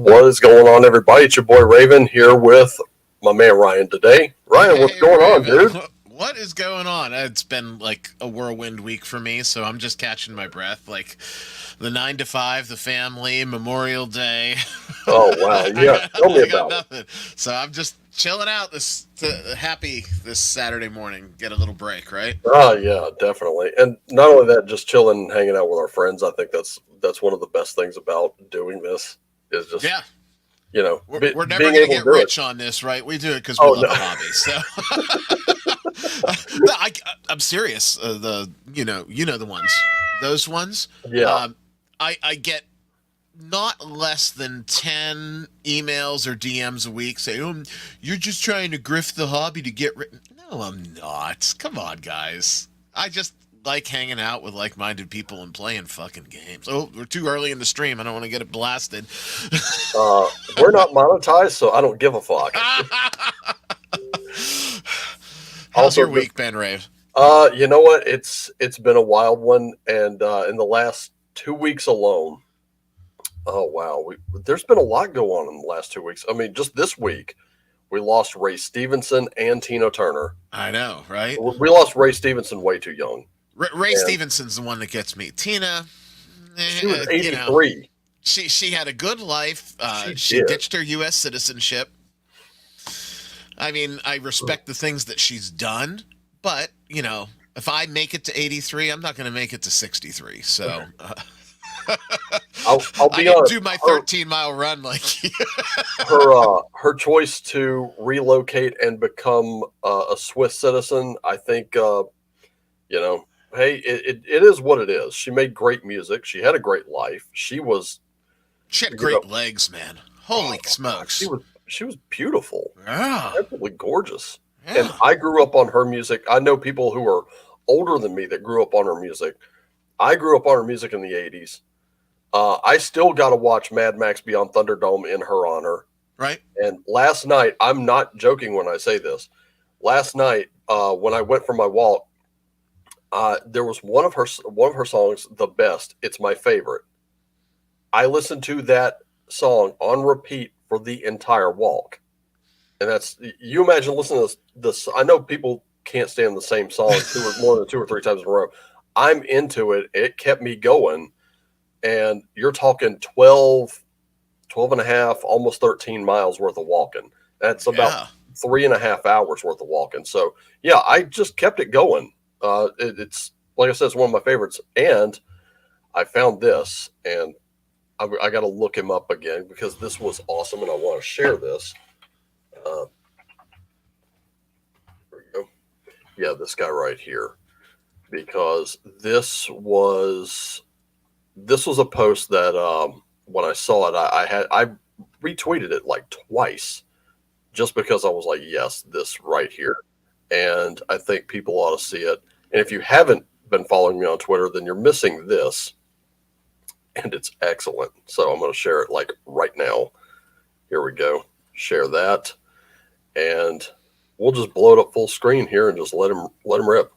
What is going on, everybody? It's your boy Raven here with my man Ryan today. Ryan, what's going on, dude? What is going on? It's been like a whirlwind week for me, so I'm just catching my breath. Like the 9 to 5, the family, Memorial Day. Oh, wow. Yeah, tell me I got about it. nothing. So I'm just chilling out happy this Saturday morning. Get a little break, right? Oh, yeah, definitely. And not only that, just chilling, hanging out with our friends. I think that's one of the best things about doing this is just, Yeah. We're never being going to able to get do it. rich on this, right? We do it because we Oh, love no. the hobby. So no, I'm serious. You know the ones, those ones. Yeah. I get not less than 10 emails or DMs a week saying, "Oh, you're just trying to grift the hobby to get rich." No, I'm not. Come on, guys. I just like hanging out with like-minded people and playing fucking games. Oh, we're too early in the stream. I don't want to get it blasted. We're not monetized, so I don't give a fuck. How's your week been, Rave? You know what? It's been a wild one, and in the last 2 weeks alone, oh wow, there's been a lot going on in the last 2 weeks. I mean, just this week, we lost Ray Stevenson and Tina Turner. I know, right? We lost Ray Stevenson way too young. Ray Stevenson's the one that gets me. Tina, she was 83. You know, she had a good life. She did. ditched her U.S. citizenship. I mean, I respect the things that she's done, but you know, if I make it to 83, I'm not going to make it to 63. So. I'll be I honest. Do my 13-mile run like you. her choice to relocate and become a Swiss citizen. I think hey, it is what it is. She made great music. She had a great life. She had great legs, man. Holy smokes! She was beautiful. Yeah, absolutely gorgeous. Yeah. And I grew up on her music. I know people who are older than me that grew up on her music. I grew up on her music in the 80s. I still got to watch Mad Max Beyond Thunderdome in her honor. Right. And last night, I'm not joking when I say this. Last night, when I went for my walk, there was one of her songs, the best. It's my favorite. I listened to that song on repeat for the entire walk. And that's, you imagine listening to this. I know people can't stand the same song more than 2 or 3 times in a row. I'm into it. It kept me going. And you're talking 12 and a half, almost 13 miles worth of walking. That's about 3.5 hours worth of walking. So, yeah, I just kept it going. It's, like I said, it's one of my favorites. And I found this, and I got to look him up again because this was awesome, and I want to share this. There we go. Yeah, this guy right here. Because this was a post that when I saw it, I retweeted it like twice just because I was like, yes, this right here. And I think people ought to see it. And if you haven't been following me on Twitter, then you're missing this. And it's excellent. So I'm going to share it like right now. Here we go. Share that. And we'll just blow it up full screen here and just let him rip.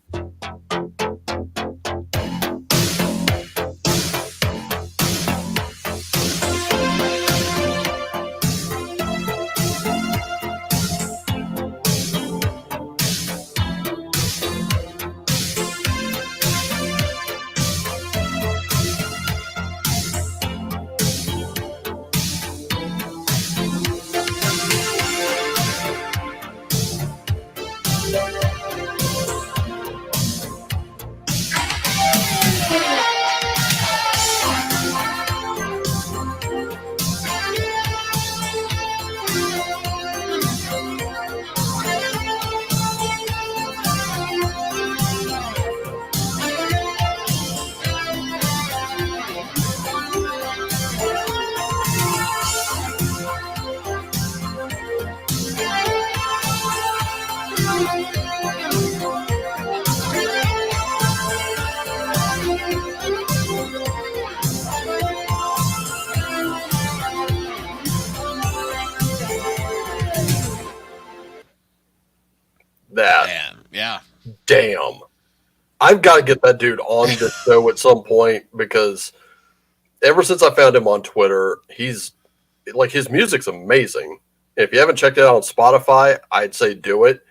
Damn. I've got to get that dude on the show at some point because ever since I found him on Twitter, he's like his music's amazing. If you haven't checked it out on Spotify, I'd say do it.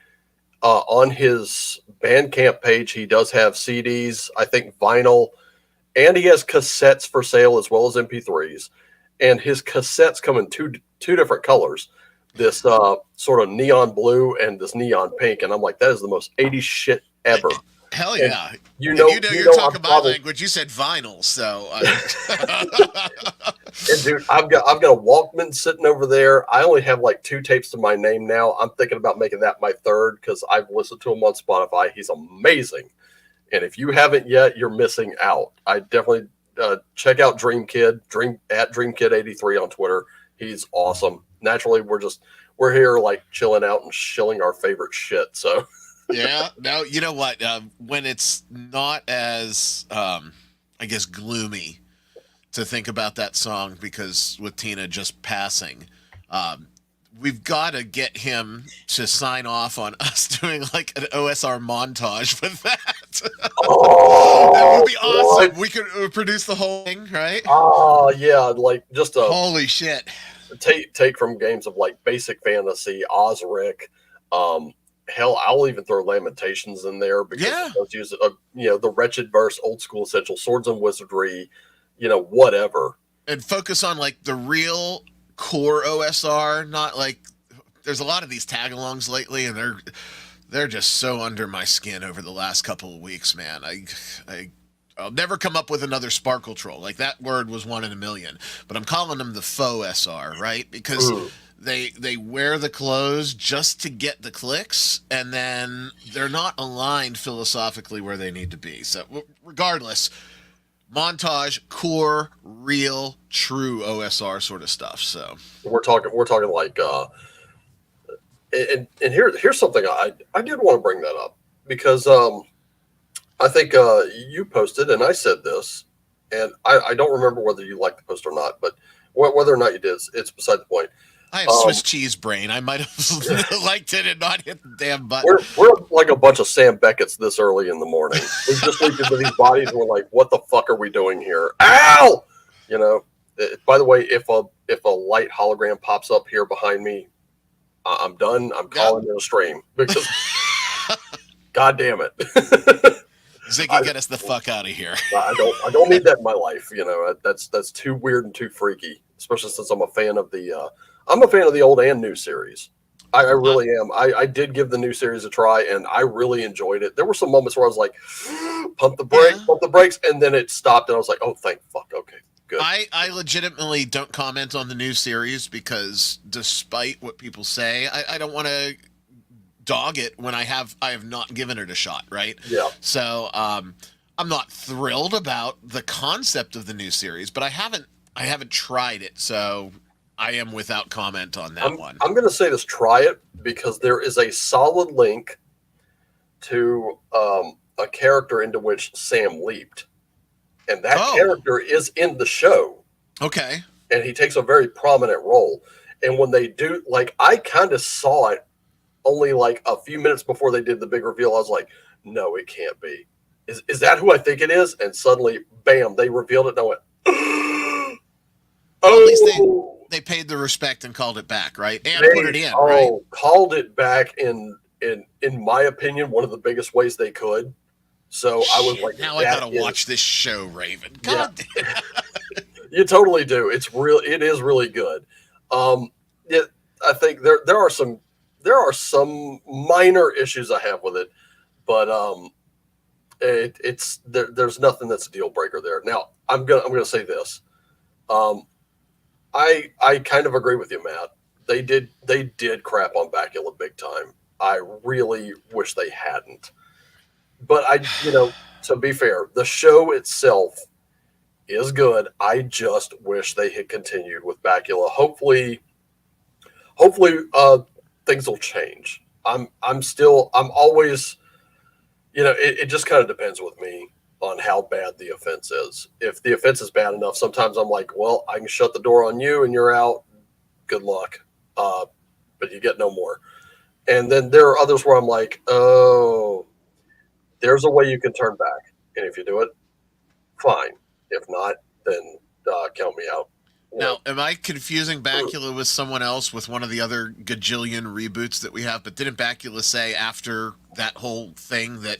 On his Bandcamp page, he does have CDs, I think vinyl, and he has cassettes for sale as well as MP3s. And his cassettes come in two different colors, this sort of neon blue and this neon pink. And I'm like, that is the most 80s shit ever. Hell And yeah. you know You're talking I'm my probably, language. You said vinyl, so and dude, I've got a Walkman sitting over there. I only have like 2 tapes to my name now. I'm thinking about making that my third because I've listened to him on Spotify. He's amazing. And if you haven't yet, you're missing out. I definitely check out Dream Kid, Dream Kid 83 on Twitter. He's awesome. Naturally, we're here like chilling out and shilling our favorite shit. So yeah. No, you know what? When it's not as I guess gloomy to think about that song because with Tina just passing, we've got to get him to sign off on us doing like an OSR montage with that. That would be awesome. what? We could produce the whole thing, right? Oh yeah, like just a Holy shit. take from games of like Basic Fantasy, Osric. Hell, I'll even throw Lamentations in there because Yeah. let's use the Wretched Verse, Old School Essential, Swords and Wizardry, whatever. And focus on like the real core OSR, not like there's a lot of these tag-alongs lately, and they're just so under my skin over the last couple of weeks, man. I'll never come up with another Sparkle Troll. Like that word was one in a million, but I'm calling them the faux SR, right? Because they wear the clothes just to get the clicks, and then they're not aligned philosophically where they need to be. So regardless, montage, core, real, true OSR sort of stuff. So We're talking like and here's something I did want to bring that up because I think you posted and I said this, and I don't remember whether you liked the post or not, but whether or not you did, it's beside the point. I have Swiss cheese brain. I might have liked it and not hit the damn button. We're like a bunch of Sam Beckett's this early in the morning. We just leaped into these bodies and we're like, what the fuck are we doing here? Ow! By the way, if a light hologram pops up here behind me, I'm done. I'm calling it a stream because God damn it. Ziggy, get us the fuck out of here. I don't need that in my life. That's too weird and too freaky, especially since I'm a fan of the old and new series. I really am. I did give the new series a try and I really enjoyed it. There were some moments where I was like, pump the brakes, and then it stopped and I was like, oh, thank fuck. Okay, good. I legitimately don't comment on the new series because despite what people say, I don't want to dog it when I have not given it a shot, right? Yeah. So I'm not thrilled about the concept of the new series, but I haven't tried it, so I am without comment on that one. I'm going to say this: try it because there is a solid link to a character into which Sam leaped, and that character is in the show. Okay. And he takes a very prominent role. And when they do, like, I kind of saw it only like a few minutes before they did the big reveal. I was like, no, it can't be. Is that who I think it is? And suddenly, bam, they revealed it. And I went, oh. Well, at least they paid the respect and called it back, right? And put it in, right? Called it back in my opinion, one of the biggest ways they could. So I was like, now I gotta watch this show, Raven. God damn. You totally do. It is really good. I think there are some minor issues I have with it, but there's nothing that's a deal breaker there. Now I'm gonna say this. I kind of agree with you, Matt. They did crap on Bacula big time. I really wish they hadn't. But to be fair, the show itself is good. I just wish they had continued with Bacula. Hopefully, things will change. I'm always, it just kind of depends with me on how bad the offense is. If the offense is bad enough, sometimes I'm like, well, I can shut the door on you and you're out. Good luck. But you get no more. And then there are others where I'm like, oh, there's a way you can turn back. And if you do it, fine. If not, then count me out. Now, am I confusing Bacula with someone else with one of the other gajillion reboots that we have? But didn't Bacula say after that whole thing that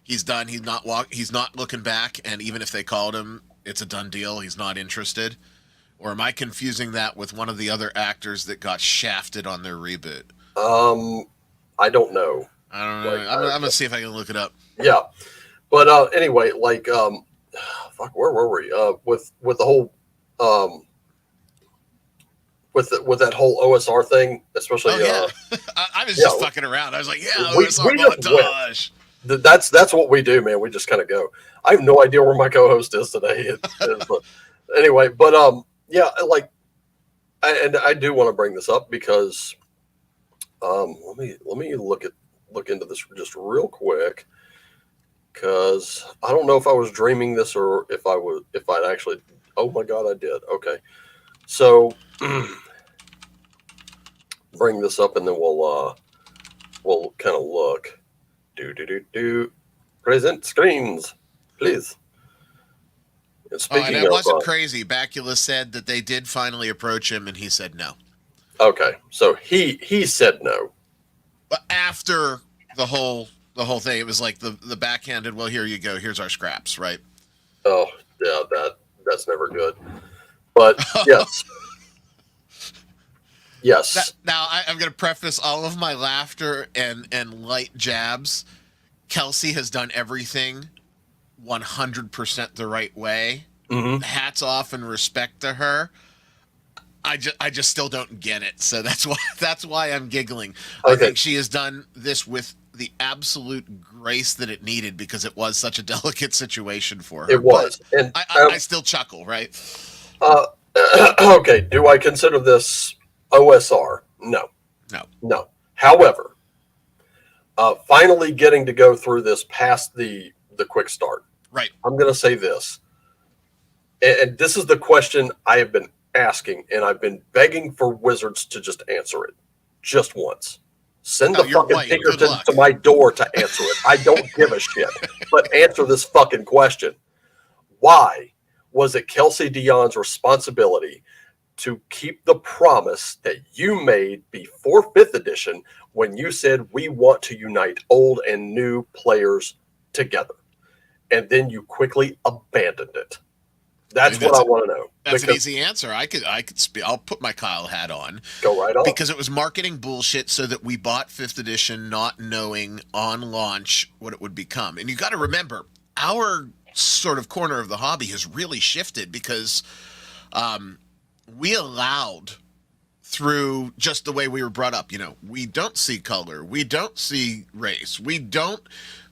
he's done, he's not looking back, and even if they called him, it's a done deal. He's not interested. Or am I confusing that with one of the other actors that got shafted on their reboot? I don't know. I don't know. Like, I'm gonna see if I can look it up. Yeah, but anyway, like fuck, where were we? With the whole with that whole OSR thing, especially. Oh yeah, I was just fucking around. I was like, yeah, OSR montage. That's what we do, man. We just kind of go. I have no idea where my co-host is today. But anyway, but yeah, like, I do want to bring this up because let me look into this just real quick, because I don't know if I was dreaming this or if I'd actually. Oh my god, I did. Okay, so bring this up and then we'll kind of look. Do present screens, please. And speaking and it wasn't crazy. Bacula said that they did finally approach him, and he said no. Okay, so he said no. But after the whole thing, it was like the backhanded. Well, here you go. Here's our scraps, right? Oh yeah, that's never good. But yes, yes. Now I'm going to preface all of my laughter and light jabs. Kelsey has done everything 100% the right way. Mm-hmm. Hats off and respect to her. I just still don't get it. So that's why I'm giggling. Okay. I think she has done this with the absolute grace that it needed, because it was such a delicate situation for her. It was. But and I still chuckle, right? Okay. Do I consider this OSR? No. However, finally getting to go through this past the quick start. Right. I'm going to say this. And this is the question I have been asking, and I've been begging for Wizards to just answer it just once. Send the fucking Pinkerton to my door to answer it. I don't give a shit. But answer this fucking question. Why was it Kelsey Dion's responsibility to keep the promise that you made before 5th edition when you said we want to unite old and new players together? And then you quickly abandoned it. That's what I want to know. That's an easy answer. I could speak. I'll put my Kyle hat on. Go right on. Because it was marketing bullshit, so that we bought 5th edition not knowing on launch what it would become. And you got to remember, our sort of corner of the hobby has really shifted, because we allowed, through just the way we were brought up, we don't see color, we don't see race, we don't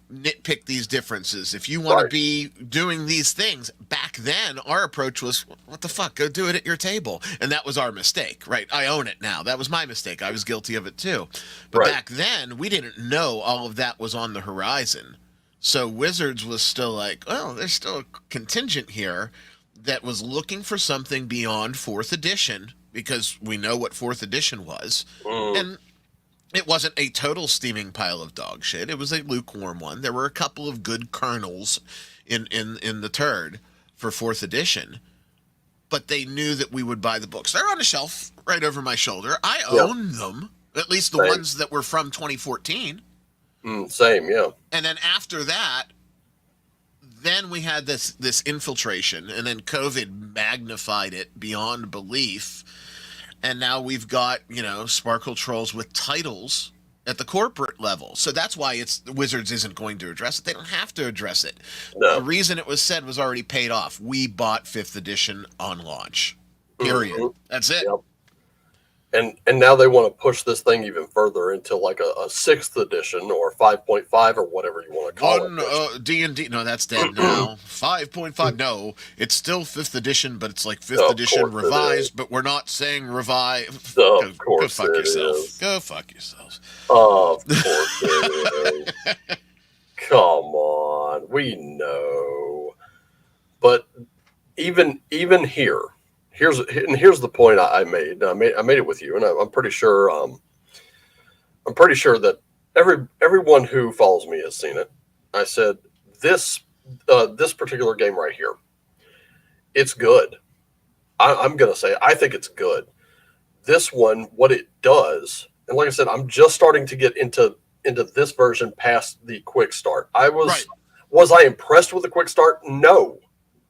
nitpick these differences. If you want to be doing these things, back then our approach was, what the fuck, go do it at your table. And that was our mistake, right? I own it now. That was my mistake. I was guilty of it too. But back then we didn't know all of that was on the horizon. So Wizards was still like, well, there's still a contingent here that was looking for something beyond 4th edition, because we know what 4th edition was. And it wasn't a total steaming pile of dog shit. It was a lukewarm one. There were a couple of good kernels in the turd for 4th edition, but they knew that we would buy the books. They're on a shelf right over my shoulder. I own them, at least the ones that were from 2014. Same, yeah. And then after that, then we had this infiltration, and then COVID magnified it beyond belief. And now we've got, Sparkle Trolls with titles at the corporate level. So that's why Wizards isn't going to address it. They don't have to address it. No. The reason it was said was already paid off. We bought 5th edition on launch. Period. Mm-hmm. That's it. Yep. And now they want to push this thing even further into like a 6th edition or 5.5 or whatever you want to call it. D&D. No, that's dead now. 5.5. No, it's still 5th edition, but it's like 5th edition revised, but we're not saying revive. Go fuck yourself. Go fuck yourselves. Of course it is. Come on. We know. But even here, Here's the point I made. I made it with you, and I'm pretty sure. I'm pretty sure that everyone who follows me has seen it. I said this particular game right here. It's good. I'm gonna say I think it's good. This one, what it does, and like I said, I'm just starting to get into this version past the quick start. Right. Was I impressed with the quick start? No,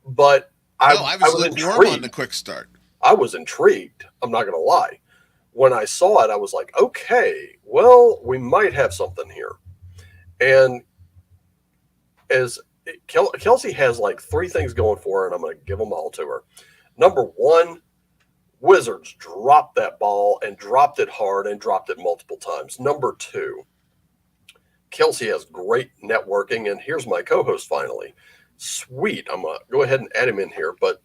but No, I I was was lukewarm on the intrigued. quick start. I was intrigued. I'm not gonna lie. When I saw it, I was like, okay, well, we might have something here. And as Kelsey has like three things going for her, and I'm going to give them all to her. Number one, Wizards dropped that ball and dropped it hard and dropped it multiple times. Number two, Kelsey has great networking, and here's my co-host finally. Sweet, I'm gonna go ahead and add him in here. But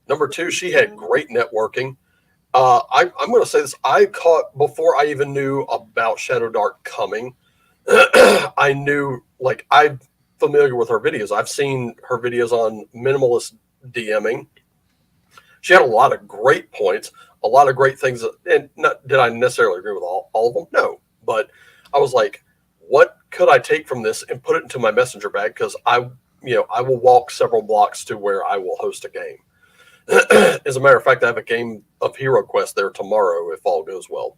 number two, she had great networking. I'm going to say this. I caught before I even knew about Shadow Dark coming. I knew, like, I'm familiar with her videos. I've seen her videos on minimalist DMing. She had a lot of great points, a lot of great things. And not, did I necessarily agree with all of them? No. But I was like, what could I take from this and put it into my messenger bag? Because I will walk several blocks to where I will host a game. As a matter of fact, I have a game of Hero Quest there tomorrow if all goes well.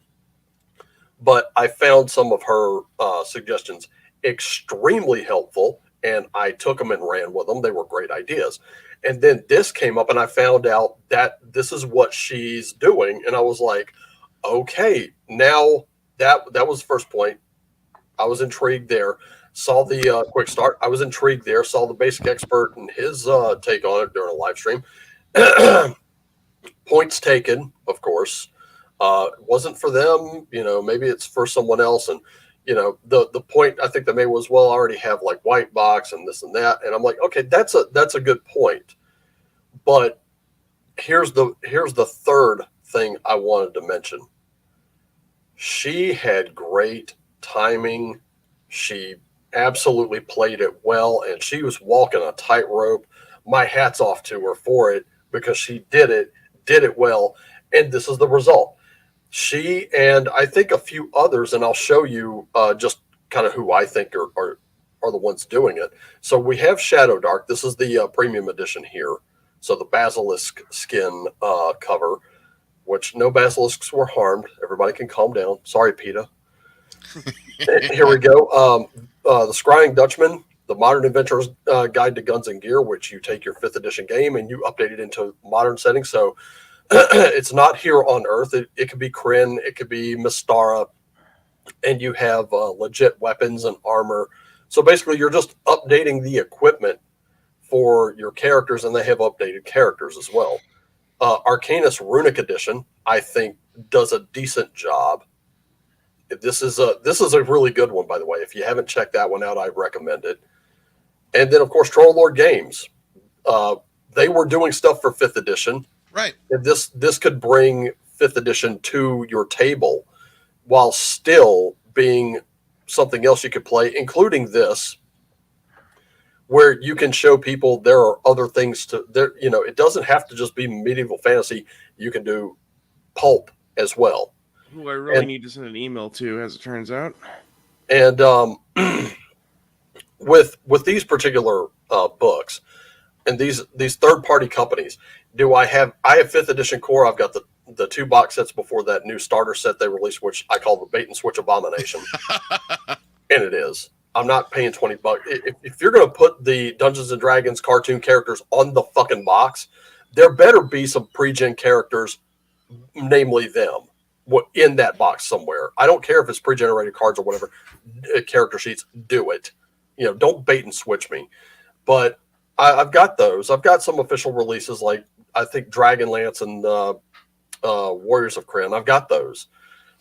But I found some of her suggestions extremely helpful, and I took them and ran with them. They were great ideas. And then this came up, and I found out that this is what she's doing, and I was like, okay, now that was the first point. I was intrigued there. Saw the quick start. I was intrigued there. Saw the basic expert and his take on it during a live stream. Points taken, of course. Wasn't for them, maybe it's for someone else. And, the point I think they made was, well, I already have like white box and this and that. And I'm like, okay, that's a good point. But here's the third thing I wanted to mention. She had great timing. She absolutely played it well, and she was walking a tightrope. My hat's off to her for it because she did it well, and this is the result. She and I think a few others, and I'll show you just kind of who I think are the ones doing it. So we have Shadow Dark. This is the premium edition here. So the basilisk skin cover, which no basilisks were harmed. Everybody can calm down. Sorry, PETA. Here we go. The Scrying Dutchman, the Modern Adventurer's Guide to Guns and Gear, which you take your 5th edition game and you update it into modern settings. So it's not here on Earth. It could be Kryn, it could be Mystara, and you have legit weapons and armor. So basically, you're just updating the equipment for your characters, and they have updated characters as well. Arcanus Runic Edition, I think, does a decent job. This is a really good one, by the way. If you haven't checked that one out, I recommend it. And then, of course, Troll Lord Games. They were doing stuff for 5th edition. Right. And this could bring 5th edition to your table while still being something else you could play, including this, where you can show people there are other things to there. It doesn't have to just be medieval fantasy. You can do pulp as well. Who I really need to send an email to, as it turns out. And with these particular books and these third party companies, I have 5th edition core. I've got the 2 box sets before that new starter set they released, which I call the bait and switch abomination. And it is. I'm not paying $20. If you're going to put the Dungeons and Dragons cartoon characters on the fucking box, there better be some pre-gen characters, namely them, in that box somewhere. I don't care if it's pre-generated cards or whatever, character sheets, do it. Don't bait and switch me. But I've got those. I've got some official releases like I think Dragonlance and Warriors of Kryn. I've got those.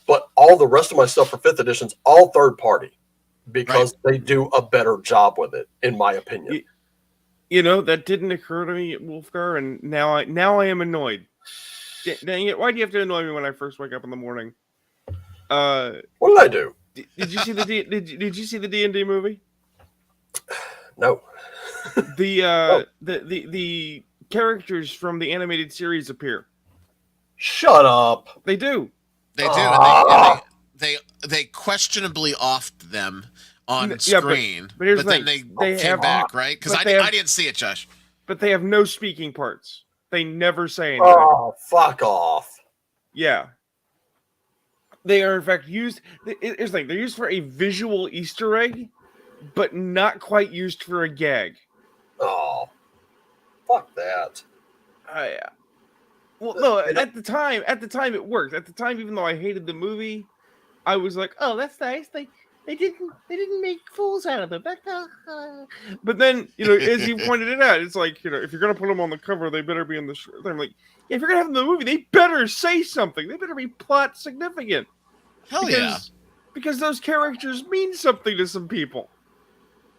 But all the rest of my stuff for 5th edition's all third party because they do a better job with it, in my opinion. That didn't occur to me, Wolfgar, and now I am annoyed. Dang it! Why do you have to annoy me when I first wake up in the morning? What did I do? Did you see did you see the D&D movie? No. The characters from the animated series appear. Shut up. They do. They do, and they questionably offed them on screen. But here's then they came back, right? Because I didn't see it, Josh. But they have no speaking parts. They never say anything. Oh, fuck off. Yeah. They are, in fact, used... It's like, they're used for a visual Easter egg, but not quite used for a gag. Oh, fuck that. Well, no, at the time it worked. At the time, even though I hated the movie, I was like, "Oh, that's nice. They didn't make fools out of them." But then, as you pointed it out, it's like, if you're gonna put them on the cover, they better be in the. I'm like, yeah, if you're gonna have them in the movie, they better say something. They better be plot significant. Hell yeah! Because those characters mean something to some people.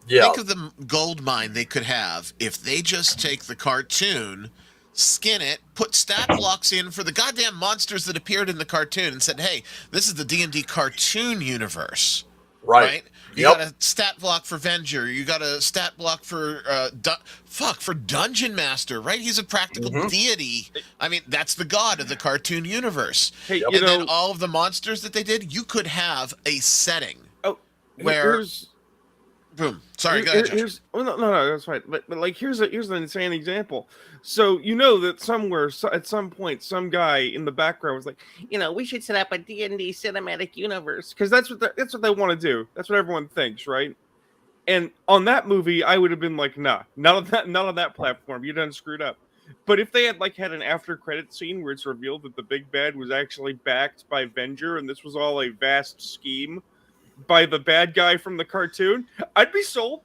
Yeah. Think of the gold mine they could have if they just take the cartoon, skin it, put stat blocks in for the goddamn monsters that appeared in the cartoon, and said, "Hey, this is the D&D cartoon universe." Right? You got a stat block for Venger. You got a stat block for for Dungeon Master, right? He's a practical deity. I mean, that's the god of the cartoon universe. Hey, and then all of the monsters that they did, you could have a setting where. Boom. Sorry, go ahead, Josh. No, that's fine. But like, here's an insane example. So that somewhere, at some point, some guy in the background was like, we should set up a D&D cinematic universe, because that's what they want to do. That's what everyone thinks, right? And on that movie, I would have been like, nah, not on that platform. You done screwed up. But if they had an after credit scene where it's revealed that the big bad was actually backed by Venger, and this was all a vast scheme by the bad guy from the cartoon, I'd be sold.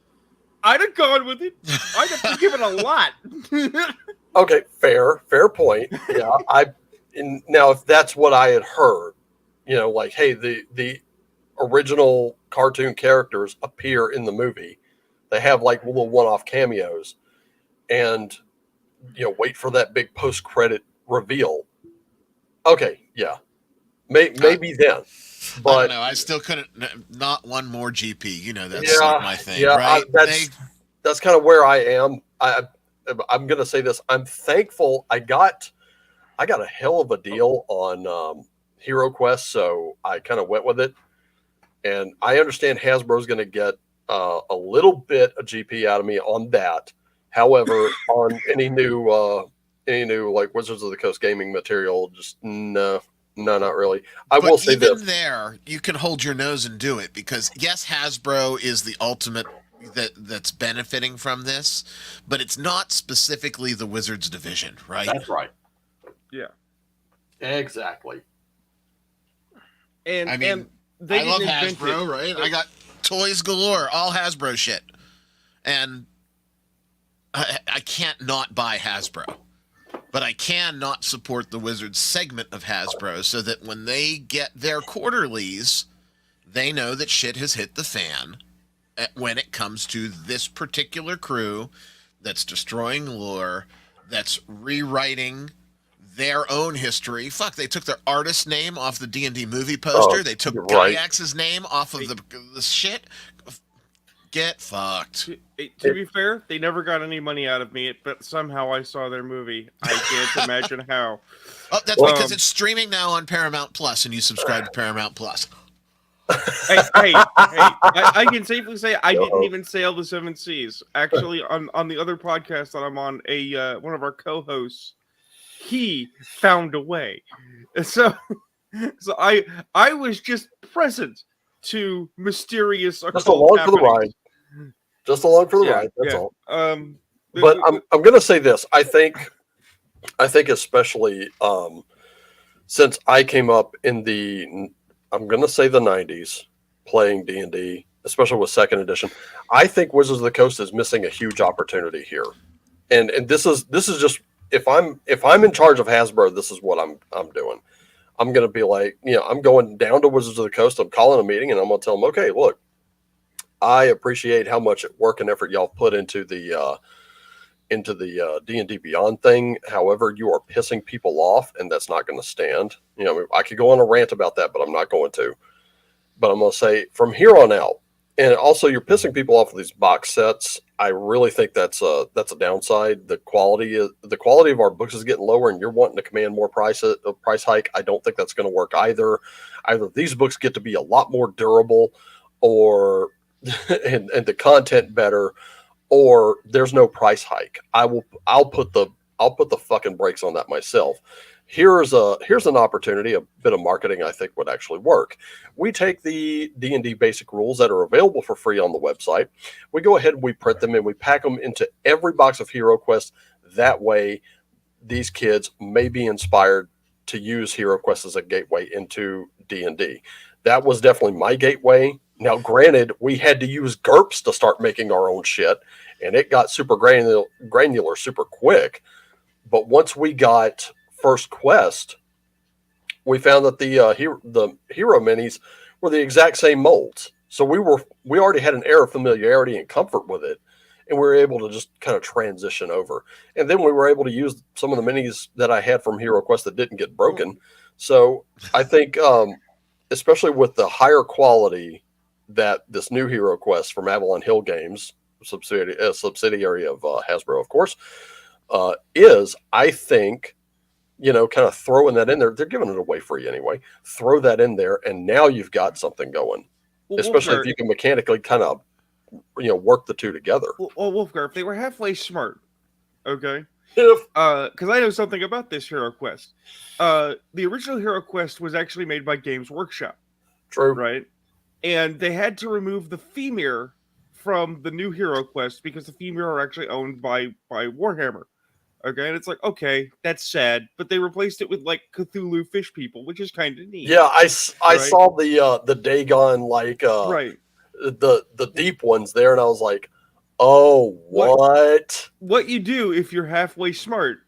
I'd have gone with it. I'd have forgiven a lot. Okay, fair point. Yeah, now if that's what I had heard, like, hey, the original cartoon characters appear in the movie. They have like little one-off cameos, and wait for that big post-credit reveal. Okay, yeah, maybe then. But I don't know. I still couldn't. Not one more GP. That's like my thing, right? That's kind of where I am. I'm gonna say this. I'm thankful I got a hell of a deal on Hero Quest, so I kind of went with it. And I understand Hasbro's going to get a little bit of GP out of me on that. However, on any new like Wizards of the Coast gaming material, just no, not really. I will say this. Even there, you can hold your nose and do it, because yes, Hasbro is the ultimate that's benefiting from this, but it's not specifically the Wizards division, right? That's right. Yeah. Exactly. And I mean, they love didn't invent Hasbro, right? I got toys galore, all Hasbro shit, and I can't not buy Hasbro. But I can not support the Wizards segment of Hasbro, so that when they get their quarterlies, they know that shit has hit the fan when it comes to this particular crew that's destroying lore, that's rewriting their own history. Fuck, they took their artist name off the D&D movie poster. They took Gaiax's name off of the shit. Get fucked. To be fair, they never got any money out of me, but somehow I saw their movie. I can't imagine how. Oh, that's because it's streaming now on Paramount Plus, and you subscribe to Paramount Plus. Hey, I can safely say I didn't even sail the seven seas. Actually, on the other podcast that I'm on, one of our co-hosts, he found a way. So I was just present to mysterious. Just along for the ride. Just along for the ride. That's all. But I'm going to say this. I think especially since I came up in I'm going to say the 90s playing D&D, especially with second edition, I think Wizards of the Coast is missing a huge opportunity here. And this is just, if I'm in charge of Hasbro, this is what I'm doing. I'm going to be like, I'm going down to Wizards of the Coast. I'm calling a meeting and I'm going to tell them, okay, look, I appreciate how much work and effort y'all put into the D&D Beyond thing. However, you are pissing people off, and that's not going to stand. I could go on a rant about that, but I'm not going to. But I'm going to say from here on out, and also you're pissing people off with these box sets. I really think that's a downside. The quality of our books is getting lower, and you're wanting to command more price hike. I don't think that's going to work either. Either these books get to be a lot more durable, or and the content better, or there's no price hike. I'll put the I'll put the fucking brakes on that myself. Here's an opportunity, a bit of marketing I think would actually work. We take the D&D basic rules that are available for free on the website. We go ahead and we print them and we pack them into every box of Hero Quest. That way, these kids may be inspired to use Hero Quest as a gateway into D&D. That was definitely my gateway. Now, granted, we had to use GURPS to start making our own shit, and it got super granular super quick. But once we got First Quest, we found that the hero minis were the exact same molds. So we already had an air of familiarity and comfort with it, and we were able to just kind of transition over. And then we were able to use some of the minis that I had from Hero Quest that didn't get broken. So I think, especially with the higher quality that this new Hero Quest from Avalon Hill Games, subsidiary of Hasbro, of course, is, I think, kind of throwing that in there. They're giving it away free anyway. Throw that in there, and now you've got something going. Well, especially Wolfgar, if you can mechanically kind of, work the two together. well, Wolfgar, if they were halfway smart, okay, If because I know something about this Hero Quest. The original Hero Quest was actually made by Games Workshop, true, right? And they had to remove the Femir from the new Hero Quest because the Femir are actually owned by Warhammer. Okay, and it's like, okay, that's sad, but they replaced it with like Cthulhu fish people, which is kind of neat. yeah, I Right. saw the Dagon Right. the deep ones there, and I was like, oh, what? What you do if you're halfway smart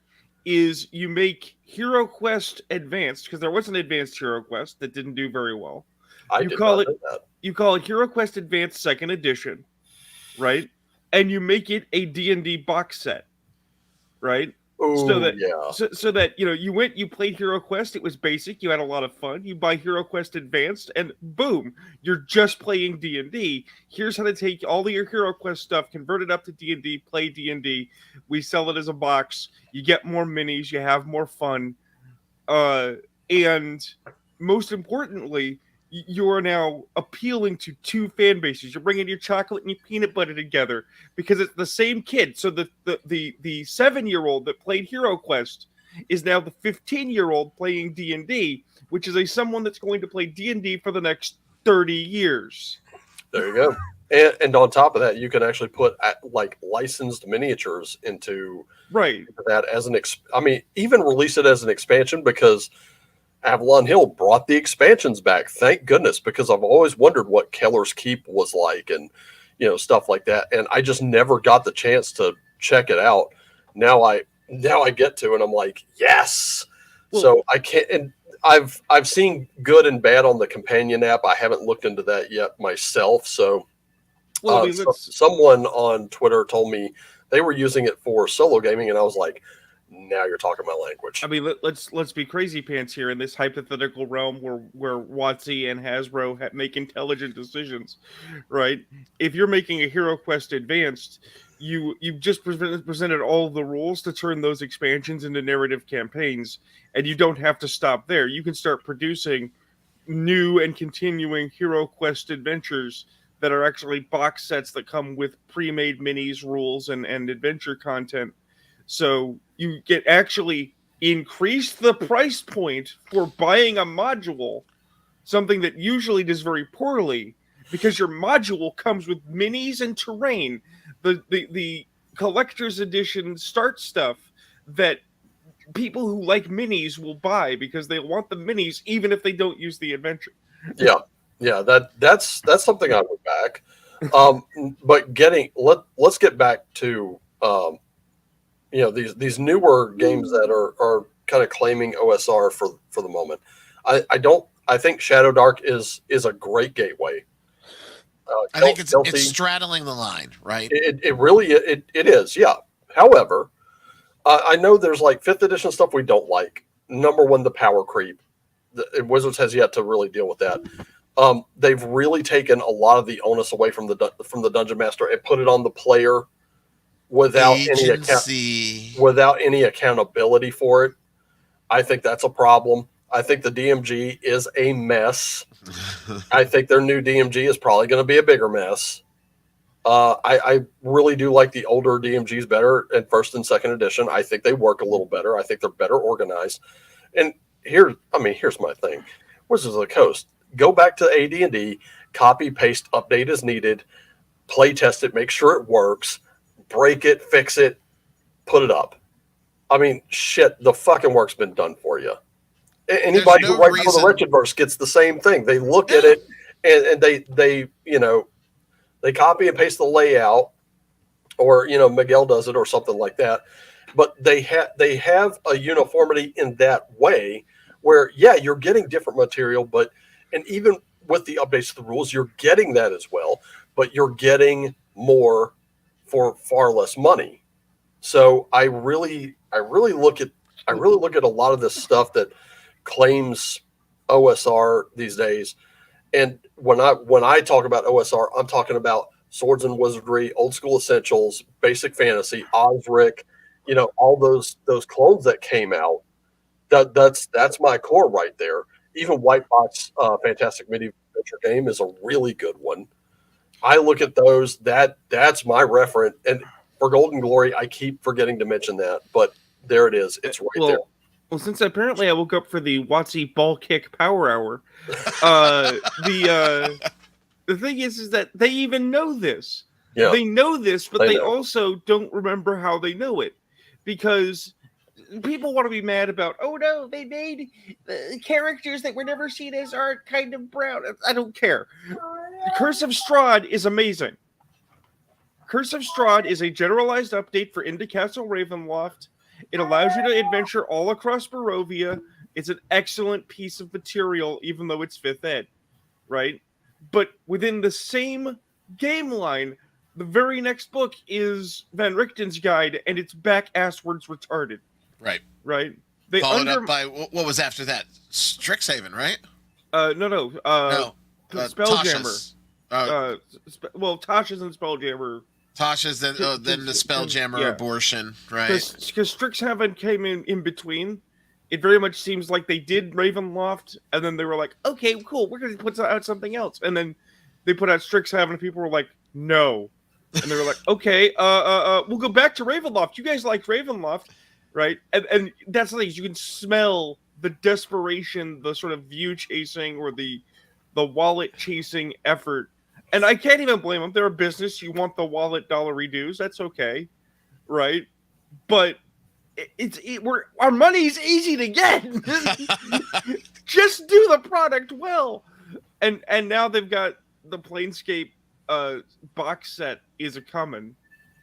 is you make Hero Quest Advanced, because there was an Advanced Hero Quest that didn't do very well. I You did call not it- know that. You call it Hero Quest Advanced Second Edition, right? And you make it a D&D box set, right? Ooh, yeah, So that you played Hero Quest, it was basic, you had a lot of fun. You buy Hero Quest Advanced, and boom, you're just playing D&D. Here's how to take all of your Hero Quest stuff, convert it up to D&D, play D&D. We sell it as a box. You get more minis, you have more fun, and most importantly, you are now appealing to two fan bases. You're bringing your chocolate and your peanut butter together because it's the same kid. So the 7-year-old that played Hero Quest is now the 15-year-old playing D&D, which is someone that's going to play D&D for the next 30 years. there you go. And on top of that, you can actually put like licensed miniatures into Right. that as even release it as an expansion, because Avalon Hill brought the expansions back. Thank goodness, because I've always wondered what Keller's Keep was like, and stuff like that. And I just never got the chance to check it out. Now I get to, and I'm like, yes. Well- So I can't. And I've seen good and bad on the companion app. I haven't looked into that yet myself. So, Well, I mean, someone on Twitter told me they were using it for solo gaming, and I was like, now you're talking my language. I mean, let's be crazy pants here in this hypothetical realm where WotC and Hasbro make intelligent decisions, right? If you're making a Hero Quest Advanced, you've just presented all the rules to turn those expansions into narrative campaigns, and you don't have to stop there. You can start producing new and continuing Hero Quest adventures that are actually box sets that come with pre-made minis, rules, and adventure content. So you get actually increase the price point for buying a module, something that usually does very poorly, because your module comes with minis and terrain, the collector's edition start stuff that people who like minis will buy because they want the minis even if they don't use the adventure. Yeah, that's something I would back. But let's get back to these newer games that are kind of claiming OSR for the moment. I think Shadow Dark is a great gateway. I think it's Kelsey, straddling the line, right? it really is, yeah. However, I know there's like 5th edition stuff we don't like. Number one, the power creep. Wizards has yet to really deal with that. They've really taken a lot of the onus away from the dungeon master and put it on the player without any accountability for it. I think that's a problem. I think the DMG is a mess. I think their new DMG is probably going to be a bigger mess. I really do like the older DMGs better in first and second edition. I think they work a little better. I think they're better organized. And here's my thing. Wizards of the Coast. Go back to AD&D, copy, paste, update as needed, play test it, make sure it works, break it, fix it, put it up. I mean, shit, the fucking work's been done for you. Anybody who writes for the Wretchedverse gets the same thing. They look at it and they they copy and paste the layout, or Miguel does it or something like that. But they have a uniformity in that way where you're getting different material, and even with the updates to the rules, you're getting that as well, but you're getting more for far less money. So I really look at a lot of this stuff that claims OSR these days. And when I talk about OSR, I'm talking about Swords and Wizardry, Old School Essentials, Basic Fantasy, Osric, all those clones that came out. That's my core right there. Even White Box Fantastic Medieval Adventure Game is a really good one. I look at those. That's my reference. And for Golden Glory, I keep forgetting to mention that, but there it is. It's right there. Well, since apparently I woke up for the WotC Ball Kick Power Hour, the thing is that they even know this. Yeah. They know this, but they also don't remember how they know it, because people want to be mad about, oh no, they made characters that were never seen as art kind of brown. I don't care. Curse of Strahd is amazing. Curse of Strahd is a generalized update for Into Castle Ravenloft. It allows you to adventure all across Barovia. It's an excellent piece of material, even though it's 5th ed, right? But within the same game line, the very next book is Van Richten's Guide, and it's back-asswards retarded. Right. Right? They followed up by, what was after that? Strixhaven, right? No. Spelljammer. Tasha's and Spelljammer. Tasha's, then the Spelljammer abortion, right? Because Strixhaven came in between. It very much seems like they did Ravenloft, and then they were like, okay, cool, we're going to put out something else. And then they put out Strixhaven, and people were like, no. And they were like, okay, we'll go back to Ravenloft. You guys liked Ravenloft, right? And that's the thing, you can smell the desperation, the sort of view chasing, or the wallet chasing effort. And I can't even blame them. They're a business. You want the wallet dollar reduce. That's okay, right? But our money's easy to get. Just do the product well. And now they've got the Planescape box set is a coming.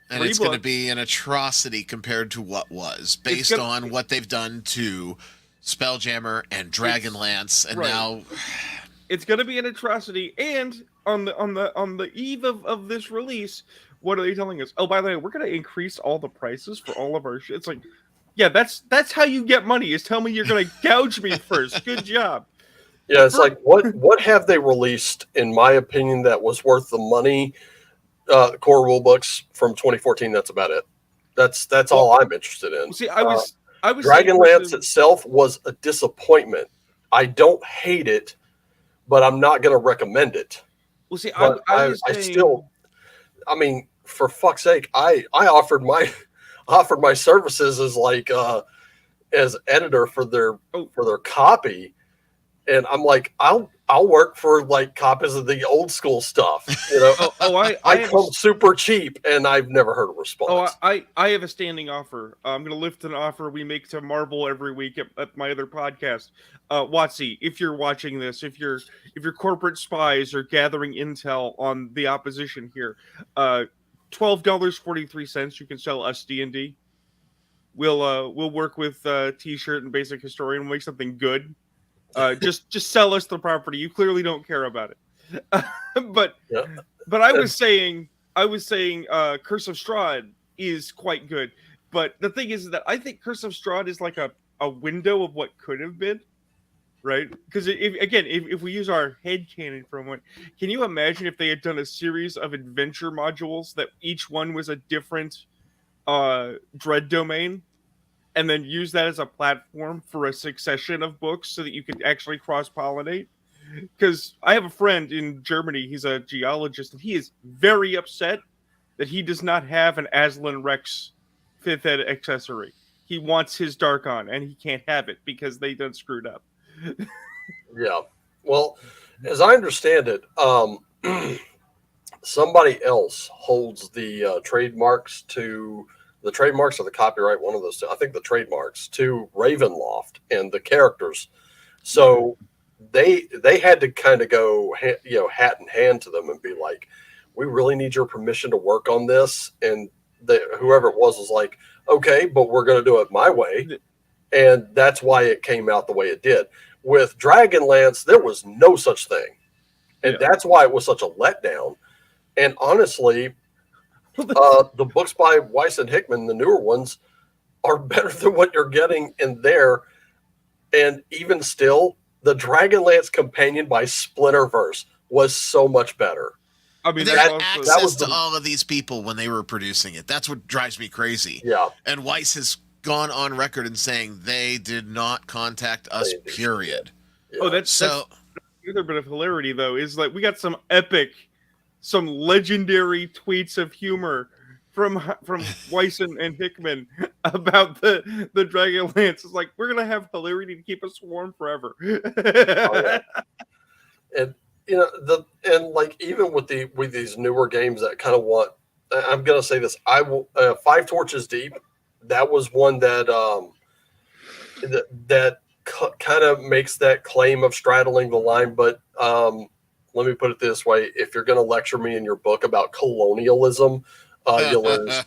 And it's going to be an atrocity compared to what was, based on what they've done to Spelljammer and Dragonlance, and now it's going to be an atrocity. And on the eve of this release, what are they telling us? Oh, by the way, we're going to increase all the prices for all of our shit. It's like, yeah, that's how you get money, is tell me you're going to gouge me first. Good job. Yeah, it's like, what have they released, in my opinion, that was worth the money? Core rulebooks from 2014. That's about it. That's all I'm interested in. See, I was Dragonlance itself was a disappointment. I don't hate it, but I'm not going to recommend it. Well, see, I still, for fuck's sake, I offered my services as as editor for their copy, and I'm like, I'll work for copies of the old school stuff. I come super cheap, and I've never heard a response. I have a standing offer. I'm going to lift an offer we make to Marvel every week at my other podcast. WotC, if you're watching this, if your corporate spies are gathering intel on the opposition here, $12.43. You can sell us D&D. We'll work with T-shirt and Basic Historian. We'll make something good. Just sell us the property. You clearly don't care about it. But I was saying Curse of Strahd is quite good. But the thing is that I think Curse of Strahd is like a window of what could have been, right? Because if we use our headcanon for a moment, can you imagine if they had done a series of adventure modules that each one was a different dread domain, and then use that as a platform for a succession of books so that you could actually cross-pollinate? Because I have a friend in Germany, he's a geologist, and he is very upset that he does not have an Aslan Rex 5th ed accessory. He wants his Darkon, and he can't have it because they done screwed up. Yeah. Well, as I understand it, somebody else holds the trademarks or the copyright, one of those two. I think the trademarks to Ravenloft and the characters. So they had to kind of go, hat in hand to them and be like, we really need your permission to work on this. And whoever it was like, okay, but we're going to do it my way. And that's why it came out the way it did. With Dragonlance, there was no such thing. And that's why it was such a letdown. And honestly, the books by Weiss and Hickman, the newer ones, are better than what you're getting in there. And even still, the Dragonlance companion by Splinterverse was so much better. I mean, they had access to all of these people when they were producing it. That's what drives me crazy. Yeah. And Weiss has gone on record and saying they did not contact us, period. Yeah. Oh, that's the other bit of hilarity, though, is like we got some legendary tweets of humor from Weiss and Hickman about the Dragonlance. It's like, we're gonna have hilarity to keep us warm forever. And even with these newer games that kind of want, I'm gonna say this, I will 5 Torches Deep. That was one that kind of makes that claim of straddling the line. But let me put it this way: if you're going to lecture me in your book about colonialism, you lose.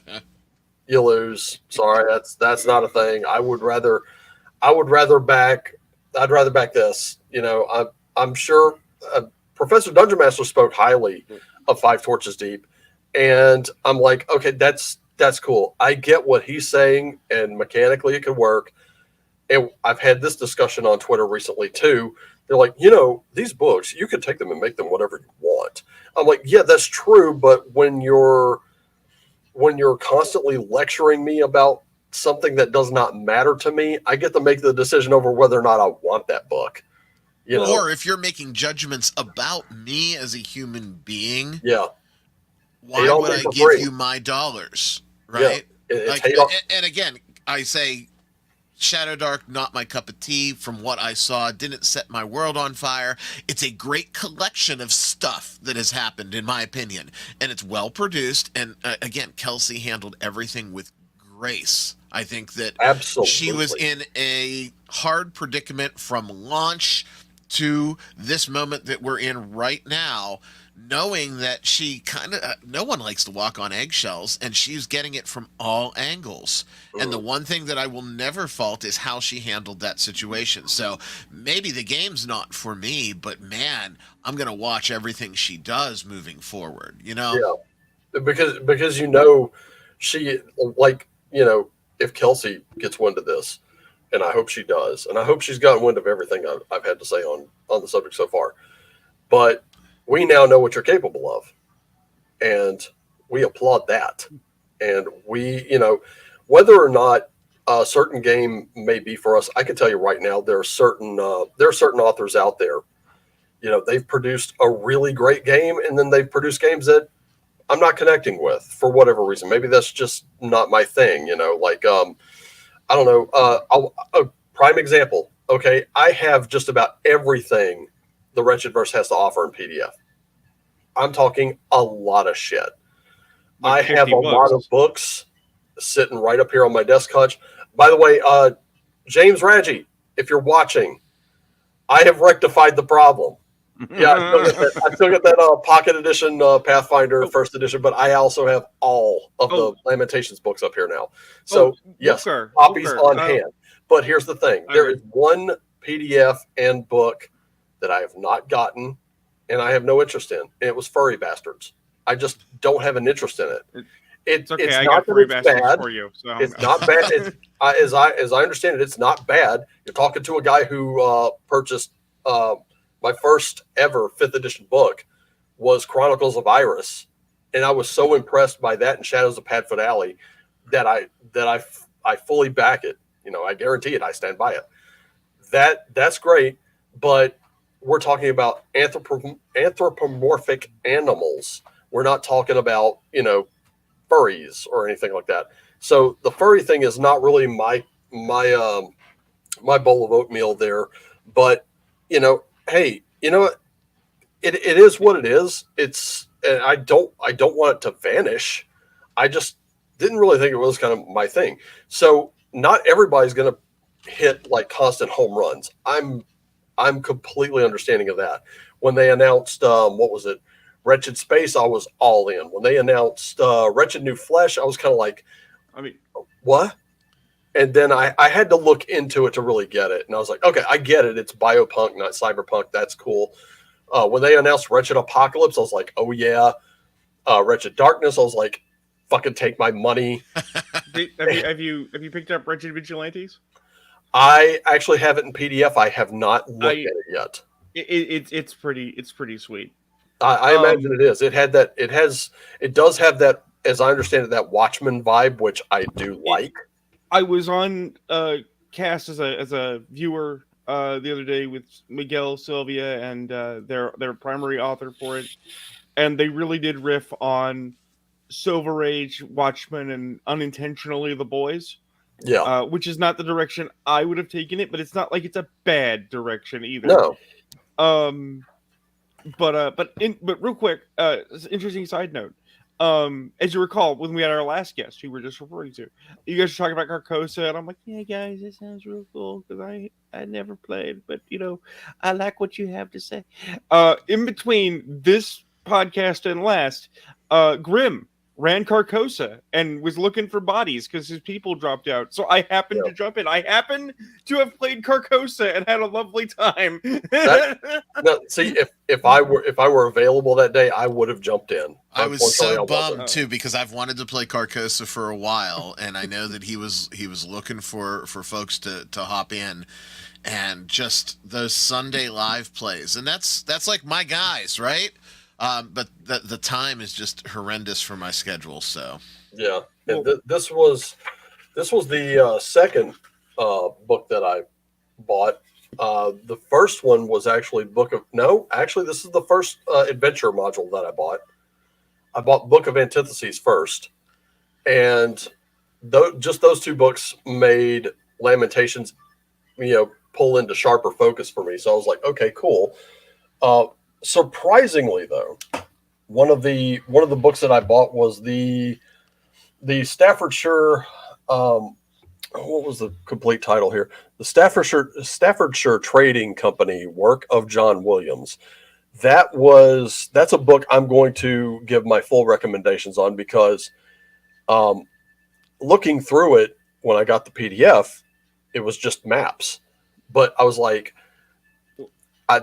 You lose. Sorry, that's not a thing. I'd rather back this. I'm sure Professor Dungeon Master spoke highly of 5 Torches Deep, and I'm like, okay, that's cool. I get what he's saying, and mechanically it could work. And I've had this discussion on Twitter recently too. They're like, these books, you could take them and make them whatever you want. I'm like, yeah, that's true. But when you're constantly lecturing me about something that does not matter to me, I get to make the decision over whether or not I want that book. Or if you're making judgments about me as a human being, why would I give you my dollars? Right? Yeah, and again, I say Shadow Dark, not my cup of tea. From what I saw, didn't set my world on fire. It's a great collection of stuff that has happened, in my opinion, and it's well produced. And again, Kelsey handled everything with grace. I think that she was in a hard predicament from launch to this moment that we're in right now, knowing that she kind of no one likes to walk on eggshells, and she's getting it from all angles. And the one thing that I will never fault is how she handled that situation. So maybe the game's not for me, but man, I'm gonna watch everything she does moving forward. Yeah, because she if Kelsey gets wind of this, and I hope she does, and I hope she's gotten wind of everything I've had to say on the subject so far, but we now know what you're capable of, and we applaud that. And we, whether or not a certain game may be for us, I can tell you right now, there are certain authors out there, they've produced a really great game, and then they've produced games that I'm not connecting with for whatever reason. Maybe that's just not my thing, I don't know. A prime example. Okay, I have just about everything the Wretchedverse has to offer in PDF. I'm talking a lot of shit. I have a lot of books sitting right up here on my desk couch. By the way, James Raggi, if you're watching, I have rectified the problem. Yeah, I still get that pocket edition Pathfinder first edition, but I also have all of the Lamentations books up here now. So yes, copies on hand. But here's the thing: there is one PDF and book that I have not gotten, and I have no interest in. And it was Furry Bastards. I just don't have an interest in it. It's okay. It's not that it's bad. For you, so it's not bad. It's, as I understand it, it's not bad. You're talking to a guy who purchased. My first ever 5th edition book was Chronicles of Iris, and I was so impressed by that and Shadows of Padfoot Alley that I fully back it. I guarantee it. I stand by it. That's great, but we're talking about anthropomorphic animals. We're not talking about furries or anything like that. So the furry thing is not really my bowl of oatmeal there. But hey, you know what? It is what it is. It's and I don't want it to vanish. I just didn't really think it was kind of my thing. So not everybody's gonna hit like constant home runs. I'm completely understanding of that. When they announced what was it? Wretched Space, I was all in. When they announced Wretched New Flesh, I was kind of like, I mean, what? And then I had to look into it to really get it. And I was like, okay, I get it. It's biopunk, not cyberpunk. That's cool. When they announced Wretched Apocalypse, I was like, oh yeah. Wretched Darkness, I was like, fucking take my money. have you picked up Wretched Vigilantes? I actually have it in PDF. I have not looked at it yet. It's pretty sweet. I imagine it is. It does have that, as I understand it, that Watchmen vibe, which I do like. I was on cast as a viewer the other day with Miguel Sylvia and their primary author for it, and they really did riff on Silver Age, Watchmen, and unintentionally The Boys. Yeah. Which is not the direction I would have taken it, but it's not like it's a bad direction either. No. But real quick, interesting side note. As you recall, when we had our last guest, who we were just referring to, you guys were talking about Carcosa, and I'm like, yeah, guys, that sounds real cool because I never played, but I like what you have to say. In between this podcast and last, Grim ran Carcosa and was looking for bodies because his people dropped out. So I happened to jump in. I happen to have played Carcosa and had a lovely time. See, if I were available that day, I would have jumped in. I was so bummed too because I've wanted to play Carcosa for a while, and I know that he was looking for folks to hop in, and just those Sunday live plays, and that's like my guys, right? But the time is just horrendous for my schedule. So yeah, and this was the second book that I bought. The first one was actually this is the first adventure module that I bought. I bought Book of Antitheses first, and just those two books made Lamentations, pull into sharper focus for me. So I was like, okay, cool. Surprisingly, though, one of the books that I bought was the Staffordshire. What was the complete title here? The Staffordshire Trading Company, work of John Williams. That's a book I'm going to give my full recommendations on because, looking through it when I got the PDF, it was just maps, but I was like,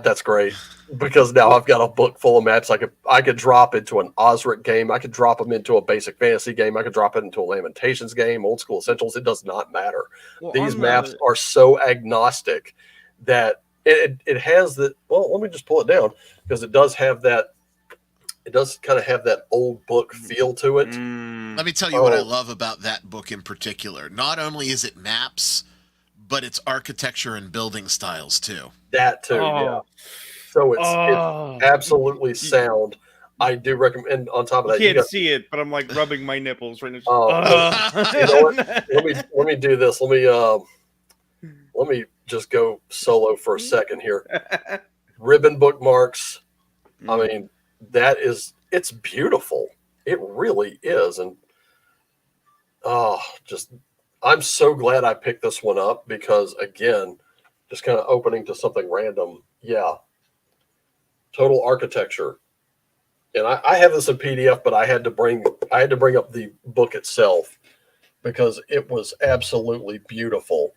that's great because now I've got a book full of maps. I could drop into an Osric game. I could drop them into a basic fantasy game. I could drop it into a Lamentations game, Old School Essentials. It does not matter. Well, these maps are so agnostic that it has the. Well, let me just pull it down because it does have that. It does kind of have that old book feel to it. Let me tell you what I love about that book in particular. Not only is it maps, but it's architecture and building styles too. That too, yeah. So it's absolutely sound. I do recommend. On top of that, you can't see it, but I'm like rubbing my nipples right now. You know what? Let me do this. Let me just go solo for a second here. Ribbon bookmarks. I mean, it's beautiful. It really is, and I'm so glad I picked this one up because, again, just kind of opening to something random. Yeah. Total architecture. And I have this in PDF, but I had to bring up the book itself because it was absolutely beautiful.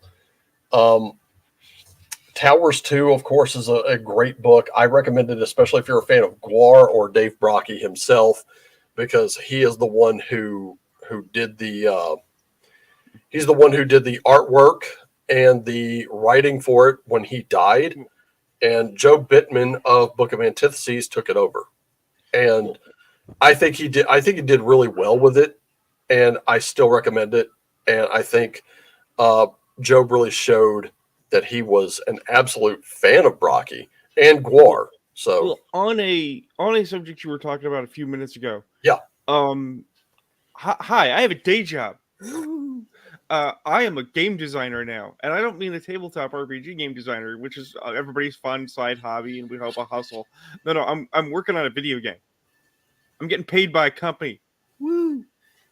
Towers 2, of course, is a great book. I recommend it, especially if you're a fan of Guar or Dave Brockie himself, because he is the one who did the he's the one who did the artwork and the writing for it when he died. And Joe Bittman of Book of Antitheses took it over. And I think he did really well with it. And I still recommend it. And I think Joe really showed that he was an absolute fan of Brockie and Guar. So on a subject you were talking about a few minutes ago. Yeah. Hi, I have a day job. I am a game designer now, and I don't mean a tabletop RPG game designer, which is everybody's fun side hobby, and we hope a hustle. No, I'm working on a video game. I'm getting paid by a company. Woo!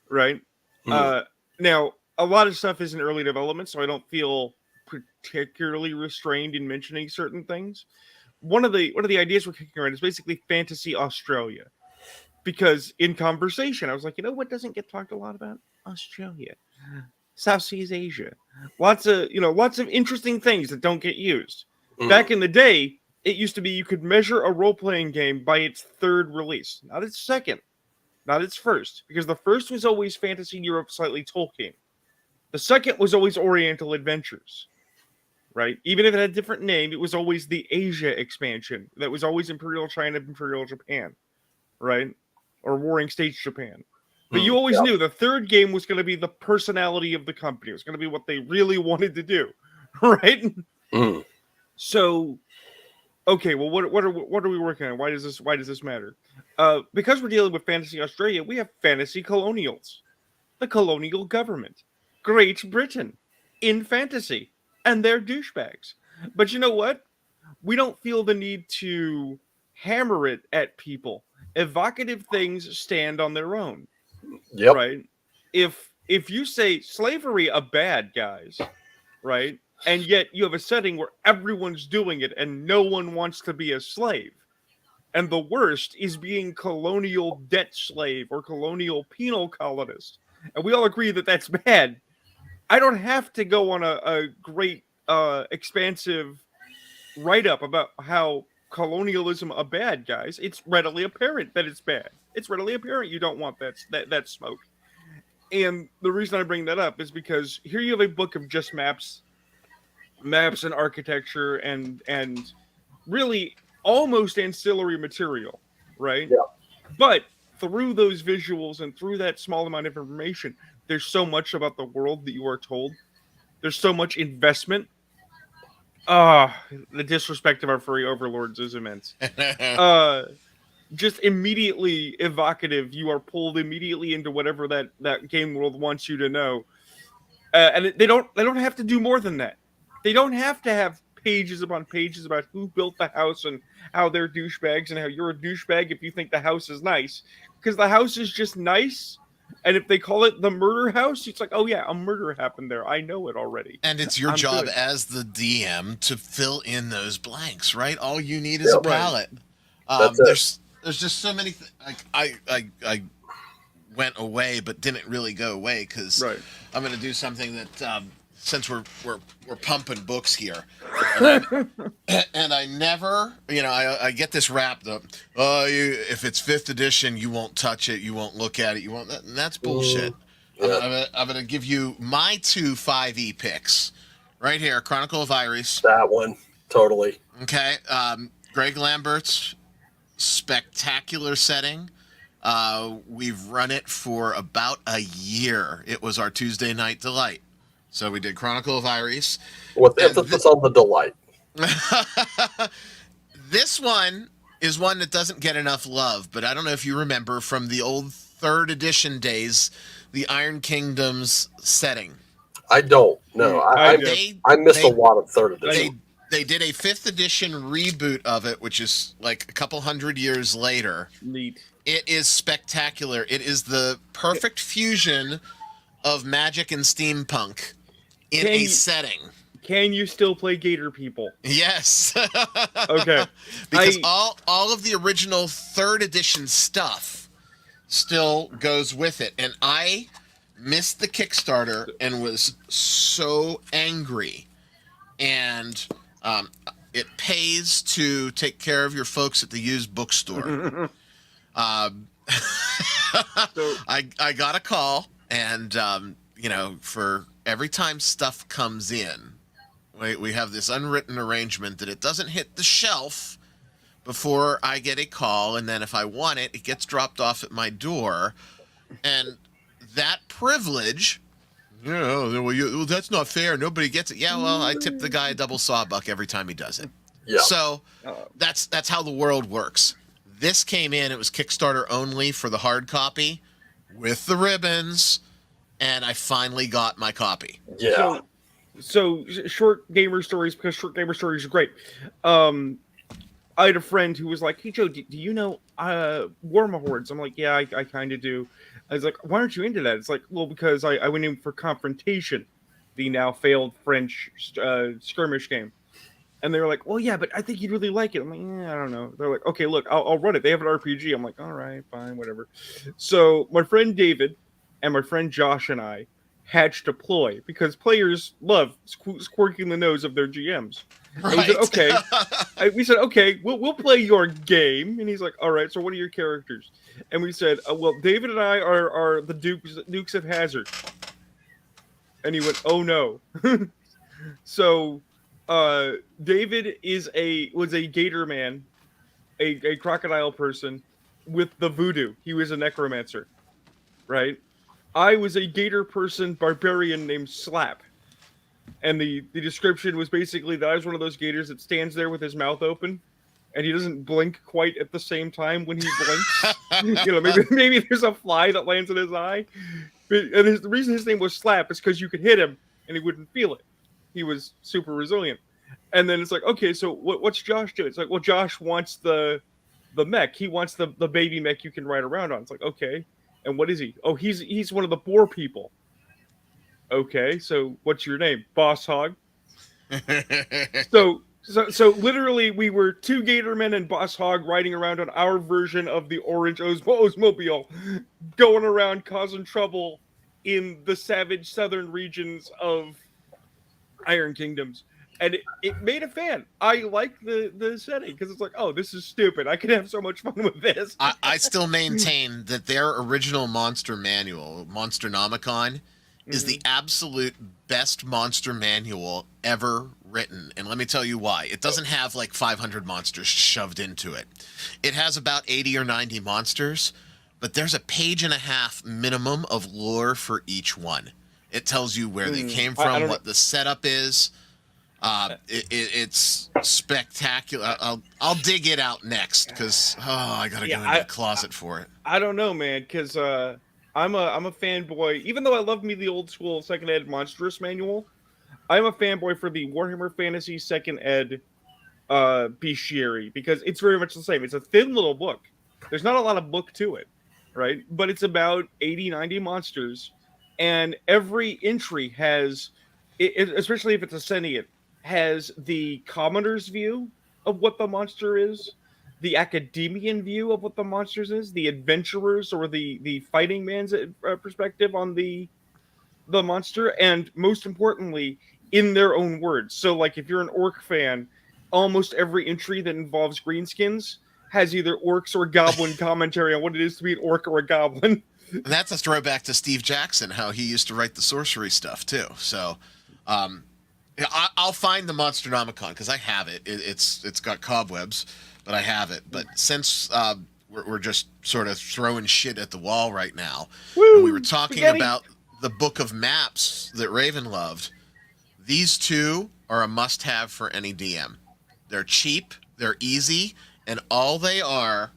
Right? Hmm. Now a lot of stuff is in early development, so I don't feel particularly restrained in mentioning certain things. One of the ideas we're kicking around is basically Fantasy Australia. Because in conversation, I was like, you know what doesn't get talked a lot about? Australia. Southeast Asia. Lots of interesting things that don't get used. Back in the day, it used to be you could measure a role-playing game by its third release, not its second, not its first, because the first was always Fantasy Europe, slightly Tolkien. The second was always Oriental Adventures, right? Even if it had a different name, it was always the Asia expansion. That was always Imperial China, Imperial Japan, right? Or Warring States Japan. But you always knew the third game was going to be the personality of the company. It was going to be what they really wanted to do, right? So, okay, well, what are we working on? Why does this matter? Because we're dealing with Fantasy Australia, we have Fantasy Colonials, the colonial government, Great Britain, in fantasy, and they're douchebags. But you know what? We don't feel the need to hammer it at people. Evocative things stand on their own. Yep. Right? If you say slavery a bad, guys, right? And yet you have a setting where everyone's doing it and no one wants to be a slave. And the worst is being colonial debt slave or colonial penal colonist. And we all agree that that's bad. I don't have to go on a great expansive write-up about how colonialism a bad, guys. It's readily apparent that it's bad. It's readily apparent you don't want that smoke. And the reason I bring that up is because here you have a book of just maps and architecture and really almost ancillary material, right? Yeah. But through those visuals and through that small amount of information, there's so much about the world that you are told. There's so much investment. The disrespect of our furry overlords is immense. Just immediately evocative. You are pulled immediately into whatever that game world wants you to know, and they don't have to do more than that. They don't have to have pages upon pages about who built the house and how they're douchebags and how you're a douchebag if you think the house is nice, because the house is just nice. And if they call it the murder house, it's like, oh yeah, a murder happened there. I know it already. And it's your job good. as the DM to fill in those blanks, right? All you need is a palette. There's just so many. Like I went away, but didn't really go away because I'm going to do something that since we're pumping books here, and I never, I get this wrapped up. If it's 5th edition, you won't touch it, you won't look at it, you won't. And that's bullshit. I'm going to give you my 2 5e picks right here. Chronicle of Iris. That one, totally. Okay, Greg Lambert's spectacular setting. We've run it for about a year. It was our Tuesday night delight. So we did Chronicle of Iris. With emphasis on the delight. This one is one that doesn't get enough love, but I don't know if you remember from the old 3rd edition days, the Iron Kingdom's setting. I don't. No, I missed a lot of 3rd edition. They did a 5th edition reboot of it, which is like a couple hundred years later. Neat. It is spectacular. It is the perfect fusion of magic and steampunk in a setting. Can you still play Gator People? Yes. Okay. Because all of the original 3rd edition stuff still goes with it. And I missed the Kickstarter and was so angry. And it pays to take care of your folks at the used bookstore. I got a call, and for every time stuff comes in, we have this unwritten arrangement that it doesn't hit the shelf before I get a call, and then if I want it, it gets dropped off at my door, and that privilege. Well, that's not fair. Nobody gets it. Yeah, well, I tip the guy a double sawbuck every time he does it. Yeah. So that's how the world works. This came in. It was Kickstarter only for the hard copy. with the ribbons, and I finally got my copy. Yeah. So short gamer stories, because short gamer stories are great. I had a friend who was like, "Hey Joe, do you know Warmahordes?" I'm like, "Yeah, I kind of do." I was like, "Why aren't you into that?" It's like, "Well, because I went in for Confrontation, the now failed French skirmish game." And they were like, "Well, yeah, but I think you'd really like it." I'm like, "Yeah, I don't know." They're like, "Okay, look, I'll run it. They have an RPG." I'm like, "All right, fine, whatever." So my friend David and my friend Josh and I hatched a ploy because players love squirking the nose of their GMs. And we said, Right. "Okay." We said, "Okay, we'll play your game." And he's like, "All right. So what are your characters?" And we said, "Well, David and I are the Dukes of Hazard." And he went, "Oh no." So David was a gator man, a crocodile person with the voodoo. He was a necromancer, right? I was a gator person barbarian named Slap. And the description was basically that I was one of those gators that stands there with his mouth open and he doesn't blink quite at the same time when he blinks. Maybe there's a fly that lands in his eye. And the reason his name was Slap is because you could hit him and he wouldn't feel it. He was super resilient. And then it's like, okay, so what's Josh doing? It's like, well, Josh wants the mech. He wants the baby mech you can ride around on. It's like, okay. And what is he? Oh, he's one of the boar people. Okay, so what's your name? Boss Hog. So literally, we were two Gatormen and Boss Hog riding around on our version of the Orange Oldsmobile, going around causing trouble in the savage southern regions of Iron Kingdoms. And it made a fan. I like the setting because it's like, oh, this is stupid. I could have so much fun with this. I still maintain that their original monster manual, Monsternomicon, is the absolute best monster manual ever written. And let me tell you why. It doesn't have like 500 monsters shoved into it. It has about 80 or 90 monsters, but there's a page and a half minimum of lore for each one. It tells you where they came from, what the setup is. It's spectacular. I'll dig it out next because I gotta go into the closet for it. I don't know, man, because I'm a fanboy. Even though I love me the old school second ed monstrous manual, I'm a fanboy for the Warhammer Fantasy second ed bestiary because it's very much the same. It's a thin little book. There's not a lot of book to it, right? But it's about 80, 90 monsters, and every entry has, especially if it's a sentient, has the commoner's view of what the monster is, the academian view of what the monsters is, the adventurers or the fighting man's perspective on the monster, and most importantly, in their own words. So, like, if you're an orc fan, almost every entry that involves greenskins has either orcs or goblin commentary on what it is to be an orc or a goblin. And that's a throwback to Steve Jackson, how he used to write the sorcery stuff too. So, I'll find the Monsternomicon because I have it. It's got cobwebs, but I have it. But since we're just sort of throwing shit at the wall right now, and we were talking about the book of maps that Raven loved, these two are a must-have for any DM. They're cheap, they're easy, and all they are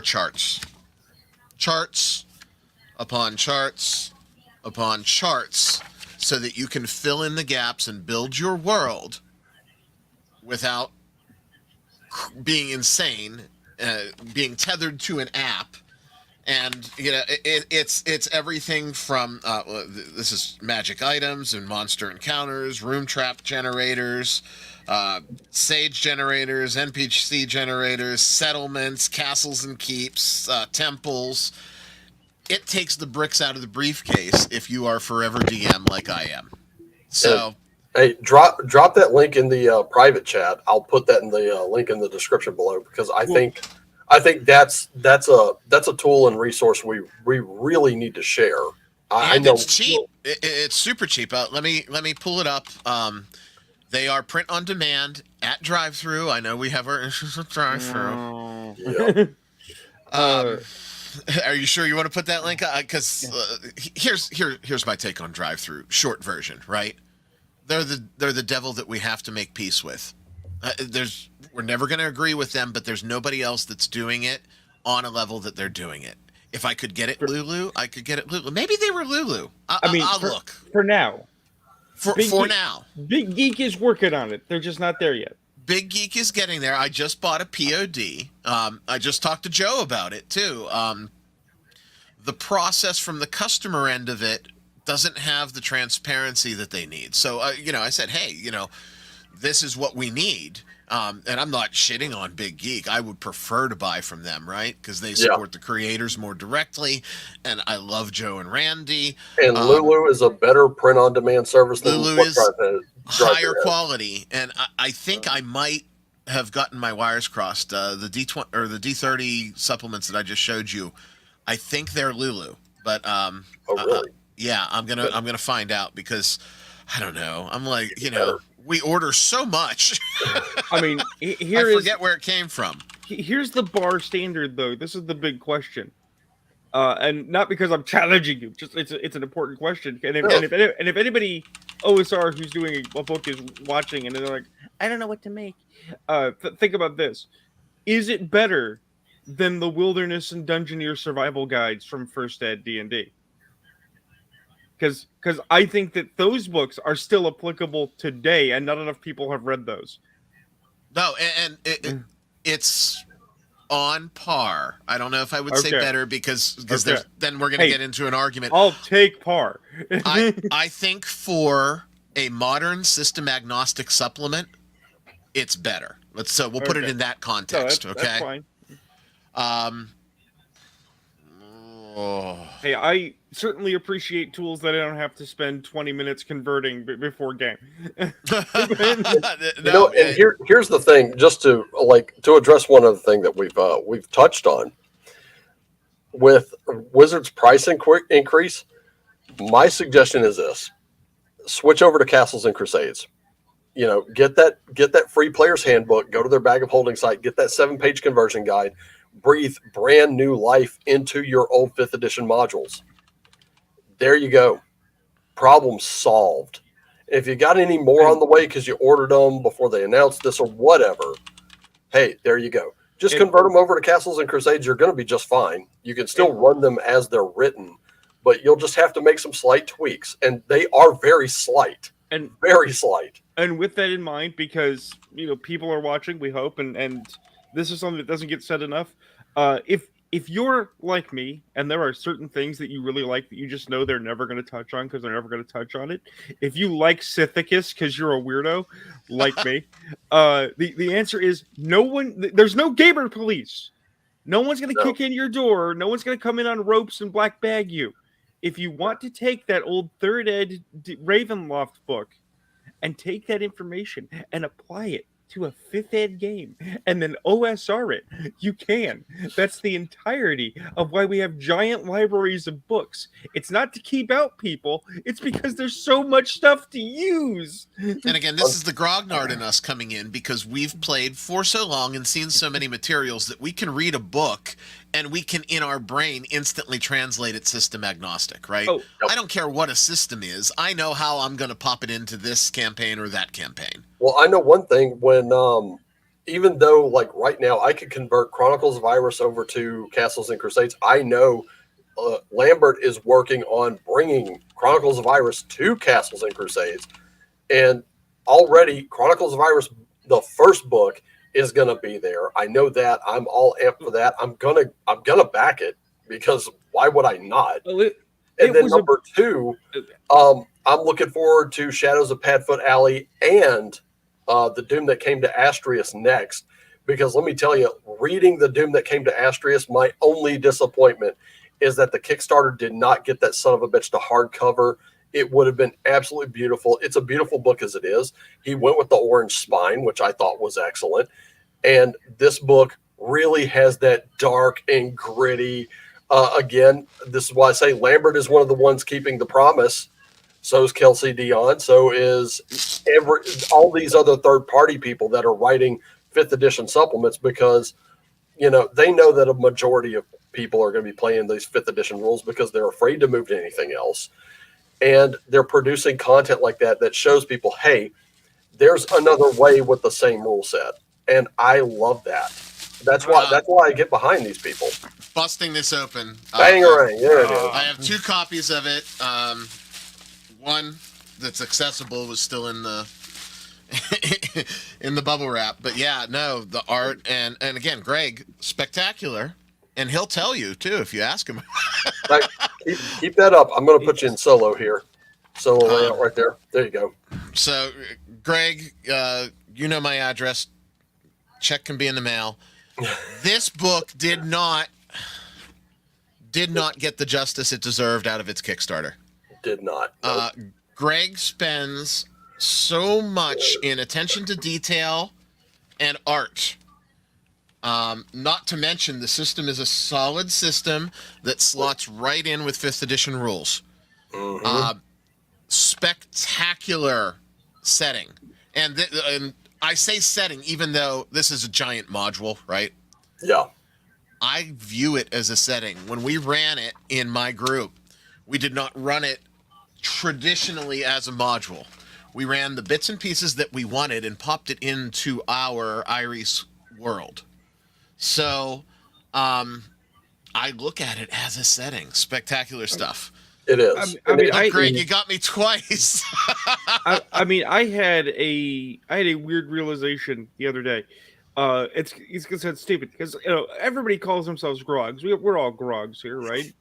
charts. Charts upon charts upon charts so that you can fill in the gaps and build your world without being insane, being tethered to an app. And it's everything from this is magic items and monster encounters, room trap generators, sage generators, NPC generators, settlements, castles and keeps, temples. It takes the bricks out of the briefcase if you are forever DM like I am. So, hey, drop that link in the private chat. I'll put that in the link in the description below because I think that's a tool and resource we really need to share. I know it's cheap. It's super cheap. Let me pull it up. They are print on demand at drive-through. I know we have our issues with drive-through. Yeah. Are you sure you want to put that link? Because here's my take on drive-through. Short version, right? They're the devil that we have to make peace with. We're never going to agree with them, but there's nobody else that's doing it on a level that they're doing it. If I could get it Lulu, I could get it Lulu. Maybe they were Lulu. I'll look. For now. For now. Big Geek is working on it. They're just not there yet. Big Geek is getting there. I just bought a POD. I just talked to Joe about it, too. The process from the customer end of it doesn't have the transparency that they need. So, I said, hey, this is what we need. And I'm not shitting on Big Geek. I would prefer to buy from them, right? Because they support the creators more directly. And I love Joe and Randy. And Lulu is a better print-on-demand service than Lulu is higher quality. And I think I might have gotten my wires crossed. The D20 or the D30 supplements that I just showed you, I think they're Lulu. But really? Yeah, I'm gonna find out because I don't know. I'm like, we order so much. I mean, I forget where it came from. Here's the bar standard, though. This is the big question, and not because I'm challenging you. Just it's an important question. And if anybody OSR who's doing a book is watching and they're like, I don't know what to make. Think about this: is it better than the Wilderness and Dungeoneer survival guides from First Ed D&D? Because I think that those books are still applicable today, and not enough people have read those. No, and it's on par. I don't know if I would say better because then we're going to get into an argument. I'll take par. I think for a modern system agnostic supplement, it's better. We'll put it in that context. No, okay, that's fine. Hey, I certainly appreciate tools that I don't have to spend 20 minutes converting before game. And here's the thing, just to address one other thing that we've touched on with Wizards' price increase. My suggestion is this: switch over to Castles and Crusades. Get that free player's handbook. Go to their bag of holding site. Get that 7-page conversion guide. Breathe brand new life into your old 5th edition modules. There you go. Problem solved. If you got any more on the way because you ordered them before they announced this or whatever, hey, there you go. Just convert them over to Castles and Crusades. You're going to be just fine. You can still run them as they're written, but you'll just have to make some slight tweaks. And they are very slight. And very slight. And with that in mind, because people are watching, we hope, and this is something that doesn't get said enough. If you're like me, and there are certain things that you really like that you just know they're never going to touch on because they're never going to touch on it. If you like Sithicus because you're a weirdo, like me, the answer is no one. There's no gamer police. No one's going to kick in your door. No one's going to come in on ropes and black bag you. If you want to take that old 3rd Ed Ravenloft book and take that information and apply it to a 5th Ed game and then OSR it, you can. That's the entirety of why we have giant libraries of books. It's not to keep out people, it's because there's so much stuff to use. And again, this is the grognard in us coming in because we've played for so long and seen so many materials that we can read a book and we can, in our brain, instantly translate it system agnostic, right? Oh, I don't care what a system is. I know how I'm going to pop it into this campaign or that campaign. Well, I know one thing when, even though like right now I could convert Chronicles of Iris over to Castles and Crusades, I know Lambert is working on bringing Chronicles of Iris to Castles and Crusades. And already Chronicles of Iris, the first book, is going to be there. I know that. I'm all amped for that. I'm gonna back it because why would I not? Well, and then number two, I'm looking forward to Shadows of Padfoot Alley and the Doom That Came to Astrius next, because let me tell you, reading the Doom That Came to Astrius, my only disappointment is that the Kickstarter did not get that son of a bitch to hardcover. It would have been absolutely beautiful. It's a beautiful book as it is. He went with the orange spine, which I thought was excellent. And this book really has that dark and gritty. Again, this is why I say Lambert is one of the ones keeping the promise. So is Kelsey Dion. So is all these other third-party people that are writing 5th edition supplements, because, they know that a majority of people are going to be playing these 5th edition rules because they're afraid to move to anything else. And they're producing content like that shows people, hey, there's another way with the same rule set. And I love that. That's why I get behind these people. Busting this open. Bangarang, there it is. I have 2 copies of it. One that's accessible was still in the in the bubble wrap. But yeah, no, the art and again, Greg, spectacular. And he'll tell you too if you ask him. Right. Keep that up. I'm going to put you in solo here. Solo layout right there. There you go. So, Greg, you know my address. Check can be in the mail. This book did not get the justice it deserved out of its Kickstarter. Did not. Nope. Greg spends so much in attention to detail and art. Not to mention, the system is a solid system that slots right in with 5th edition rules. Mm-hmm. Spectacular setting. And I say setting, even though this is a giant module, right? Yeah. I view it as a setting. When we ran it in my group, we did not run it traditionally as a module. We ran the bits and pieces that we wanted and popped it into our Iris world. So, I look at it as a setting. Spectacular stuff. It is. Greg, you got me twice. I had a weird realization the other day. It's stupid because everybody calls themselves grogs. We're all grogs here, right?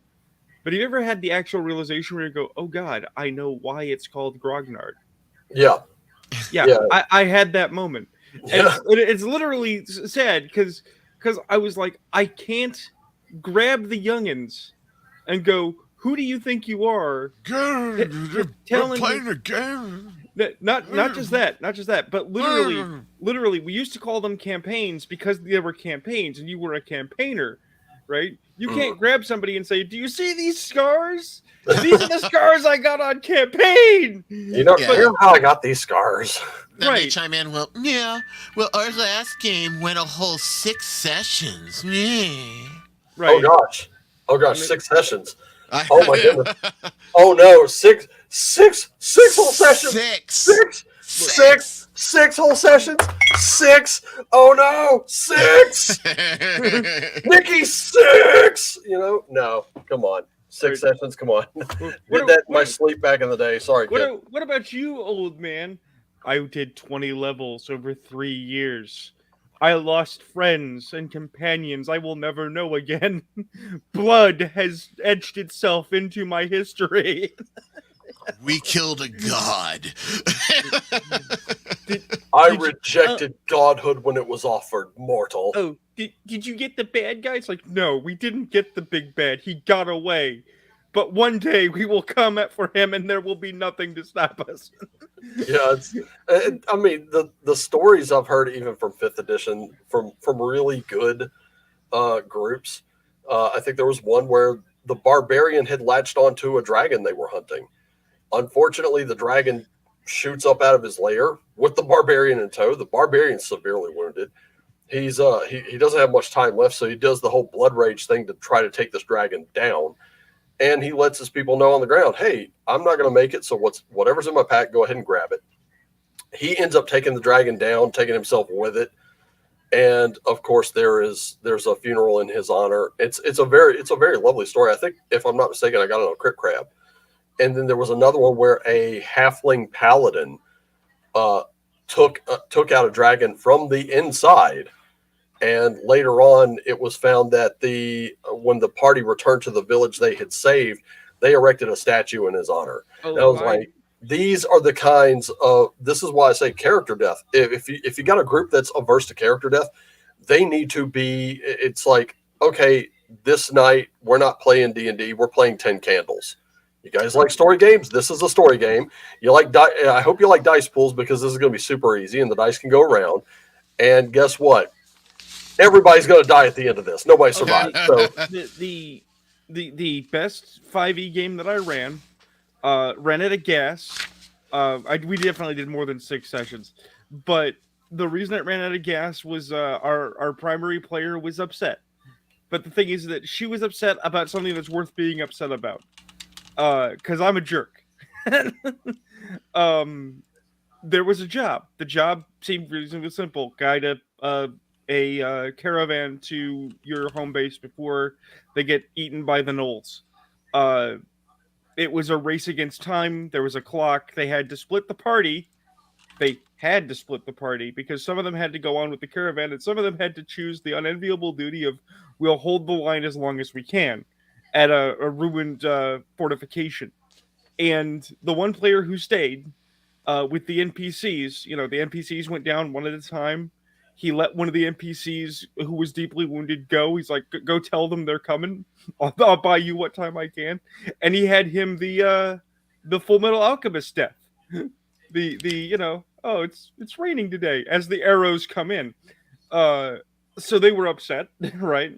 But have you ever had the actual realization where you go, "Oh God, I know why it's called grognard"? Yeah. I had that moment. And it's literally sad because I was like, I can't grab the youngins and go, "Who do you think you are?" Telling playing a game. Not just that, but literally, we used to call them campaigns because they were campaigns, and you were a campaigner, right? You can't grab somebody and say, "Do you see these scars? These are the scars I got on campaign." You know how I got these scars. Then they chime in, well, our last game went a whole 6 sessions. Yeah. Right. Oh gosh, 6 sessions. Oh my goodness. Oh no, six whole sessions. Six whole sessions. 6. Oh no, 6. Nikki, 6. No, come on. 6 sessions, come on. Did that in my sleep back in the day. Sorry, kid. What about you, old man? I did 20 levels over 3 years. I lost friends and companions I will never know again. Blood has etched itself into my history. We killed a god. I rejected godhood when it was offered, mortal. Oh, did you get the bad guy? It's like, no, we didn't get the big bad. He got away. But one day we will come for him and there will be nothing to stop us. Yeah, the stories I've heard even from 5th edition from really good groups. I think there was one where the barbarian had latched onto a dragon they were hunting. Unfortunately, the dragon shoots up out of his lair with the barbarian in tow. The barbarian's severely wounded. He's he doesn't have much time left, so he does the whole blood rage thing to try to take this dragon down. And he lets his people know on the ground, hey, I'm not going to make it, so whatever's in my pack, go ahead and grab it. He ends up taking the dragon down, taking himself with it. And of course, there's a funeral in his honor. It's a very lovely story. I think, if I'm not mistaken, I got it on Crit Crab. And then there was another one where a halfling paladin took out a dragon from the inside. And later on, it was found that when the party returned to the village they had saved, they erected a statue in his honor. Oh, and I was like, these are the kinds of. This is why I say character death. If you got a group that's averse to character death, they need to be. It's like, okay, this night we're not playing D&D. We're playing 10 Candles. You guys like story games? This is a story game. You like? I hope you like dice pools because this is going to be super easy and the dice can go around. And guess what? Everybody's going to die at the end of this. Nobody survived. So the best 5e game that I ran at a gas. We definitely did more than 6 sessions, but the reason it ran out of gas was our primary player was upset. But the thing is that she was upset about something that's worth being upset about. Because I'm a jerk. There was a job. The job seemed reasonably simple. Guy to a caravan to your home base before they get eaten by the gnolls. Uh, it was a race against time. There was a clock. They had to split the party. They had to split the party because some of them had to go on with the caravan, and some of them had to choose the unenviable duty of we'll hold the line as long as we can at a ruined fortification. And the one player who stayed with the NPCs, the NPCs went down one at a time. He let one of the NPCs who was deeply wounded go. He's like, "Go tell them they're coming. I'll buy you what time I can." And he had him the Full Metal Alchemist death. Oh, it's raining today as the arrows come in. So they were upset, right?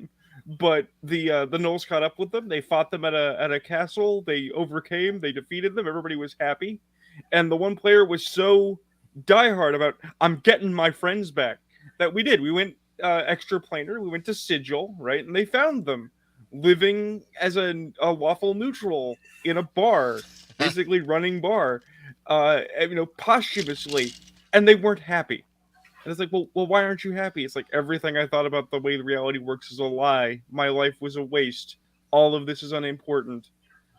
But the gnolls caught up with them. They fought them at a castle. They overcame. They defeated them. Everybody was happy, and the one player was so diehard about I'm getting my friends back that we did. We went extra planar. We went to Sigil, right, and they found them living as a lawful neutral in a bar, basically running bar, posthumously, and they weren't happy. And it's like, well, why aren't you happy? It's like everything I thought about the way the reality works is a lie. My life was a waste. All of this is unimportant,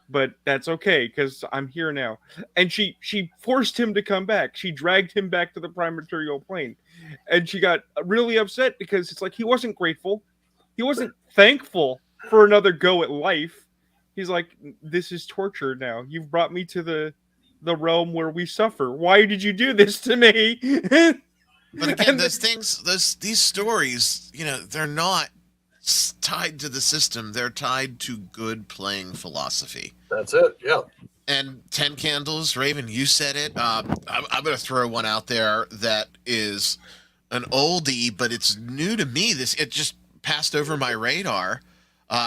but that's okay because I'm here now. And she forced him to come back. She dragged him back to the prime material plane, and she got really upset because it's like he wasn't grateful, he wasn't thankful for another go at life. He's like, this is torture now. You've brought me to the realm where we suffer. Why did you do this to me? But again, these stories, they're not tied to the system. They're tied to good playing philosophy. That's it. Yeah. And 10 Candles, Raven, you said it. I'm going to throw one out there that is an oldie, but it's new to me. It just passed over my radar.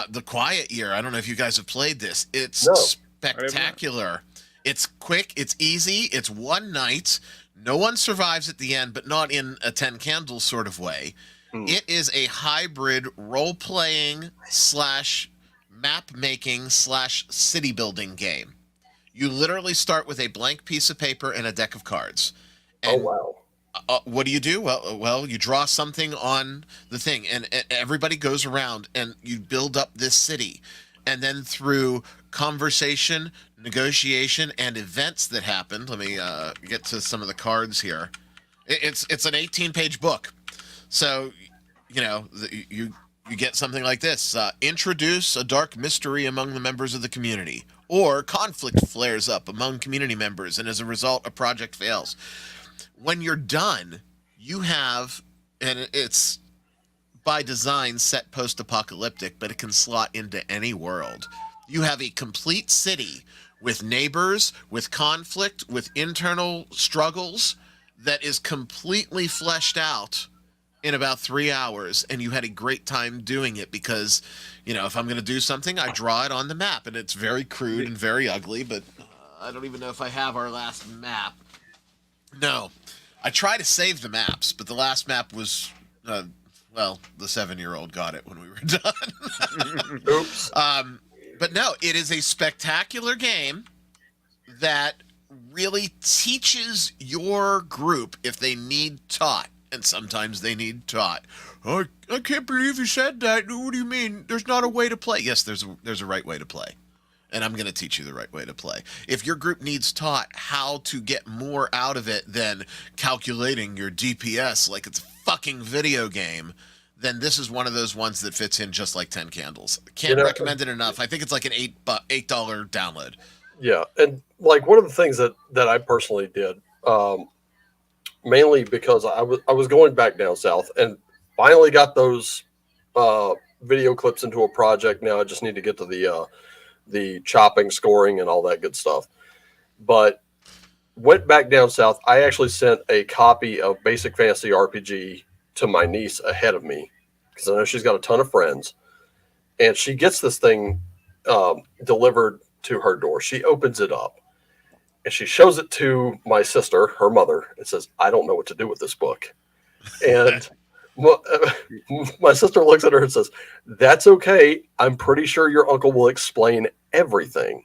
The Quiet Year. I don't know if you guys have played this. It's spectacular. It's quick. It's easy. It's one night. No one survives at the end, but not in a 10 Candles sort of way. It is a hybrid role-playing / map-making / city-building game. You literally start with a blank piece of paper and a deck of cards. And, oh, wow. What do you do? Well, you draw something on the thing, and everybody goes around, and you build up this city. And then through conversation, negotiation, and events that happened, let me get to some of the cards here. It's an 18-page book. So, you get something like this. Introduce a dark mystery among the members of the community. Or conflict flares up among community members, and as a result, a project fails. When you're done, you have, and it's by design set post-apocalyptic, but it can slot into any world. You have a complete city with neighbors, with conflict, with internal struggles that is completely fleshed out in about 3 hours, and you had a great time doing it because, if I'm going to do something, I draw it on the map, and it's very crude and very ugly, but I don't even know if I have our last map. No. I try to save the maps, but the last map was, the 7-year-old got it when we were done. Oops. But no, it is a spectacular game that really teaches your group if they need taught. And sometimes they need taught. Oh, I can't believe you said that. What do you mean? There's not a way to play. Yes, there's a right way to play. And I'm going to teach you the right way to play. If your group needs taught how to get more out of it than calculating your DPS like it's a fucking video game, then this is one of those ones that fits in just like 10 Candles. Can't recommend it enough. I think it's like an $8 download. Yeah, and like one of the things that I personally did, mainly because I was going back down south and finally got those video clips into a project. Now I just need to get to the chopping, scoring, and all that good stuff. But went back down south. I actually sent a copy of Basic Fantasy RPG to my niece ahead of me because I know she's got a ton of friends, and she gets this thing delivered to her door. She opens it up and she shows it to my sister, her mother, and says, "I don't know what to do with this book." And my sister looks at her and says, "That's okay. I'm pretty sure your uncle will explain everything.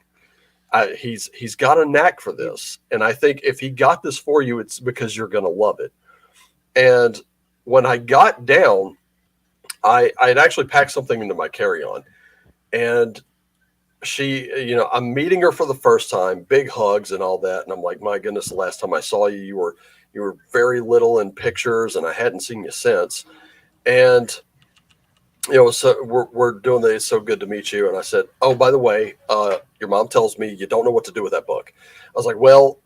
He's got a knack for this. And I think if he got this for you, it's because you're going to love it." And when I got down, I had actually packed something into my carry-on, and I'm meeting her for the first time, big hugs and all that, and I'm like, my goodness, the last time I saw you, you were very little in pictures, and I hadn't seen you since. And so we're doing the "It's so good to meet you," and I said, "Oh, by the way, your mom tells me you don't know what to do with that book." I was like, "Well,"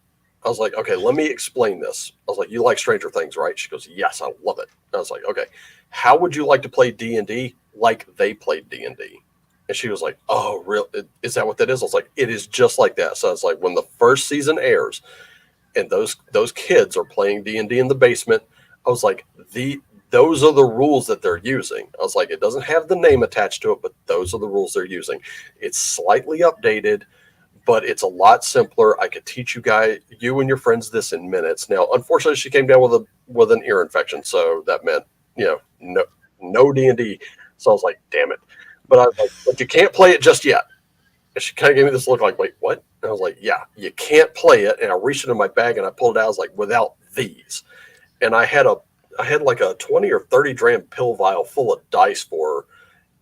I was like, "Okay, let me explain this." I was like, "You like Stranger Things, right?" She goes, "Yes, I love it." I was like, "Okay, how would you like to play D&D like they played D&D?" And she was like, "Oh, real? Is that what that is?" I was like, "It is just like that." So I was like, when the first season airs, and those kids are playing D&D in the basement, I was like, those are the rules that they're using. I was like, it doesn't have the name attached to it, but those are the rules they're using. It's slightly updated, but it's a lot simpler. I could teach you and your friends this in minutes. Now, unfortunately, she came down with an ear infection, so that meant no D&D. So I was like, damn it. But I was like, but you can't play it just yet. And she kind of gave me this look like, wait, what? And I was like, yeah, you can't play it. And I reached into my bag and I pulled it out. I was like, without these. And I had like a 20 or 30 dram pill vial full of dice for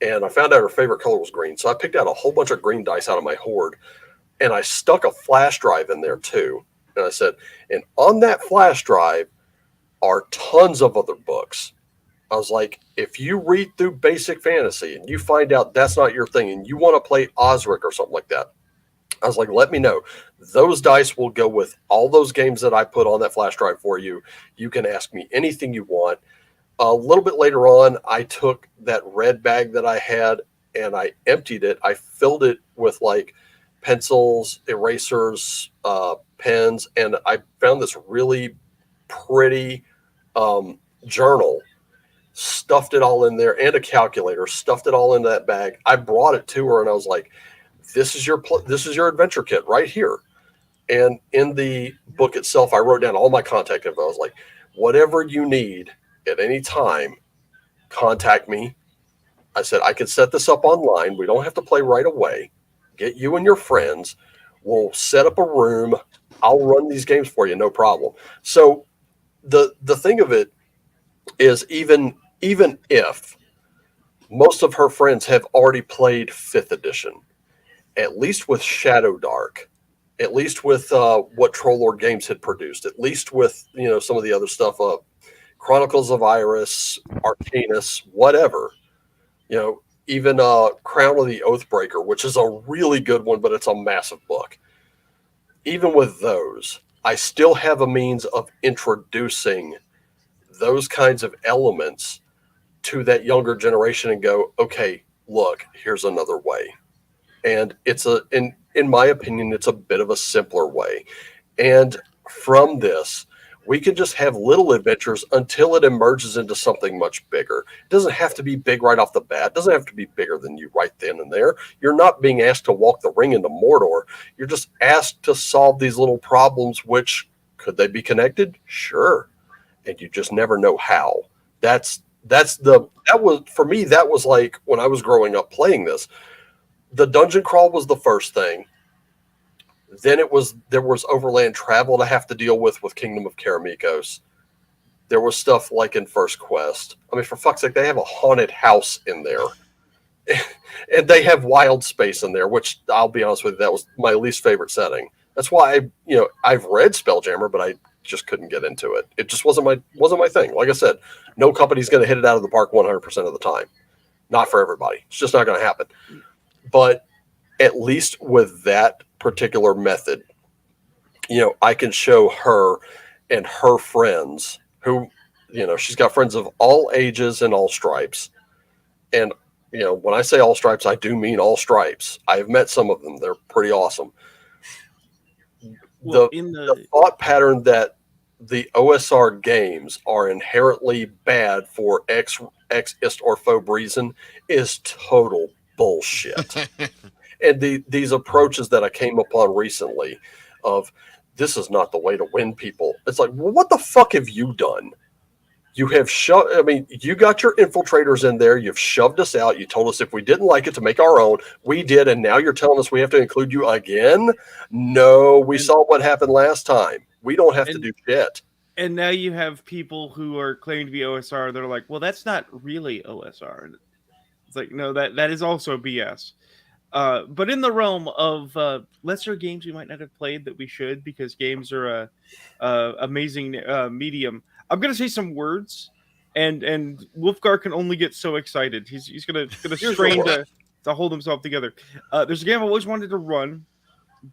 her. And I found out her favorite color was green. So I picked out a whole bunch of green dice out of my hoard. And I stuck a flash drive in there too. And I said, and on that flash drive are tons of other books. I was like, if you read through basic fantasy and you find out that's not your thing and you want to play Osric or something like that, I was like, let me know. Those dice will go with all those games that I put on that flash drive for you. You can ask me anything you want. A little bit later on, I took that red bag that I had and I emptied it. I filled it with like pencils, erasers, pens, and I found this really pretty journal, stuffed it all in there, and a calculator, stuffed it all into that bag. I brought it to her and I was like, this is your adventure kit right here. And in the book itself, I wrote down all my contact info. I was like, whatever you need at any time, contact me. I said, I can set this up online. We don't have to play right away. Get you and your friends. We'll set up a room. I'll run these games for you, no problem. So the thing of it is, even if most of her friends have already played 5th edition, at least with Shadow Dark, at least with what Troll Lord Games had produced, at least with some of the other stuff, Chronicles of Iris, Arcanus, whatever, even Crown of the Oathbreaker, which is a really good one, but it's a massive book. Even with those, I still have a means of introducing those kinds of elements to that younger generation and go, okay, look, here's another way. And it's in my opinion, it's a bit of a simpler way. And from this, we can just have little adventures until it emerges into something much bigger. It doesn't have to be big right off the bat. It doesn't have to be bigger than you right then and there. You're not being asked to walk the ring into Mordor. You're just asked to solve these little problems, which could they be connected? Sure. And you just never know how. That was for me, that was like when I was growing up playing this. The dungeon crawl was the first thing. Then there was overland travel to have to deal with Kingdom of Karamikos. There was stuff like in First Quest. I mean, for fuck's sake, they have a haunted house in there. And they have wild space in there, which I'll be honest with you, that was my least favorite setting. That's why I've read Spelljammer, but I just couldn't get into it. It just wasn't my thing. Like I said, no company's going to hit it out of the park 100% of the time. Not for everybody. It's just not going to happen. But at least with that particular method, I can show her and her friends who, she's got friends of all ages and all stripes. And, when I say all stripes, I do mean all stripes. I have met some of them. They're pretty awesome. Well, the thought pattern that the OSR games are inherently bad for X-ist or faux reason is total bullshit. And these approaches that I came upon recently of this is not the way to win people. It's like, well, what the fuck have you done? You have you got your infiltrators in there. You've shoved us out. You told us if we didn't like it to make our own, we did. And now you're telling us we have to include you again? No, we saw what happened last time. We don't have to do shit. And now you have people who are claiming to be OSR. They're like, well, that's not really OSR. It's like, no, that is also BS. But in the realm of lesser games we might not have played that we should, because games are a amazing medium. I'm gonna say some words, and Wolfgar can only get so excited. He's gonna Here's your strain word. to hold himself together. There's a game I've always wanted to run,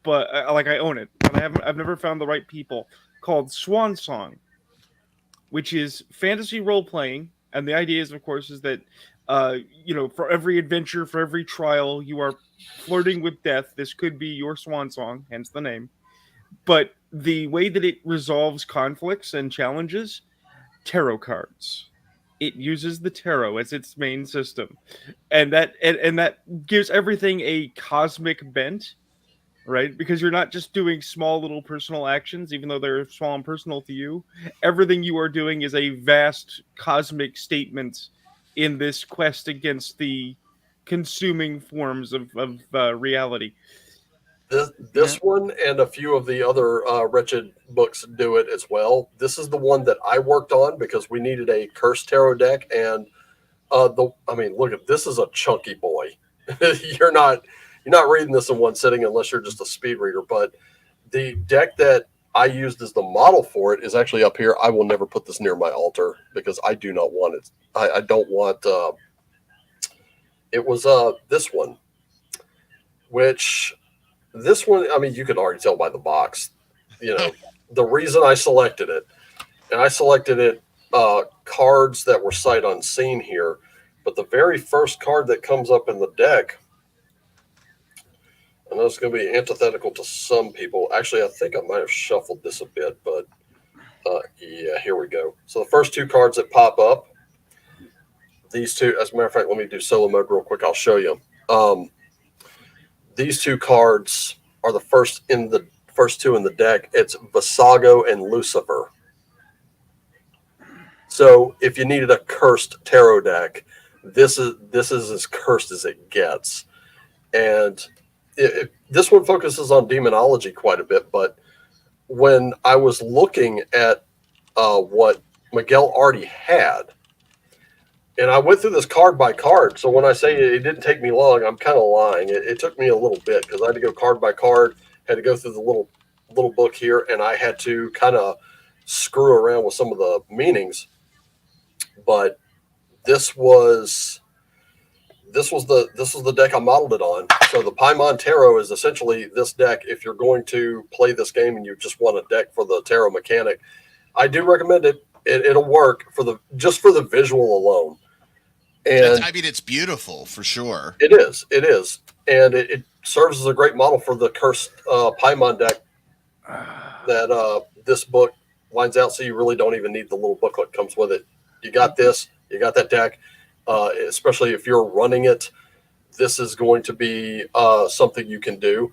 but I own it, but I've never found the right people, called Swan Song, which is fantasy role playing. And the idea is, of course, is that for every adventure, for every trial, you are flirting with death. This could be your swan song, hence the name. But the way that it resolves conflicts and challenges, tarot cards. It uses the tarot as its main system, and that gives everything a cosmic bent, right? Because you're not just doing small little personal actions, even though they're small and personal to you. Everything you are doing is a vast cosmic statement in this quest against the consuming forms of reality. This one and a few of the other Wretched books do it as well. This is the one that I worked on because we needed a cursed tarot deck, and look at this is a chunky boy. you're not you're not reading this in one sitting unless you're just a speed reader. But the deck that I used as the model for it is actually up here. I will never put this near my altar because I do not want it. I don't want. It was this one, which this one. I mean, you could already tell by the box. You know, the reason I selected it, and I selected it cards that were sight unseen here. But the very first card that comes up in the deck, I know it's going to be antithetical to some people. Actually, I think I might have shuffled this a bit, but yeah, here we go. So the first two cards that pop up, these two, as a matter of fact, let me do solo mode real quick. I'll show you. These two cards are the first two in the deck. It's Visago and Lucifer. So if you needed a cursed tarot deck, this is as cursed as it gets. And this one focuses on demonology quite a bit. But when I was looking at what Miguel already had, and I went through this card by card. So when I say it didn't take me long, I'm kind of lying. It took me a little bit because I had to go card by card, had to go through the little book here, and I had to kind of screw around with some of the meanings. But this was the deck I modeled it on. So the Paimon Tarot is essentially this deck. If you're going to play this game and you just want a deck for the tarot mechanic, I do recommend it. It'll work just for the visual alone. And I mean, it's beautiful for sure. It is, and it serves as a great model for the cursed Paimon deck that this book lines out. So you really don't even need the little booklet that comes with it. You got this, you got that deck. Especially if you're running it, this is going to be something you can do.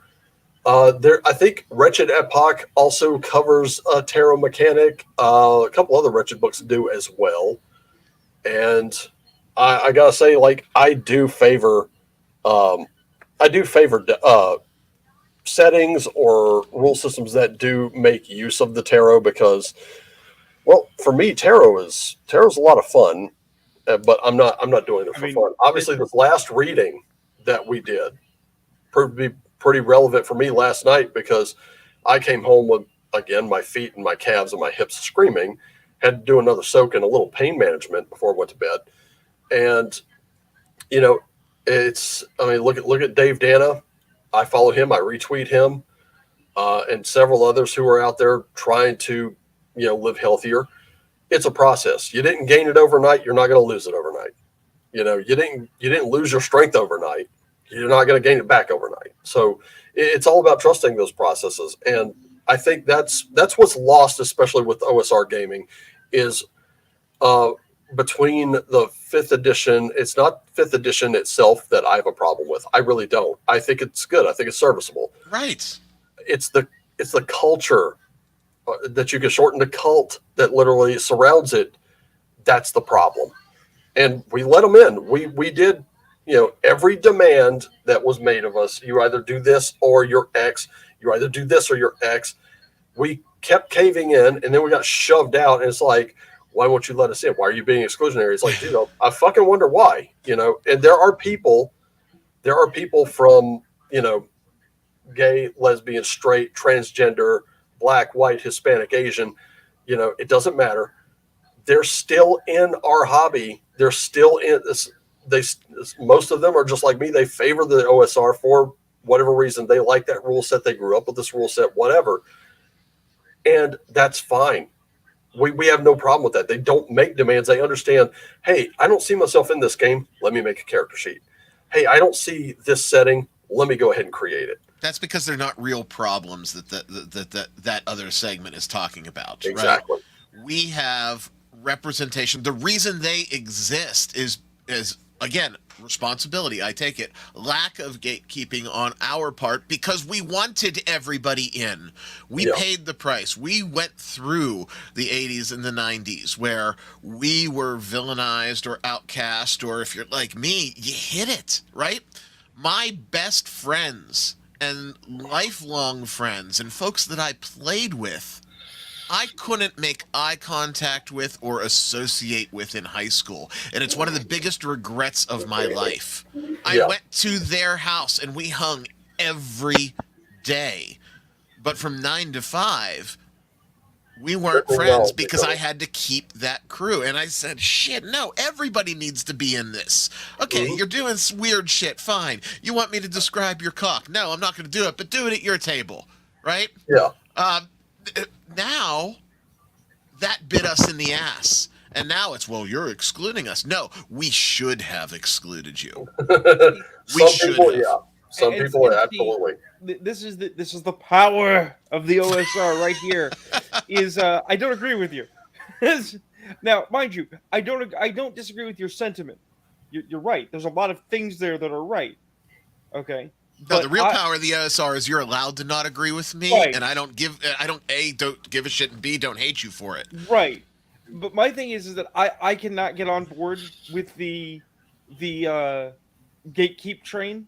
I think Wretched Epoch also covers a tarot mechanic. A couple other Wretched books do as well. And I gotta say, like, I do favor settings or rule systems that do make use of the tarot because, well, for me, tarot's a lot of fun. But I'm not doing it for fun. Obviously, this last reading that we did proved to be pretty relevant for me last night because I came home with, again, my feet and my calves and my hips screaming. Had to do another soak and a little pain management before I went to bed. And, look at Dave Dana. I follow him. I retweet him and several others who are out there trying to, live healthier. It's a process. You didn't gain it overnight. You're not going to lose it overnight. You didn't lose your strength overnight. You're not going to gain it back overnight. So it's all about trusting those processes. And I think that's what's lost, especially with OSR gaming, is between the fifth edition. It's not fifth edition itself that I have a problem with. I really don't. I think it's good. I think it's serviceable. Right. It's the culture that you can shorten to cult that literally surrounds it. That's the problem. And we let them in. We did, every demand that was made of us. You either do this or you're X. You either do this or you're X. We kept caving in, and then we got shoved out. And it's like, why won't you let us in? Why are you being exclusionary? It's like, dude, I fucking wonder why, you know. And there are people from, you know, gay, lesbian, straight, transgender, black, white, Hispanic, Asian, you know, it doesn't matter. They're still in our hobby. They're still in this. Most of them are just like me. They favor the OSR for whatever reason. They like that rule set. They grew up with this rule set, whatever. And that's fine. We have no problem with that. They don't make demands. They understand, hey, I don't see myself in this game. Let me make a character sheet. Hey, I don't see this setting. Let me go ahead and create it. That's because they're not real problems that other segment is talking about. Exactly. Right? We have representation. The reason they exist is again, responsibility. I take it. Lack of gatekeeping on our part because we wanted everybody in. We paid the price. We went through the 80s and the 90s where we were villainized or outcast, or if you're like me, you hit it, right? My best friends and lifelong friends and folks that I played with, I couldn't make eye contact with or associate with in high school. And it's one of the biggest regrets of my life. I went to their house and we hung every day. But from 9 to 5, we weren't friends because I had to keep that crew. And I said, shit, no, everybody needs to be in this. Okay, you're doing weird shit, fine. You want me to describe your cock? No, I'm not going to do it, but do it at your table, right? Yeah. Now, that bit us in the ass. And now it's, well, you're excluding us. No, we should have excluded you. Some people, absolutely. This is the power of the OSR right here. I don't agree with you. Now, mind you, I don't disagree with your sentiment. You're right. There's a lot of things there that are right. Okay. No, the real power of the OSR is you're allowed to not agree with me, right. And I don't give a shit, and B, don't hate you for it. Right. But my thing is that I cannot get on board with the gatekeep train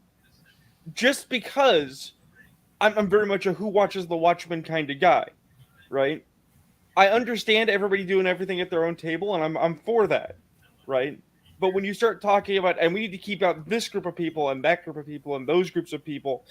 just because I'm very much a who watches the Watchmen kind of guy, right? I understand everybody doing everything at their own table, and I'm for that, right? But when you start talking about, and we need to keep out this group of people and that group of people and those groups of people,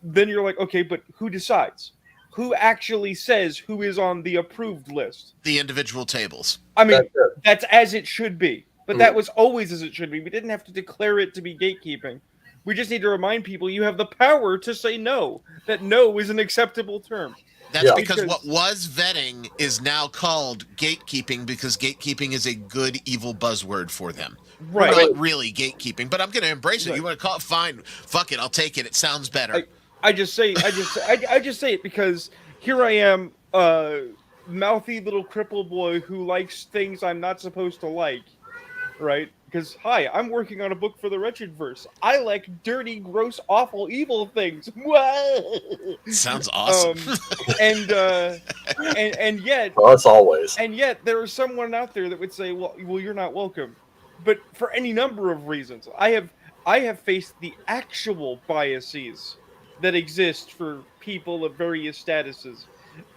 then you're like, okay, but who decides? Who actually says who is on the approved list? The individual tables. I mean, that's as it should be. But that was always as it should be. We didn't have to declare it to be gatekeeping. We just need to remind people you have the power to say no. That no is an acceptable term. That's because what was vetting is now called gatekeeping because gatekeeping is a good evil buzzword for them. Right. Not really gatekeeping, but I'm going to embrace it. Right. You want to call it? Fine. Fuck it. I'll take it. It sounds better. I just say it because here I am, mouthy little cripple boy who likes things I'm not supposed to like, right? Because, hi, I'm working on a book for the Wretchedverse. I like dirty, gross, awful, evil things. Sounds awesome. And yet... Well, as always. And yet, there is someone out there that would say, well, you're not welcome. But for any number of reasons. I have faced the actual biases that exist for people of various statuses.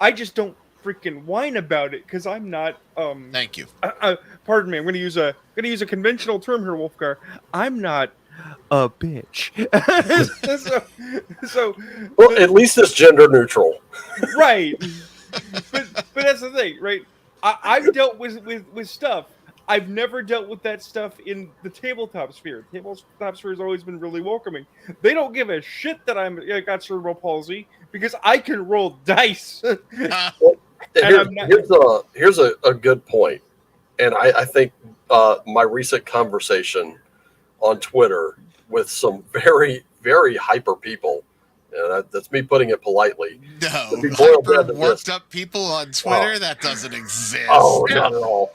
I just don't freaking whine about it because I'm not. Thank you. Pardon me. I'm going to use a conventional term here, Wolfgar. I'm not a bitch. so well, at least it's gender neutral, right? But that's the thing, right? I've dealt with stuff. I've never dealt with that stuff in the tabletop sphere. Tabletop sphere has always been really welcoming. They don't give a shit that I got cerebral palsy because I can roll dice. Here's a good point, and I think my recent conversation on Twitter with some very, very hyper people, and that's me putting it politely. No, hyper worked up people on Twitter, that doesn't exist. Oh, not at all.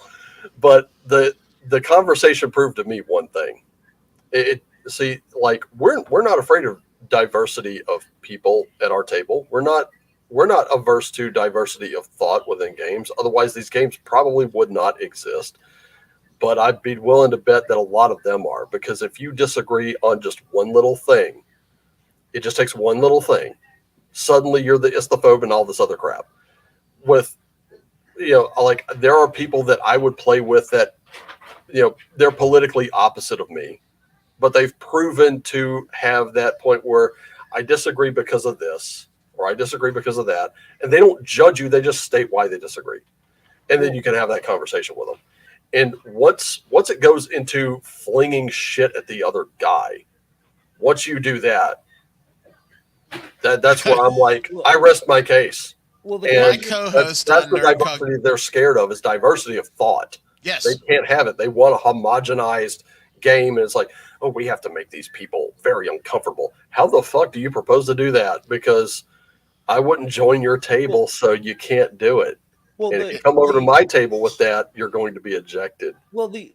But the conversation proved to me one thing. We're not afraid of diversity of people at our table. We're not averse to diversity of thought within games. Otherwise, these games probably would not exist. But I'd be willing to bet that a lot of them are, because if you disagree on just one little thing, it just takes one little thing. Suddenly you're the istophobe and all this other crap. with, like there are people that I would play with that, they're politically opposite of me, but they've proven to have that point where I disagree because of this or I disagree because of that, and they don't judge you. They just state why they disagree, and then you can have that conversation with them. And once it goes into flinging shit at the other guy, once you do that, that's where I'm like, I rest my case. Well, my co-host that's on the diversity they're scared of, is diversity of thought. Yes. They can't have it. They want a homogenized game, and it's like, oh, we have to make these people very uncomfortable. How the fuck do you propose to do that? Because I wouldn't join your table, so you can't do it. Well, and if you come over to my table with that, you're going to be ejected. Well, the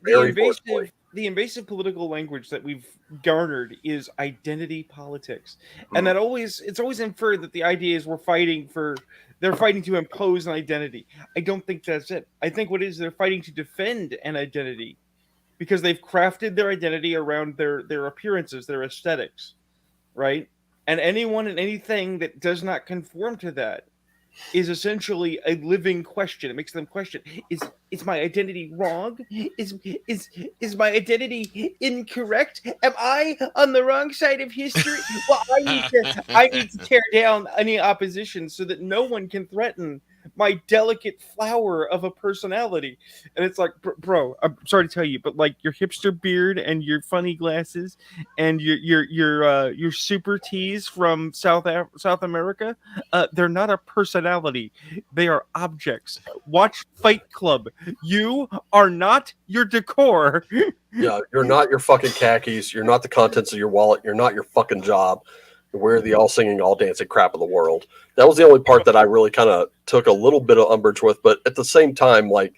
invasive political language that we've garnered is identity politics, and it's always inferred that the idea is they're fighting to impose an identity. I don't think that's it. I think what it is, they're fighting to defend an identity because they've crafted their identity around their appearances, their aesthetics, right? And anyone and anything that does not conform to that is essentially a living question. It makes them question: Is my identity wrong? Is my identity incorrect? Am I on the wrong side of history? Well, I need to tear down any opposition so that no one can threaten my delicate flower of a personality. And it's like, bro, I'm sorry to tell you, but like your hipster beard and your funny glasses and your super tees from South America, they're not a personality. They are objects. Watch Fight Club. You are not your decor. Yeah, you're not your fucking khakis. You're not the contents of your wallet. You're not your fucking job. We're the all singing, all dancing crap of the world. That was the only part that I really kind of took a little bit of umbrage with. But at the same time, like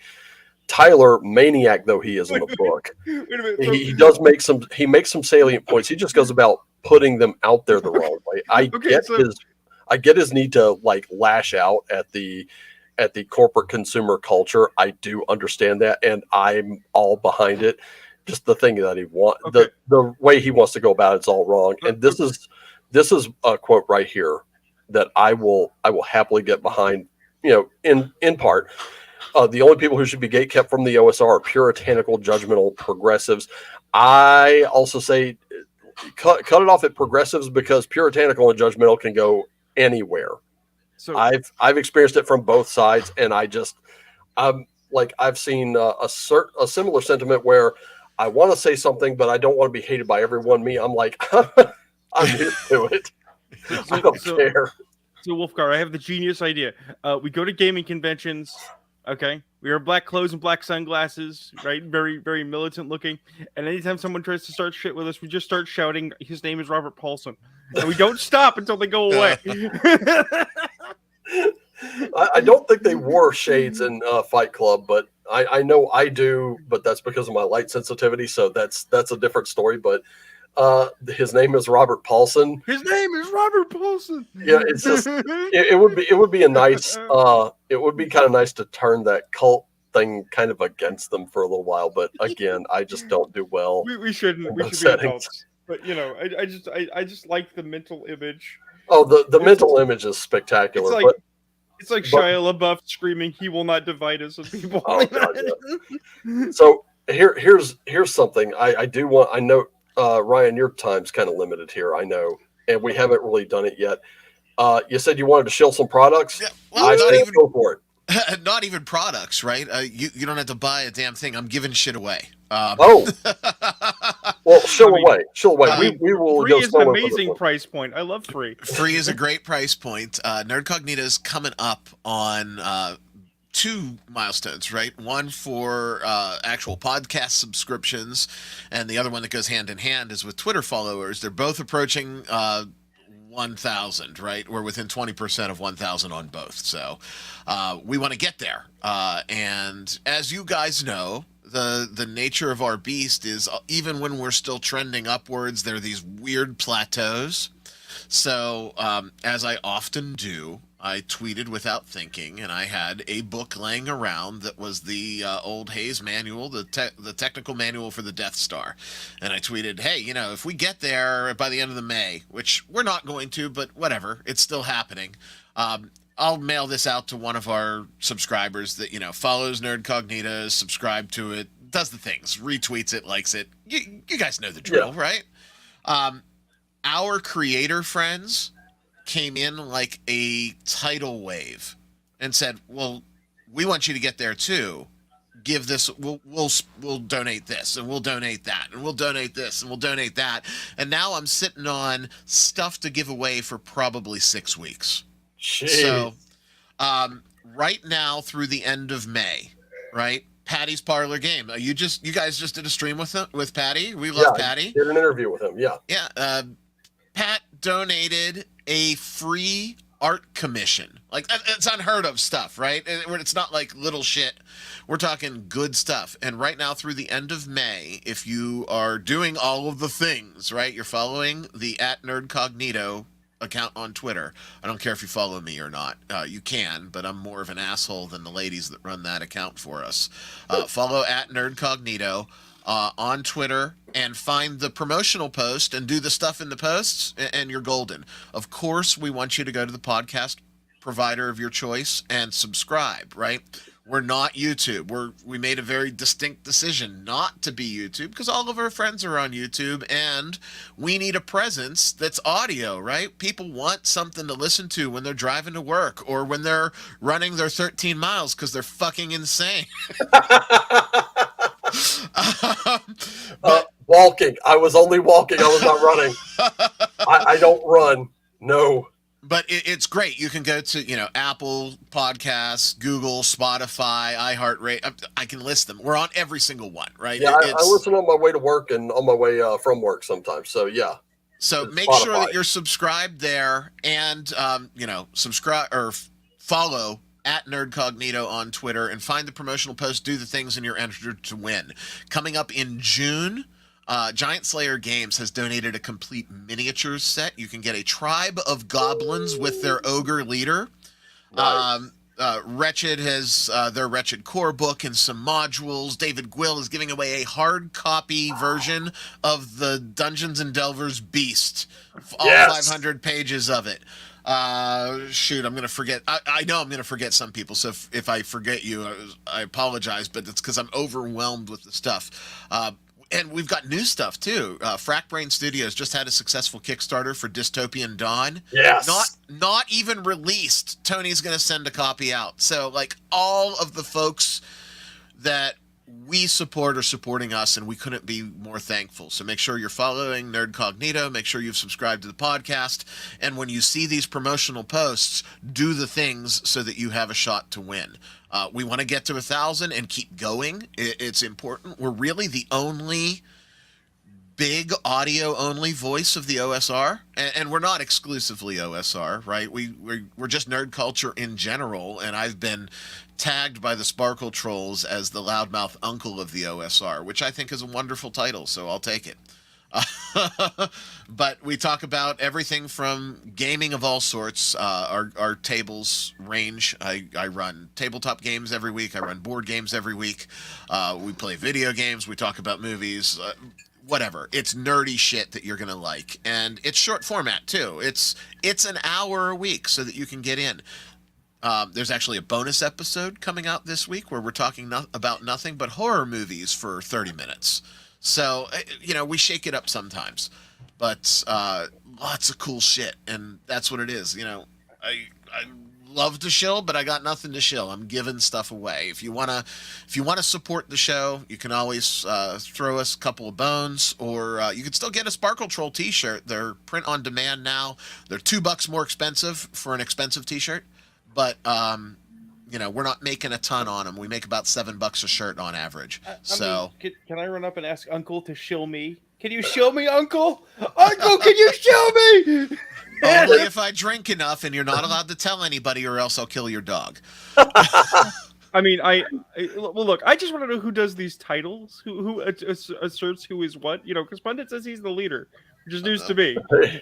Tyler, maniac though he is in the book, he does make some salient points. He just goes about putting them out there the wrong way. I get his need to like lash out at the corporate consumer culture. I do understand that, and I'm all behind it. Just the thing that he wants, the way he wants to go about it's all wrong. And this is a quote right here that I will happily get behind. In part, the only people who should be gatekept from the OSR are puritanical, judgmental progressives. I also say cut it off at progressives, because puritanical and judgmental can go anywhere. So I've experienced it from both sides, and I've seen a similar sentiment where I want to say something, but I don't want to be hated by everyone. I'm like, I'm used to it. I don't care. So Wolfgar, I have the genius idea. We go to gaming conventions. Okay, we wear black clothes and black sunglasses, right? Very, very militant looking. And anytime someone tries to start shit with us, we just start shouting, "His name is Robert Paulson," and we don't stop until they go away. I don't think they wore shades in Fight Club, but I know I do. But that's because of my light sensitivity. So that's a different story. But his name is Robert Paulson. His name is Robert Paulson. Yeah, it's just it would be a nice it would be kind of nice to turn that cult thing kind of against them for a little while. But again, I just don't do well. We shouldn't. We should be adults. But I just like the mental image. Oh, the mental image is spectacular. It's like Shia LaBeouf screaming, "He will not divide us as people." Oh, God, yeah. So here's something I do want. I know. Ryan, your time's kind of limited here, I know, and we haven't really done it yet. You said you wanted to shill some products. Yeah, well, go for it. Not even products, right? You don't have to buy a damn thing. I'm giving shit away. Well, shill away. We will. Free is an amazing price point. I love free. Free is a great price point. Nerdcognito is coming up on 2 milestones, right? One for actual podcast subscriptions, and the other one that goes hand in hand is with Twitter followers. They're both approaching 1,000, right? We're within 20% of 1,000 on both. So we want to get there. And as you guys know, the nature of our beast is even when we're still trending upwards, there are these weird plateaus. So as I often do, I tweeted without thinking, and I had a book laying around that was the old Hayes manual, the technical manual for the Death Star. And I tweeted, hey, if we get there by the end of the May, which we're not going to, but whatever, it's still happening, I'll mail this out to one of our subscribers that follows Nerdcognito, subscribe to it, does the things, retweets it, likes it. You guys know the drill, right? Our creator friends came in like a tidal wave and said, "Well, we want you to get there too. Give this. We'll donate this, and we'll donate that, and we'll donate this, and we'll donate that." And now I'm sitting on stuff to give away for probably 6 weeks. Jeez. So, right now through the end of May, right? Patty's Parlor Game. You guys just did a stream with Patty. We love Patty. I did an interview with him. Yeah. Yeah. Pat donated a free art commission. Like, it's unheard of stuff, right? It's not like little shit. We're talking good stuff. And right now through the end of May, if you are doing all of the things, right? You're following the @Nerdcognito account on Twitter. I don't care if you follow me or not. You can, but I'm more of an asshole than the ladies that run that account for us. Follow @Nerdcognito on Twitter and find the promotional post and do the stuff in the posts, and you're golden. Of course, we want you to go to the podcast provider of your choice and subscribe, right? We're not YouTube. We made a very distinct decision not to be YouTube because all of our friends are on YouTube, and we need a presence that's audio, right? People want something to listen to when they're driving to work or when they're running their 13 miles because they're fucking insane. Walking. I was only walking. I was not running. I don't run. No. But it's great. You can go to, Apple Podcasts, Google, Spotify, iHeartRadio. I can list them. We're on every single one, right? Yeah, I listen on my way to work and on my way from work sometimes. So, yeah. So make Spotify. sure that you're subscribed there and, subscribe or follow @Nerdcognito on Twitter and find the promotional post, do the things, and you're entered to win. Coming up in June, Giant Slayer Games has donated a complete miniatures set. You can get a tribe of goblins with their ogre leader. Nice. Wretched has their Wretched core book and some modules. David Gwill is giving away a hard copy version of the Dungeons and Delvers Beast. All 500 pages of it. Shoot, I'm going to forget. I know I'm going to forget some people. So if I forget you, I apologize, but it's because I'm overwhelmed with the stuff. And we've got new stuff too. Frackbrain Studios just had a successful Kickstarter for Dystopian Dawn. Yes. Not even released. Tony's going to send a copy out. So like all of the folks that we support are supporting us, and we couldn't be more thankful. So make sure you're following Nerdcognito. Make sure you've subscribed to the podcast. And when you see these promotional posts, do the things so that you have a shot to win. We want to get to 1,000 and keep going. It's important. We're really the only big audio-only voice of the OSR, and we're not exclusively OSR, right? We're just nerd culture in general, and I've been tagged by the Sparkle Trolls as the loudmouth uncle of the OSR, which I think is a wonderful title, so I'll take it. But we talk about everything from gaming of all sorts. Our tables range. I run tabletop games every week. I run board games every week. We play video games. We talk about movies. Whatever. It's nerdy shit that you're gonna like, and it's short format too. It's an hour a week so that you can get in. There's actually a bonus episode coming out this week where we're talking about nothing but horror movies for 30 minutes. So, we shake it up sometimes, but lots of cool shit, and that's what it is. I love to shill, but I got nothing to shill. I'm giving stuff away. If you wanna support the show, you can always throw us a couple of bones, or you can still get a Sparkle Troll T-shirt. They're print on demand now. They're $2 more expensive for an expensive T-shirt, but we're not making a ton on them. We make about $7 a shirt on average. Can I run up and ask Uncle to shill me? Can you shill me, Uncle? Uncle, can you shill me? Only if I drink enough, and you're not allowed to tell anybody, or else I'll kill your dog. I mean, look. I just want to know who does these titles, who asserts who is what. Because Pundit says he's the leader, which is news to me,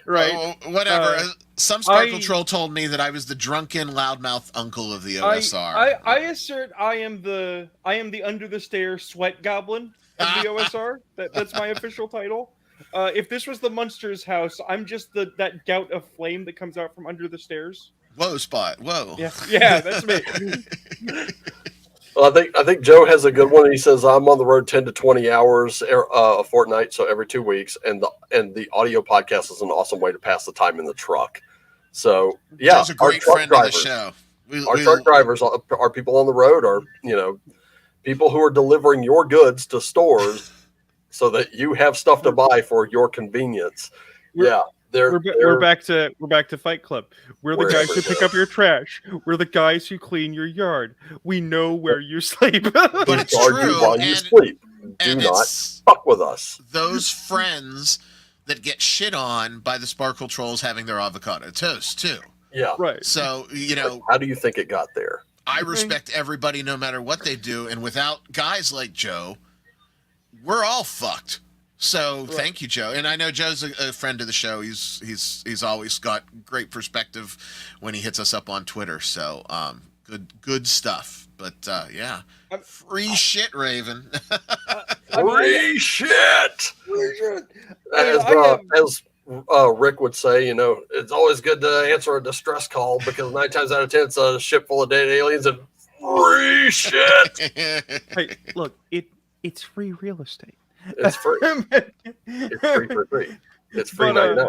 right? Whatever. Some Sparkle Troll told me that I was the drunken loudmouth uncle of the OSR. I assert I am the under the stairs sweat goblin of the OSR. That's my official title. If this was the Munsters house, I'm just that gout of flame that comes out from under the stairs. Whoa, Spot. Whoa. Yeah, that's me. Well, I think Joe has a good one. He says I'm on the road 10 to 20 hours a fortnight, so every 2 weeks, and the audio podcast is an awesome way to pass the time in the truck. So yeah, Joe's a great friend of the show. Our truck drivers are people on the road, are people who are delivering your goods to stores so that you have stuff to buy for your convenience. We're back to Fight Club. We're the guys who pick up your trash. We're the guys who clean your yard. We know where you sleep. But it's true. While you sleep. Do not fuck with us. Those friends that get shit on by the Sparkle Trolls having their avocado toast too. Yeah. Right. So, how do you think it got there? I respect everybody no matter what they do, and without guys like Joe, we're all fucked. So thank you, Joe. And I know Joe's a friend of the show. He's always got great perspective when he hits us up on Twitter. So good stuff. But yeah, free shit, Raven. Free shit. As Rick would say, it's always good to answer a distress call because 9 times out of 10 it's a ship full of dead aliens and free shit. Hey, look, it's free real estate. It's free. It's free for free. It's free 99.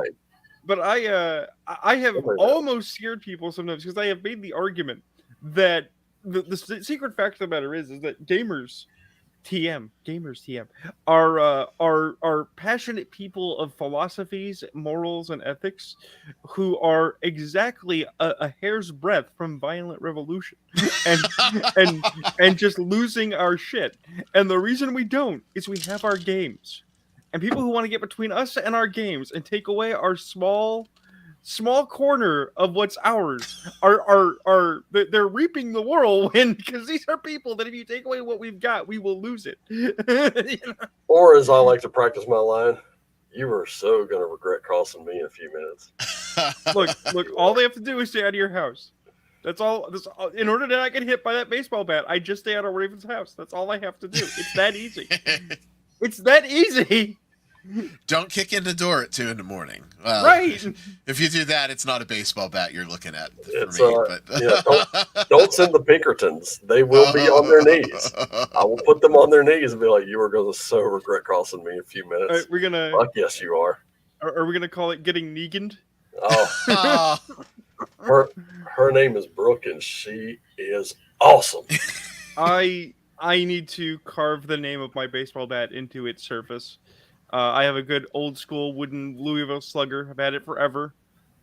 But I have almost scared people sometimes because I have made the argument that the secret fact of the matter is that gamers TM are passionate people of philosophies, morals, and ethics who are exactly a hair's breadth from violent revolution and just losing our shit. And the reason we don't is we have our games, and people who want to get between us and our games and take away our small corner of what's ours they're reaping the whirlwind, because these are people that if you take away what we've got, we will lose it. Or as I like to practice my line, you are so going to regret crossing me in a few minutes. Look, all they have to do is stay out of your house. That's all. In order to not get hit by that baseball bat, I just stay out of Raven's house. That's all I have to do. It's that easy. It's that easy. Don't kick in the door at 2 a.m. Well, right. If you do that, it's not a baseball bat you're looking at. Don't send the Pinkertons. They will be on their knees. I will put them on their knees and be like, you are going to so regret crossing me in a few minutes. Right, we're gonna. Fuck yes, you are. Are we gonna call it getting Neganed? Oh. Her name is Brooke, and she is awesome. I need to carve the name of my baseball bat into its surface. I have a good old school wooden Louisville Slugger. I've had it forever.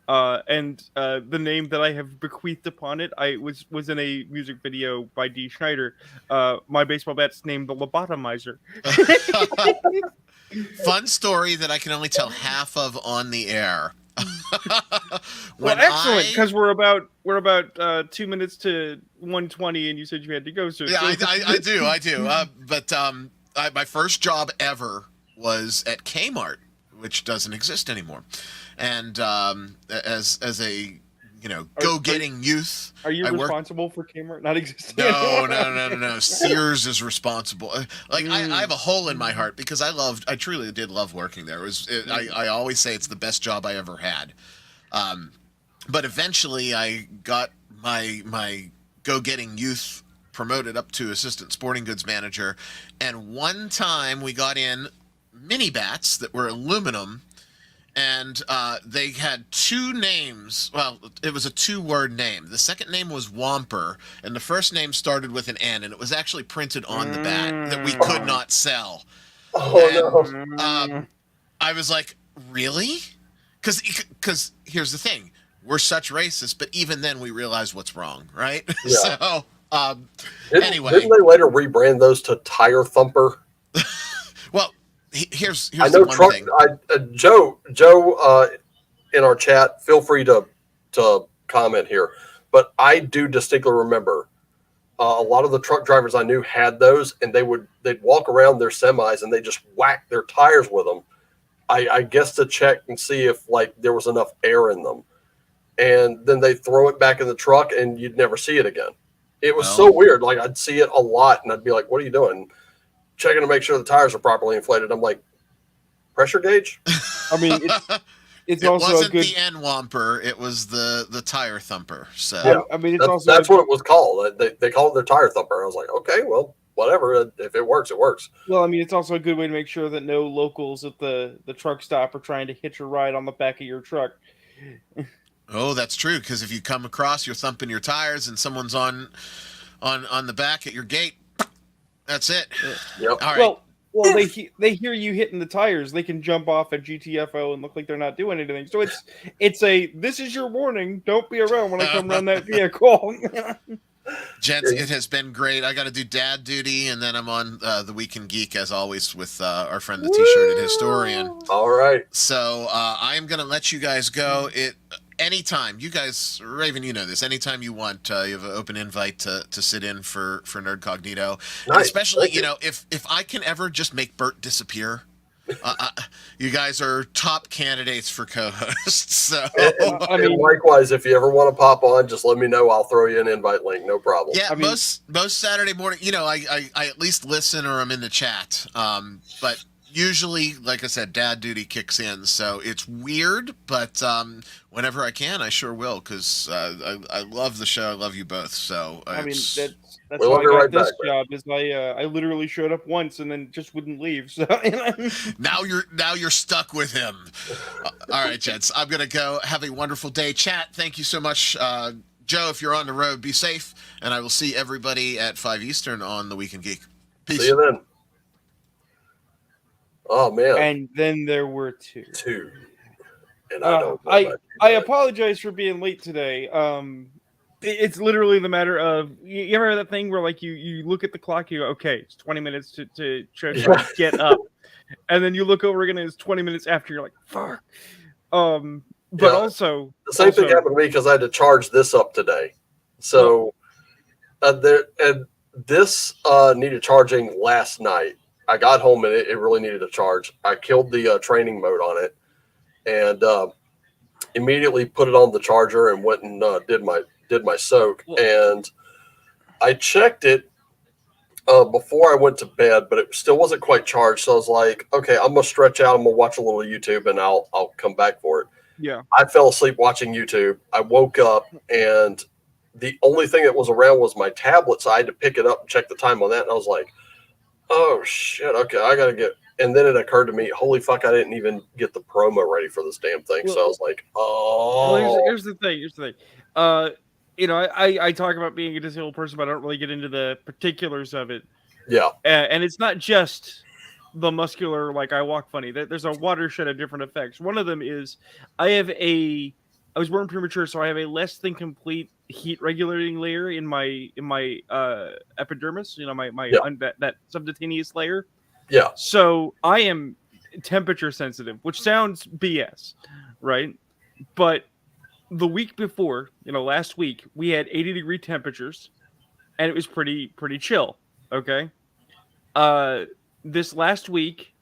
And the name that I have bequeathed upon it, I was in a music video by Dee Schneider. My baseball bat's named the Lobotomizer. Fun story that I can only tell half of on the air. Well, excellent, because we're about 2 minutes to 1:20, and you said you had to go. So yeah, I do. But my first job ever was at Kmart, which doesn't exist anymore. And as a go-getting youth, are you responsible for Kmart not existing? No. Sears is responsible. I have a hole in my heart because I truly did love working there. I always say it's the best job I ever had. But eventually I got my go-getting youth promoted up to assistant sporting goods manager. And one time we got in mini bats that were aluminum, and they had 2 names. Well, it was a 2-word name. The second name was Whomper, and the first name started with an N, and it was actually printed on the bat that we could not sell. I was like, really? Because here's the thing. We're such racists, but even then we realize what's wrong, right? Yeah. So, anyway. Didn't they later rebrand those to Tire Thumper? Well, here's I know the one thing. Joe, in our chat, feel free to comment here, but I do distinctly remember a lot of the truck drivers I knew had those, and they'd walk around their semis and they just whack their tires with them. I guess to check and see if there was enough air in them, and then they throw it back in the truck and you'd never see it again. It was so weird. I'd see it a lot and I'd be like, "What are you doing?" Checking to make sure the tires are properly inflated. I'm like, pressure gauge? I mean, It's It also a wasn't good. the N-Womper, it was the tire thumper. So Yeah. I mean, it's also That's what it was called. They called it their tire thumper. I was like, okay, well, whatever. If it works, it works. well, I mean, it's also a good way to make sure that no locals at the truck stop are trying to hitch a ride on the back of your truck. oh, that's true. Because if you come across, you're thumping your tires, and someone's on the back at your gate. That's it. Yep. All right. Well, they hear you hitting the tires. They can jump off at GTFO and look like they're not doing anything. So it's a this is your warning. Don't be around when I come around that vehicle. Gents, it has been great. I got to do dad duty, and then I'm on the Weekend Geek as always with our friend the T-shirted historian. All right. So I am going to let you guys go. Anytime you guys, Raven, you know this. Anytime you want, you have an open invite to sit in for Nerdcognito. Nice. And especially, Thank you. if I can ever just make Bert disappear, you guys are top candidates for co-hosts. So I mean, and likewise, if you ever want to pop on, just let me know. I'll throw you an invite link. No problem. yeah, I mean- most Saturday morning, I at least listen or I'm in the chat. But usually, like I said, dad duty kicks in, so it's weird. But whenever I can, I sure will, because I love the show. I love you both. So I mean, it's- that's We'll why I be got right this back, man. job. Is I literally showed up once and then just wouldn't leave. So now you're stuck with him. All right, gents, I'm gonna go. Have a wonderful day, chat. Thank you so much, Joe. If you're on the road, be safe, and I will see everybody at 5 Eastern on the Weekend Geek. Peace. See you then. Oh man, and then there were two. two. And I don't. know I about you, I but- apologize for being late today. It's literally the matter of you ever have that thing where like you look at the clock, you go, okay, it's 20 minutes to try to Yeah. get up, and then you look over again and it's 20 minutes after. You're like, fuck. But Yeah. also The same thing happened to me because I had to charge this up today. So this needed charging last night. I got home and it really needed a charge. I killed the training mode on it and immediately put it on the charger and went and did my soak. And I checked it before I went to bed, but it still wasn't quite charged. So I was like, okay, I'm gonna stretch out. I'm gonna watch a little YouTube and I'll come back for it. Yeah. I fell asleep watching YouTube. I woke up and the only thing that was around was my tablet. So I had to pick it up and check the time on that. And I was like, oh shit. Okay. I got to get, and then it occurred to me, holy fuck, I didn't even get the promo ready for this damn thing. So I was like, oh, Well, here's the thing. I talk about being a disabled person, but I don't really get into the particulars of it. yeah. And it's not just the muscular, like I walk funny. There's a watershed of different effects. One of them is I was born premature, so I have a less than complete heat regulating layer in my epidermis. That subcutaneous layer. Yeah. So I am temperature sensitive, which sounds BS, right? But the week before, last week, we had 80-degree temperatures, and it was pretty chill. Okay. This last week,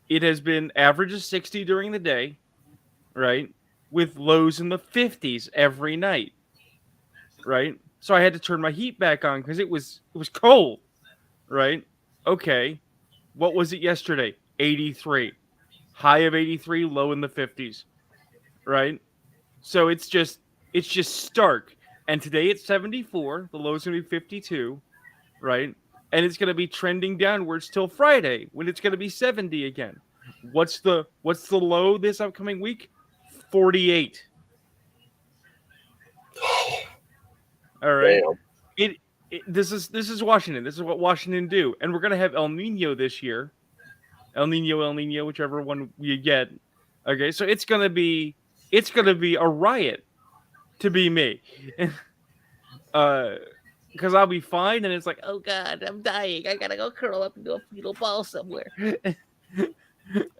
it has been average of 60 during the day, right? With lows in the 50s every night, right? So I had to turn my heat back on because it was cold, right? Okay. What was it yesterday? 83. High of 83, low in the 50s, right? So it's just stark. And today it's 74. The low's going to be 52, right? And it's going to be trending downwards till Friday when it's going to be 70 again. What's the low this upcoming week? 48. All right. Damn. This is Washington. This is what Washington do. And we're going to have El Nino this year. El Nino, whichever one you get. Okay, so it's going to be a riot to be me. Because I'll be fine, and it's like, oh god, I'm dying. I gotta go curl up into a fetal ball somewhere.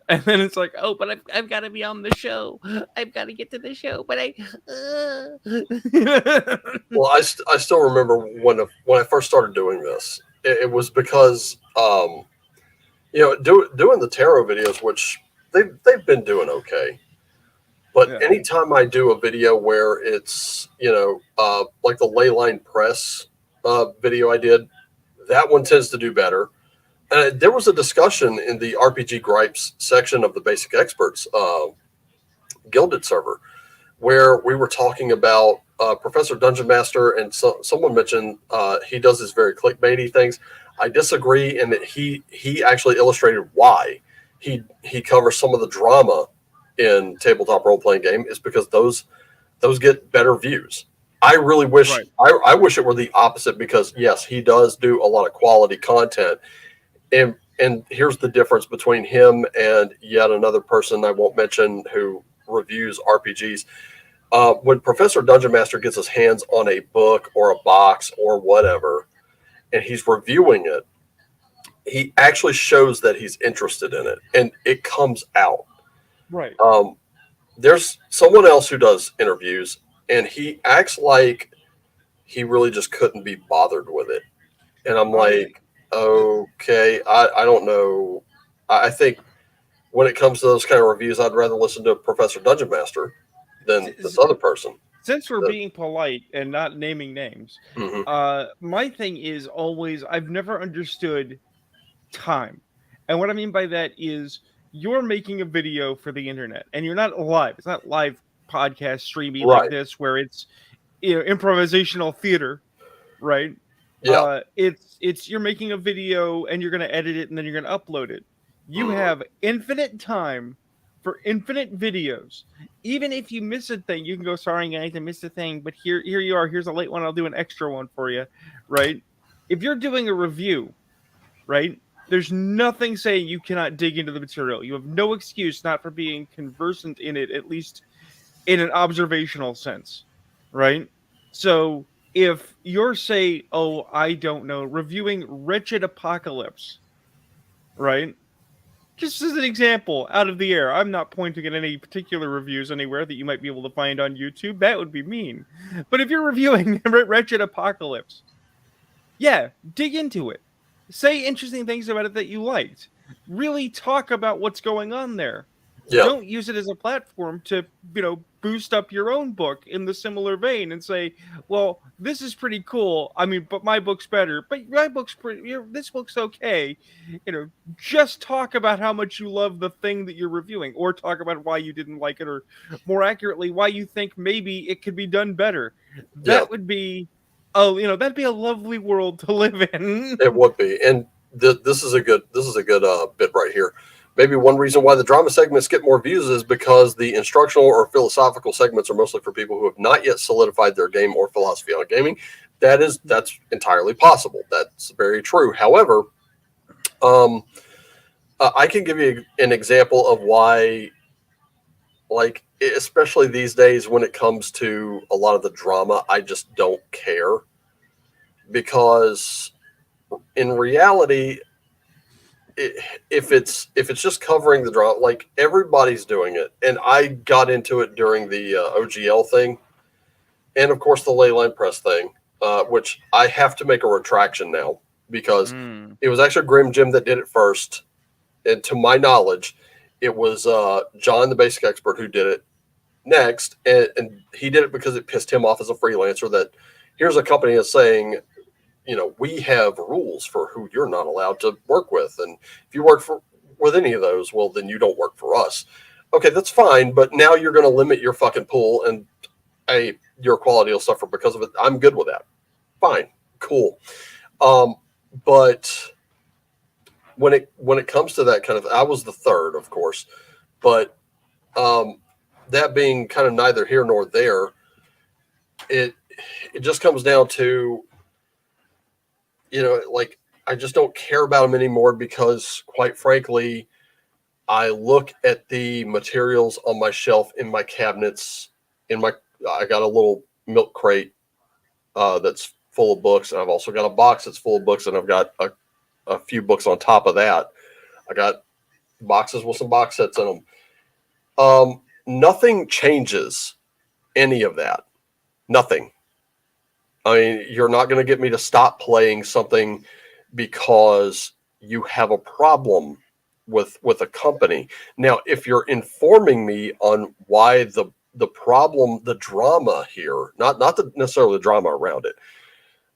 And then it's like, oh, but I've got to be on the show. I've got to get to the show, but Well, I still remember when I first started doing this. It was because doing the tarot videos, which they've been doing okay. But Yeah. anytime I do a video where it's like the Leyline Press video I did, that one tends to do better. And there was a discussion in the RPG Gripes section of the Basic Experts Gilded server, where we were talking about Professor Dungeon Master, and someone mentioned he does his very clickbaity things. I disagree in that he actually illustrated why he covers some of the drama in tabletop role playing game is because those get better views. I really wish Right. I wish it were the opposite, because yes, he does do a lot of quality content, and here's the difference between him and yet another person I won't mention who reviews RPGs. When Professor Dungeon Master gets his hands on a book or a box or whatever, and he's reviewing it, he actually shows that he's interested in it, and it comes out. Right. There's someone else who does interviews, and he acts like he really just couldn't be bothered with it. And I'm like, okay, I don't know. I think when it comes to those kind of reviews, I'd rather listen to Professor Dungeon Master than this other person. Since we're being polite and not naming names, my thing is always I've never understood time. And what I mean by that is you're making a video for the internet and you're not live. It's not live podcast streaming like Right. this where it's improvisational theater, right? Yeah. It's you're making a video and you're going to edit it and then you're going to upload it. You have infinite time for infinite videos. Even if you miss a thing, you can go, sorry guys, I missed a thing, but here you are. Here's a late one. I'll do an extra one for you, right? If you're doing a review, right? There's nothing saying you cannot dig into the material. You have no excuse not for being conversant in it, at least in an observational sense, right? So if you're, say, oh, I don't know, reviewing Wretched Apocalypse, right? Just as an example, out of the air, I'm not pointing at any particular reviews anywhere that you might be able to find on YouTube. That would be mean. But if you're reviewing Wretched Apocalypse, yeah, dig into it. Say interesting things about it that you liked. Really talk about what's going on there. Yeah. Don't use it as a platform to, boost up your own book in the similar vein and say, well, this is pretty cool. I mean, but my book's better. But my book's pretty, this book's okay. Just talk about how much you love the thing that you're reviewing, or talk about why you didn't like it, or more accurately, why you think maybe it could be done better. That would be, that'd be a lovely world to live in. It would be. And this is a good bit right here. Maybe one reason why the drama segments get more views is because the instructional or philosophical segments are mostly for people who have not yet solidified their game or philosophy on gaming. That's entirely possible. That's very true. However, I can give you an example of why, like, especially these days when it comes to a lot of the drama, I just don't care. Because in reality, if it's just covering the drama, like, everybody's doing it, and I got into it during the OGL thing, and of course the Leyline Press thing, which I have to make a retraction now, because it was actually Grim Jim that did it first, and to my knowledge, it was John, the Basic Expert, who did it next, and he did it because it pissed him off as a freelancer that here's a company that's saying, we have rules for who you're not allowed to work with. And if you work with any of those, well, then you don't work for us. Okay, that's fine. But now you're going to limit your fucking pool, and your quality will suffer because of it. I'm good with that. Fine. Cool. But when it comes to that kind of, I was the third, of course, but that being kind of neither here nor there, it just comes down to, like, I just don't care about them anymore, because quite frankly, I look at the materials on my shelf in my cabinets, I got a little milk crate that's full of books, and I've also got a box that's full of books, and I've got a few books on top of that. I got boxes with some box sets in them. Nothing changes any of that. Nothing. I mean, you're not going to get me to stop playing something because you have a problem with a company. Now, if you're informing me on why the problem, the drama here, not necessarily the drama around it,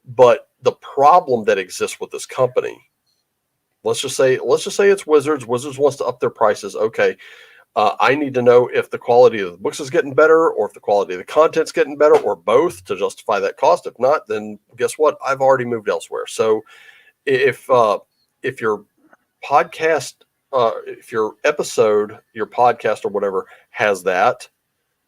but the problem that exists with this company. Let's just say it's Wizards. Wizards wants to up their prices. Okay. I need to know if the quality of the books is getting better, or if the quality of the content's getting better, or both to justify that cost. If not, then guess what? I've already moved elsewhere. So if your podcast, if your episode, your podcast or whatever has that,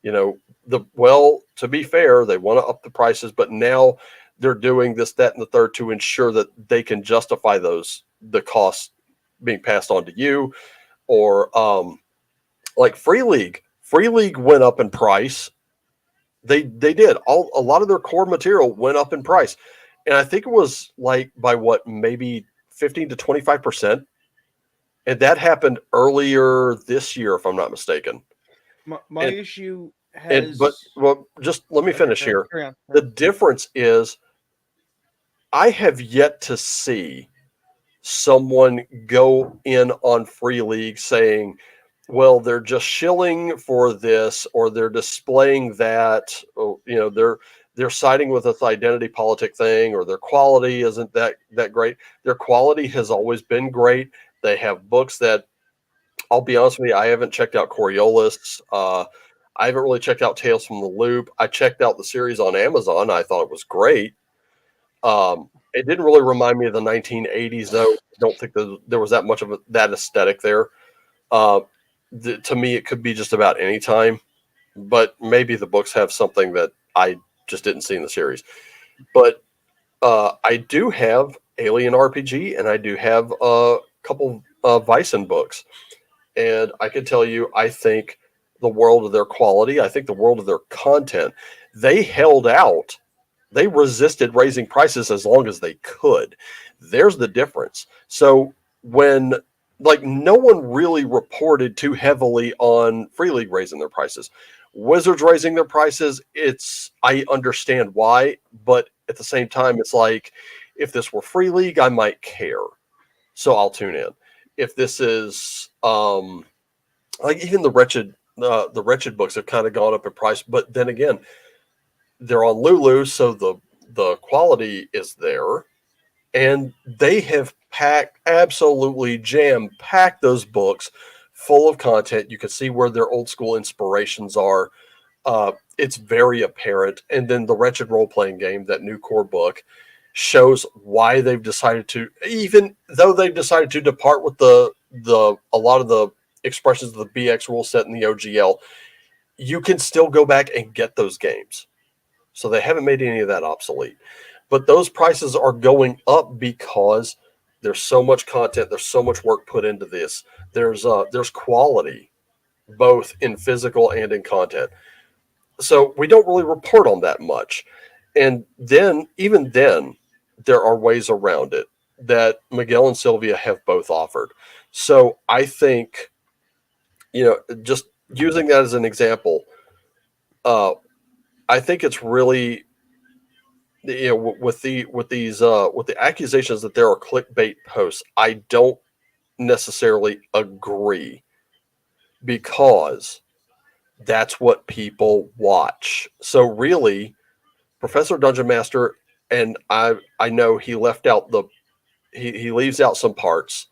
to be fair, they want to up the prices, but now they're doing this, that, and the third to ensure that they can justify the costs being passed on to you, or like Free League. Free League went up in price. They did. A lot of their core material went up in price, and I think it was like by what, maybe 15 to 25%, and that happened earlier this year, if I'm not mistaken. My And issue but has. well, just let me Okay, finish here. carry on. The difference is, I have yet to see someone go in on Free League saying, well, they're just shilling for this, or they're displaying that, or, they're siding with this identity politic thing, or their quality isn't that great. Their quality has always been great. They have books that, I'll be honest with you, I haven't checked out Coriolis. I haven't really checked out Tales from the Loop. I checked out the series on Amazon. I thought it was great. It didn't really remind me of the 1980s, though. I don't think there was that much of that aesthetic there. Uh, to me, it could be just about any time, but maybe the books have something that I just didn't see in the series. But I do have Alien RPG, and I do have a couple Bison books, and I can tell you, I think the world of their quality, I think the world of their content. They held out. They resisted raising prices as long as they could. There's the difference. So when, like, no one really reported too heavily on Free League raising their prices. Wizards raising their prices, I understand why, but at the same time, it's like, if this were Free League, I might care. So I'll tune in. If this is like, even the Wretched books have kind of gone up in price, but then again, they're on Lulu, so the quality is there, and they have absolutely jam packed those books full of content. You can see where their old school inspirations are. It's very apparent. And then the Wretched role playing game, that new core book, shows why they've decided to, even though they've decided to depart with a lot of the expressions of the BX rule set in the OGL, you can still go back and get those games. So they haven't made any of that obsolete. But those prices are going up because there's so much content, there's so much work put into this. There's quality both in physical and in content. So we don't really report on that much. And then, even then, there are ways around it that Miguel and Sylvia have both offered. So I think, just using that as an example, I think it's really, with the accusations that there are clickbait posts, I don't necessarily agree, because that's what people watch. So really, Professor Dungeon Master, and I know he left out he leaves out some parts.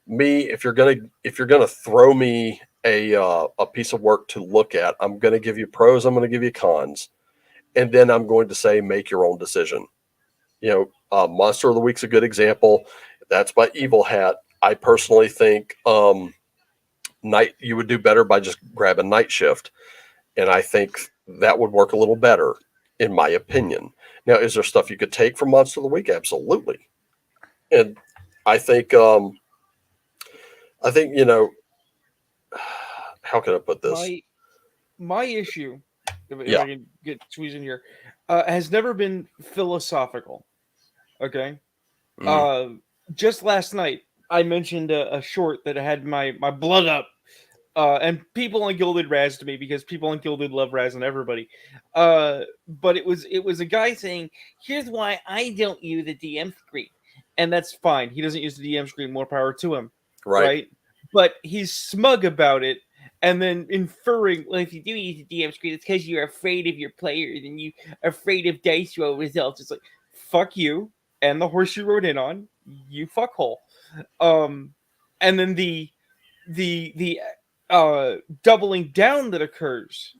Me, if you're gonna throw me a piece of work to look at, I'm gonna give you pros, I'm gonna give you cons, and then I'm going to say, make your own decision. Monster of the Week's a good example. That's by Evil Hat. I personally think you would do better by just grabbing Night Shift, and I think that would work a little better, in my opinion. Now, is there stuff you could take from Monster of the Week? Absolutely. And I think how can I put this? My issue, if Yeah. I can get squeezed in here, has never been philosophical. Okay. Mm. Just last night, I mentioned a short that had my blood up. And people on Gilded razzed me, because people on Gilded love razzing everybody. But it was a guy saying, "Here's why I don't use the DM screen," and that's fine. He doesn't use the DM screen. More power to him, Right. right? But he's smug about it, and then inferring, well, if you do use the DM screen, it's because you're afraid of your players and you are afraid of dice roll results. It's like, fuck you and the horse you rode in on, you fuckhole. And then the doubling down that occurs,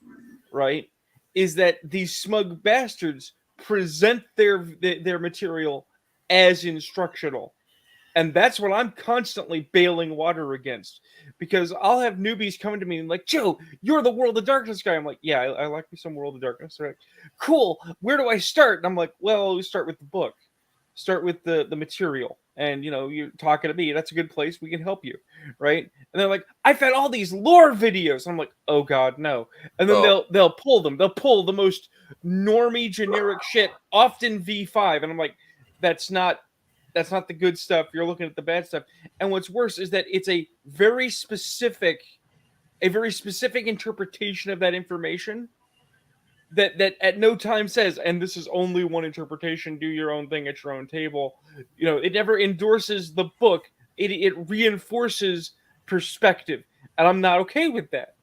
right, is that these smug bastards present their material as instructional. And that's what I'm constantly bailing water against, because I'll have newbies coming to me and like, Joe, you're the World of Darkness guy. I'm like, yeah, I like me some World of Darkness. They're like, cool. Where do I start? And I'm like, well, we start with the book, start with the material, and you're talking to me. That's a good place. We can help you, right? And they're like, I found all these lore videos. I'm like, oh god, no. And then Oh, they'll pull them. They'll pull the most normie generic shit, often V5, and I'm like, that's not the good stuff. You're looking at the bad stuff. And what's worse is that it's a very specific interpretation of that information that at no time says, and this is only one interpretation, do your own thing at your own table. It never endorses the book. It reinforces perspective. And I'm not okay with that.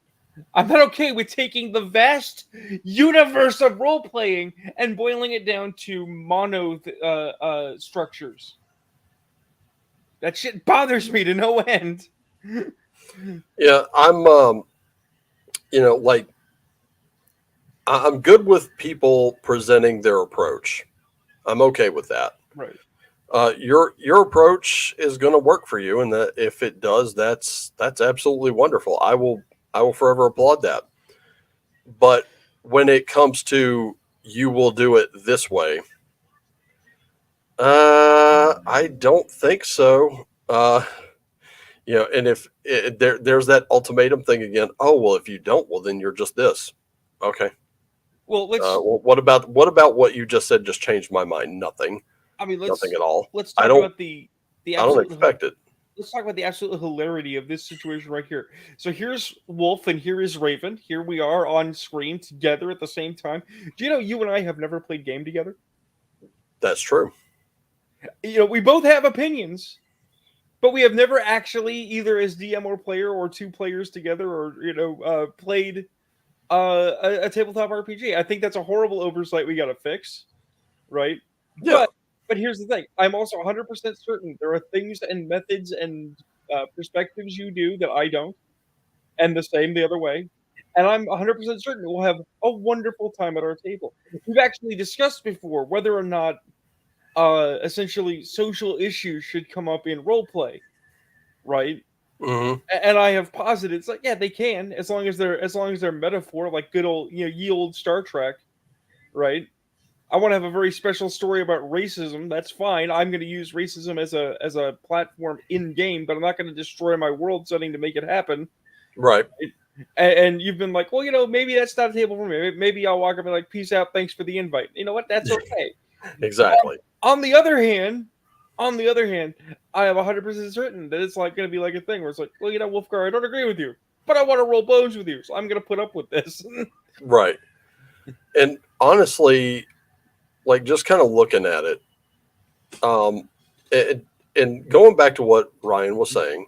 I'm not okay with taking the vast universe of role playing and boiling it down to mono structures. That shit bothers me to no end. yeah, like I'm good with people presenting their approach. I'm okay with that. Right. Your approach is going to work for you, and that if it does, that's absolutely wonderful. I will forever applaud that. But when it comes to you will do it this way, I don't think so. And if there's that ultimatum thing again. Oh well, if you don't, well then you're just this. Okay. Well, Well, what about what you just said? Just changed my mind. Nothing. Nothing at all. let's I talk don't. about the I don't absolute expect it. let's talk about the absolute hilarity of this situation right here. So here's Wolf and here is Raven. Here we are on screen together at the same time. Do you know you and I have never played game together? That's true. We both have opinions, but we have never actually, either as DM or player or two players together, or played a tabletop RPG. I think that's a horrible oversight we got to fix, right? Yeah. But here's the thing: I'm also 100% certain there are things and methods and perspectives you do that I don't, and the same the other way. And I'm 100% certain we'll have a wonderful time at our table. We've actually discussed before whether or not essentially social issues should come up in role play, right? Hmm. And I have posited it's like, yeah, they can, as long as they're metaphor, like good old ye old Star Trek, right? I want to have a very special story about racism. That's fine. I'm going to use racism as a platform in game, but I'm not going to destroy my world setting to make it happen. Right. And you've been like, well, maybe that's not a table for me. Maybe I'll walk up and be like, peace out, thanks for the invite. You know what? That's okay. Exactly. On the other hand, I am 100% certain that it's like going to be like a thing where it's like, well, Wolfgar, I don't agree with you, but I want to roll bones with you, so I'm going to put up with this. Right. And honestly, like just kind of looking at it, and going back to what Ryan was saying,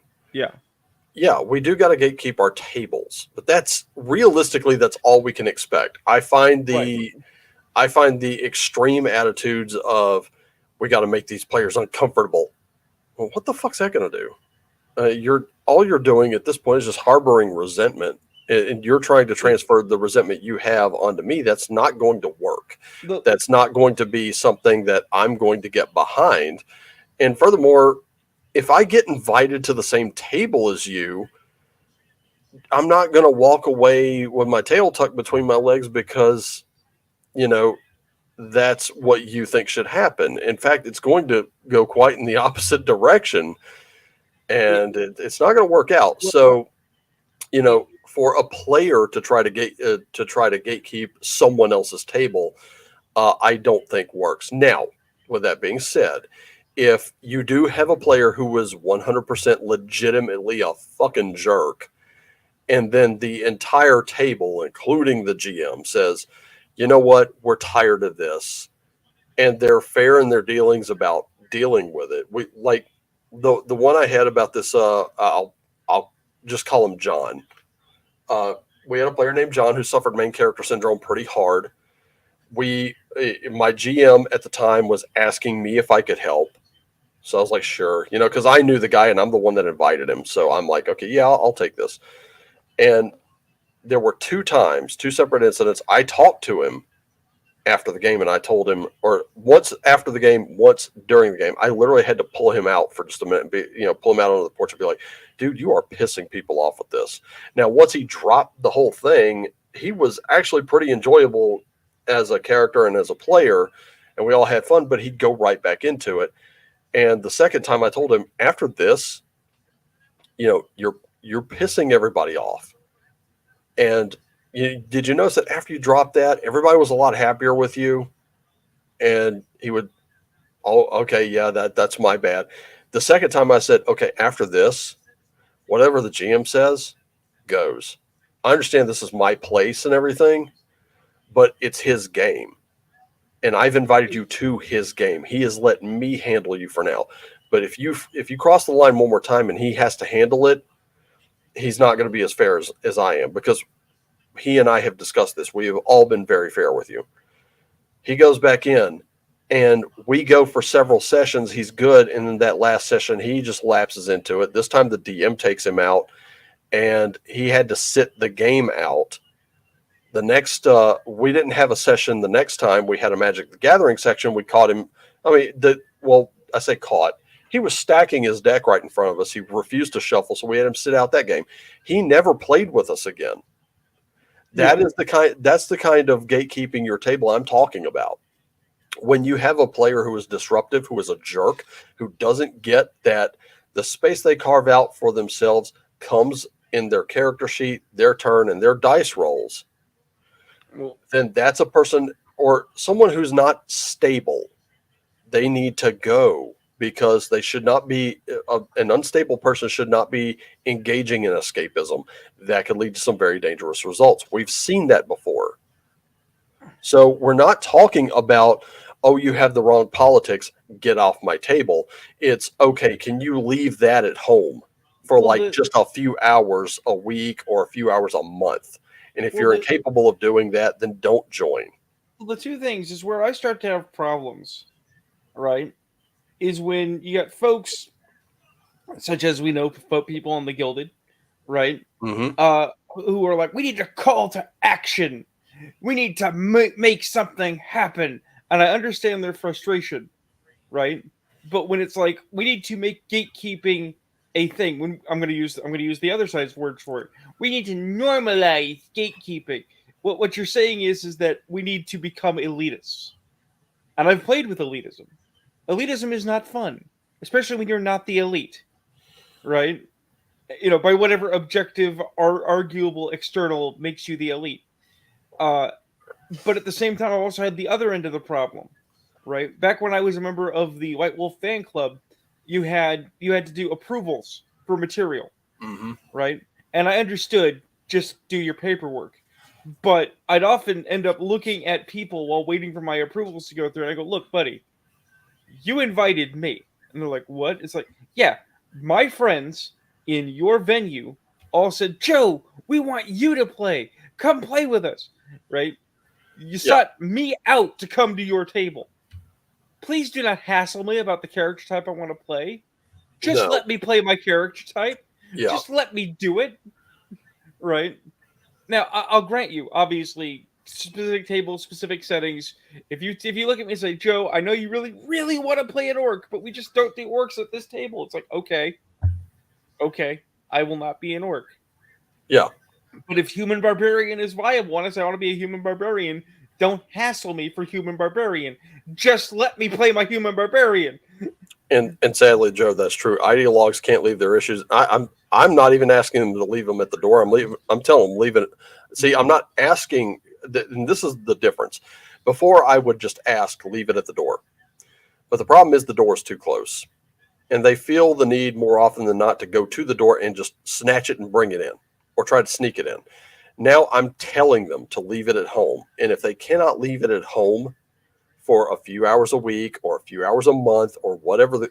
yeah, we do got to gatekeep our tables, but that's realistically that's all we can expect. I find the extreme attitudes of we got to make these players uncomfortable. Well, what the fuck's that going to do? All you're doing at this point is just harboring resentment, and you're trying to transfer the resentment you have onto me. That's not going to work. That's not going to be something that I'm going to get behind. And furthermore, if I get invited to the same table as you, I'm not going to walk away with my tail tucked between my legs because, that's what you think should happen. In fact, it's going to go quite in the opposite direction, and it's not going to work out. So, for a player to try to gatekeep someone else's table, I don't think works. Now, with that being said, if you do have a player who is 100% legitimately a fucking jerk, and then the entire table, including the GM, says, you know what, we're tired of this, and they're fair in their dealings about dealing with it. We like the one I had about this. I'll just call him John. We had a player named John who suffered main character syndrome pretty hard. My GM at the time was asking me if I could help. So I was like, sure, because I knew the guy and I'm the one that invited him. So I'm like, okay, yeah, I'll take this. And there were two separate incidents. I talked to him after the game and I told him, or once after the game, once during the game, I literally had to pull him out for just a minute and pull him out onto the porch and be like, dude, you are pissing people off with this. Now, once he dropped the whole thing, he was actually pretty enjoyable as a character and as a player, and we all had fun, but he'd go right back into it. And the second time I told him, after this, you're pissing everybody off. And did you notice that after you dropped that, everybody was a lot happier with you? And he would, oh, okay, yeah, that's my bad. The second time I said, okay, after this, whatever the GM says goes. I understand this is my place and everything, but it's his game. And I've invited you to his game. He has let me handle you for now. But if you cross the line one more time and he has to handle it, he's not going to be as fair as I am, because he and I have discussed this. We have all been very fair with you. He goes back in and we go for several sessions. He's good. And in that last session, he just lapses into it. This time the DM takes him out and he had to sit the game out. The next, we didn't have a session the next time. We had a Magic the Gathering section. We caught him. I say caught. He was stacking his deck right in front of us. He refused to shuffle, so we had him sit out that game. He never played with us again. That's the kind of gatekeeping your table I'm talking about. When you have a player who is disruptive, who is a jerk, who doesn't get that the space they carve out for themselves comes in their character sheet, their turn, and their dice rolls, then that's a person or someone who's not stable. They need to go, because they should not be, an unstable person should not be engaging in escapism. That could lead to some very dangerous results. We've seen that before. So we're not talking about, oh, you have the wrong politics, get off my table. It's, okay, can you leave that at home for just a few hours a week or a few hours a month? And if you're incapable of doing that, then don't join. Well, the two things is where I start to have problems, right, is when you got folks such as we know people on the Gilded, right, who are like, we need to call to action. We need to make something happen. And I understand their frustration, right? But when it's like, we need to make gatekeeping a thing, when I'm going to use the other side's words for it. We need to normalize gatekeeping. What you're saying is that we need to become elitists. And I've played with elitism. Elitism is not fun, especially when you're not the elite, right? By whatever objective or arguable external makes you the elite. But at the same time, I also had the other end of the problem, right? Back when I was a member of the White Wolf fan club, you had to do approvals for material, right? And I understood, just do your paperwork. But I'd often end up looking at people while waiting for my approvals to go through, and I go, look, buddy, you invited me. And they're like, what? It's like, yeah, my friends in your venue all said, Joe, we want you to play. Come play with us, right? You sought me out to come to your table. Please do not hassle me about the character type I want to play. Just let me play my character type. Yeah. Just let me do it. Right? Now, I'll grant you, obviously, specific tables, specific settings. If you look at me and say, Joe, I know you really, really want to play an orc, but we just don't do orcs at this table. It's like, okay, I will not be an orc. Yeah. But if human barbarian is viable, and I say I want to be a human barbarian, don't hassle me for human barbarian. Just let me play my human barbarian. And sadly, Joe, that's true. Ideologues can't leave their issues. I'm not even asking them to leave them at the door. I'm telling them leave it. See, I'm not asking. And this is the difference. Before, I would just ask, leave it at the door. But the problem is the door is too close, and they feel the need more often than not to go to the door and just snatch it and bring it in, or try to sneak it in. Now I'm telling them to leave it at home. And if they cannot leave it at home for a few hours a week or a few hours a month or whatever,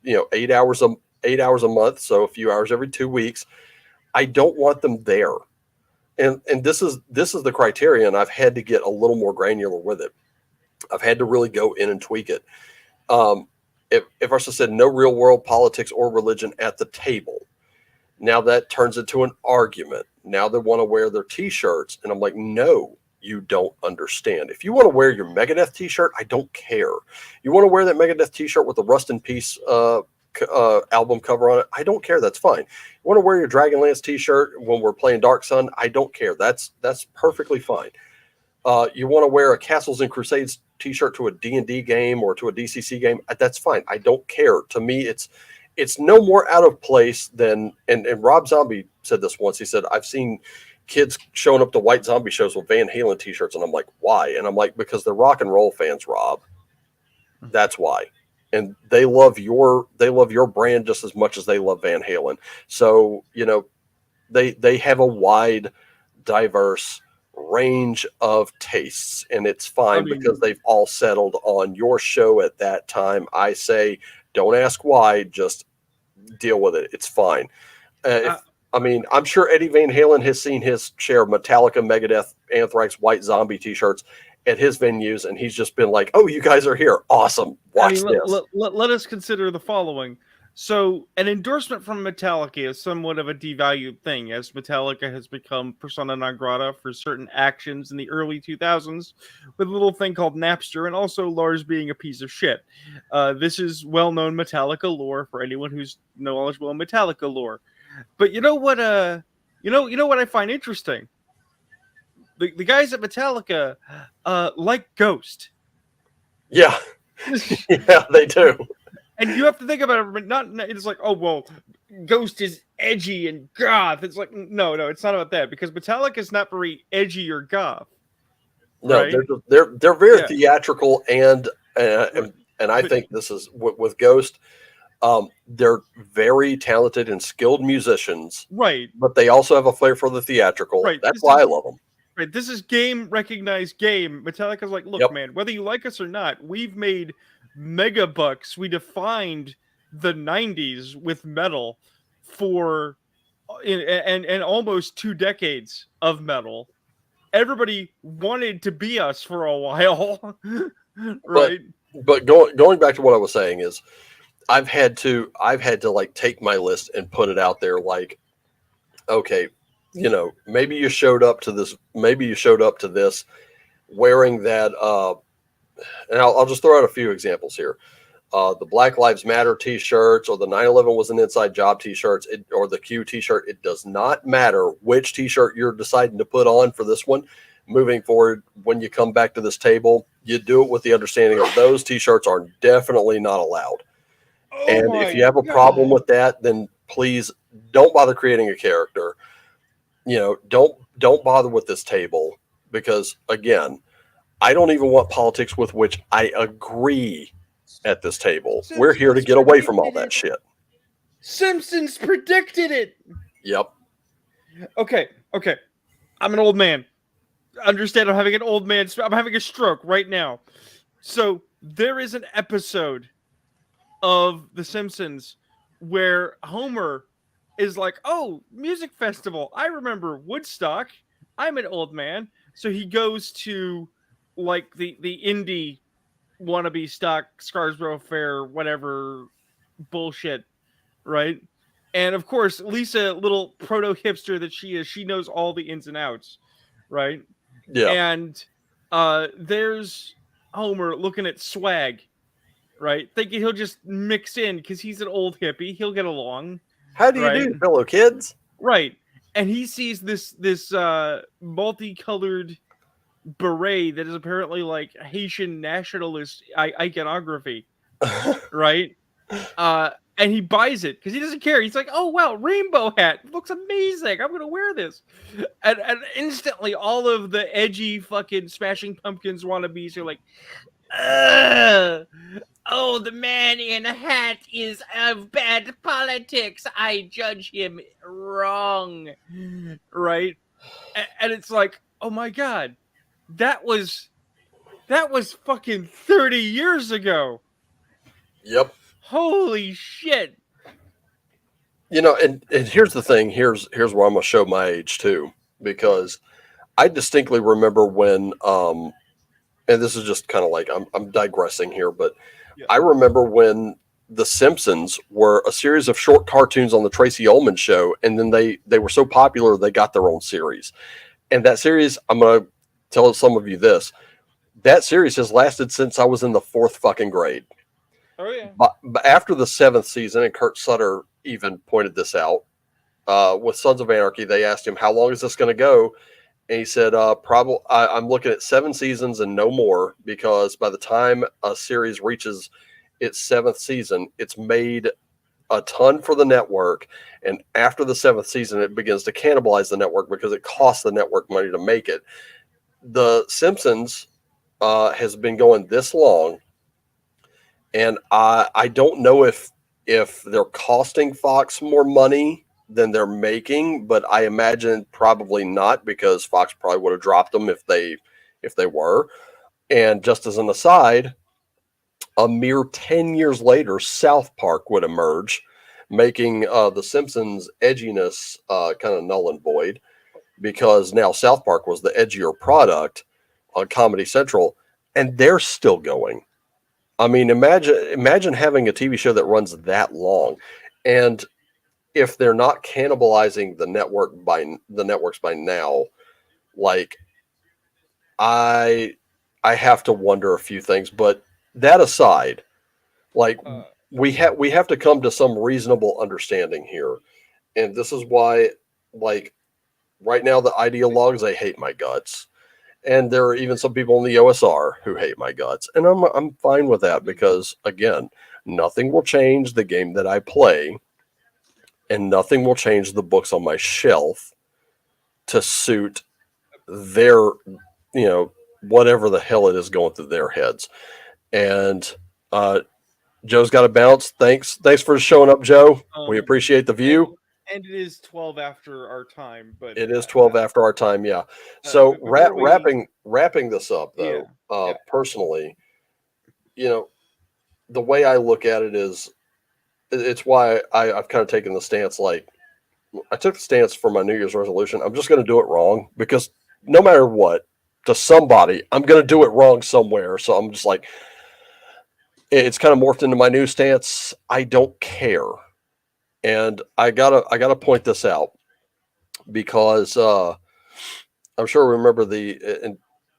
8 hours a month, so a few hours every 2 weeks, I don't want them there. And this is the criteria, and I've had to get a little more granular with it. I've had to really go in and tweak it. If I said no real world politics or religion at the table, now that turns into an argument. Now they want to wear their t-shirts. And I'm like, no, you don't understand. If you want to wear your Megadeth t-shirt, I don't care. You want to wear that Megadeth t-shirt with the Rust in Peace album cover on it, I don't care. That's fine. You want to wear your Dragonlance t-shirt when we're playing Dark Sun, I don't care. That's perfectly fine. You want to wear a Castles and Crusades t-shirt to a D&D game or to a DCC game, that's fine. I don't care. To me, it's no more out of place than, and Rob Zombie said this once. He said, I've seen kids showing up to White Zombie shows with Van Halen t-shirts, and I'm like, why? And I'm like, because they're rock and roll fans, Rob. That's why. And they love your brand just as much as they love Van Halen. So, they have a wide, diverse range of tastes, and it's fine because they've all settled on your show at that time. I say, don't ask why, just deal with it. It's fine. I'm sure Eddie Van Halen has seen his share of Metallica, Megadeth, Anthrax, White Zombie t-shirts at his venues, and he's just been like, oh, you guys are here. Awesome. Watch this. Let us consider the following. So an endorsement from Metallica is somewhat of a devalued thing, as Metallica has become persona non grata for certain actions in the early 2000s with a little thing called Napster, and also Lars being a piece of shit. This is well-known Metallica lore for anyone who's knowledgeable in Metallica lore. But you know what I find interesting? The guys at Metallica like Ghost. Yeah. Yeah, they do. And you have to think about it, it's like, oh, well, Ghost is edgy and goth. It's like, no, it's not about that, because Metallica is not very edgy or goth. No, right? they're very theatrical, and I think this is with Ghost. They're very talented and skilled musicians, right? But they also have a flair for the theatrical. Right. That's why I love them. Right. This is game recognized game. Metallica's like, look, man, whether you like us or not, we've made mega bucks. We defined the 90s with metal for and almost 2 decades of metal. Everybody wanted to be us for a while, right? But going back to what I was saying is, I've had to like take my list and put it out there. Like, okay, maybe you showed up to this wearing that. And I'll just throw out a few examples here. The Black Lives Matter t-shirts, or the 9/11 was an inside job t-shirts, or the Q t-shirt. It does not matter which t-shirt you're deciding to put on for this one. Moving forward, when you come back to this table, you do it with the understanding of those t-shirts are definitely not allowed. Oh, and if you have a problem with that, then please don't bother creating a character. Don't bother with this table, because again, I don't even want politics with which I agree at this table. We're here to get away from all that shit. Simpsons predicted it. Yep. Okay. I'm an old man. Understand, I'm having I'm having a stroke right now. So there is an episode of The Simpsons where Homer is like, oh, music festival. I remember Woodstock. I'm an old man. So he goes to like the indie wannabe stock Scarsborough Fair, whatever bullshit, right? And of course, Lisa, little proto hipster that she is, she knows all the ins and outs, right? Yeah. And there's Homer looking at swag, right? Thinking he'll just mix in because he's an old hippie. He'll get along. How do you do, fellow kids? Right. And he sees this multicolored beret that is apparently like Haitian nationalist iconography, right? And he buys it because he doesn't care. He's like, oh, wow, rainbow hat. It looks amazing. I'm going to wear this. And instantly all of the edgy fucking Smashing Pumpkins wannabes are like, oh, the man in a hat is of bad politics. I judge him wrong. Right? And it's like, oh my God, that was fucking 30 years ago. Yep. Holy shit. And here's the thing. Here's where I'm going to show my age too, because I distinctly remember when, and this is just kind of like, I'm digressing here, but yeah. I remember when The Simpsons were a series of short cartoons on the Tracy Ullman show, and then they were so popular they got their own series. And that series, I'm gonna tell some of you this. That series has lasted since I was in the 4th fucking grade. Oh yeah. But after the 7th season, and Kurt Sutter even pointed this out, with Sons of Anarchy, they asked him, how long is this going to go? And he said, probably I'm looking at 7 seasons and no more, because by the time a series reaches its 7th season, it's made a ton for the network. And after the 7th season, it begins to cannibalize the network because it costs the network money to make it. The Simpsons has been going this long, and I don't know if they're costing Fox more money than they're making, but I imagine probably not, because Fox probably would have dropped them if they were. And just as an aside, a mere 10 years later, South Park would emerge, making the Simpsons edginess kind of null and void, because now South Park was the edgier product on Comedy Central, and they're still going. I mean, imagine having a TV show that runs that long, and if they're not cannibalizing the networks by now, like I have to wonder a few things. But that aside, like we have to come to some reasonable understanding here, and this is why, like right now, the ideologues, they hate my guts. And there are even some people in the OSR who hate my guts, and I'm fine with that, because again, nothing will change the game that I play, and nothing will change the books on my shelf to suit their, whatever the hell it is going through their heads. And Joe's got to bounce. Thanks for showing up, Joe. We appreciate the view. And it is 12 after our time, but it is 12 after our time. Yeah. So wrapping this up though, personally, the way I look at it is, it's why I've kind of taken the stance. Like, I took the stance for my New Year's resolution. I'm just going to do it wrong, because no matter what, to somebody, I'm going to do it wrong somewhere. So I'm just like, it's kind of morphed into my new stance. I don't care. And I gotta point this out, because I'm sure remember and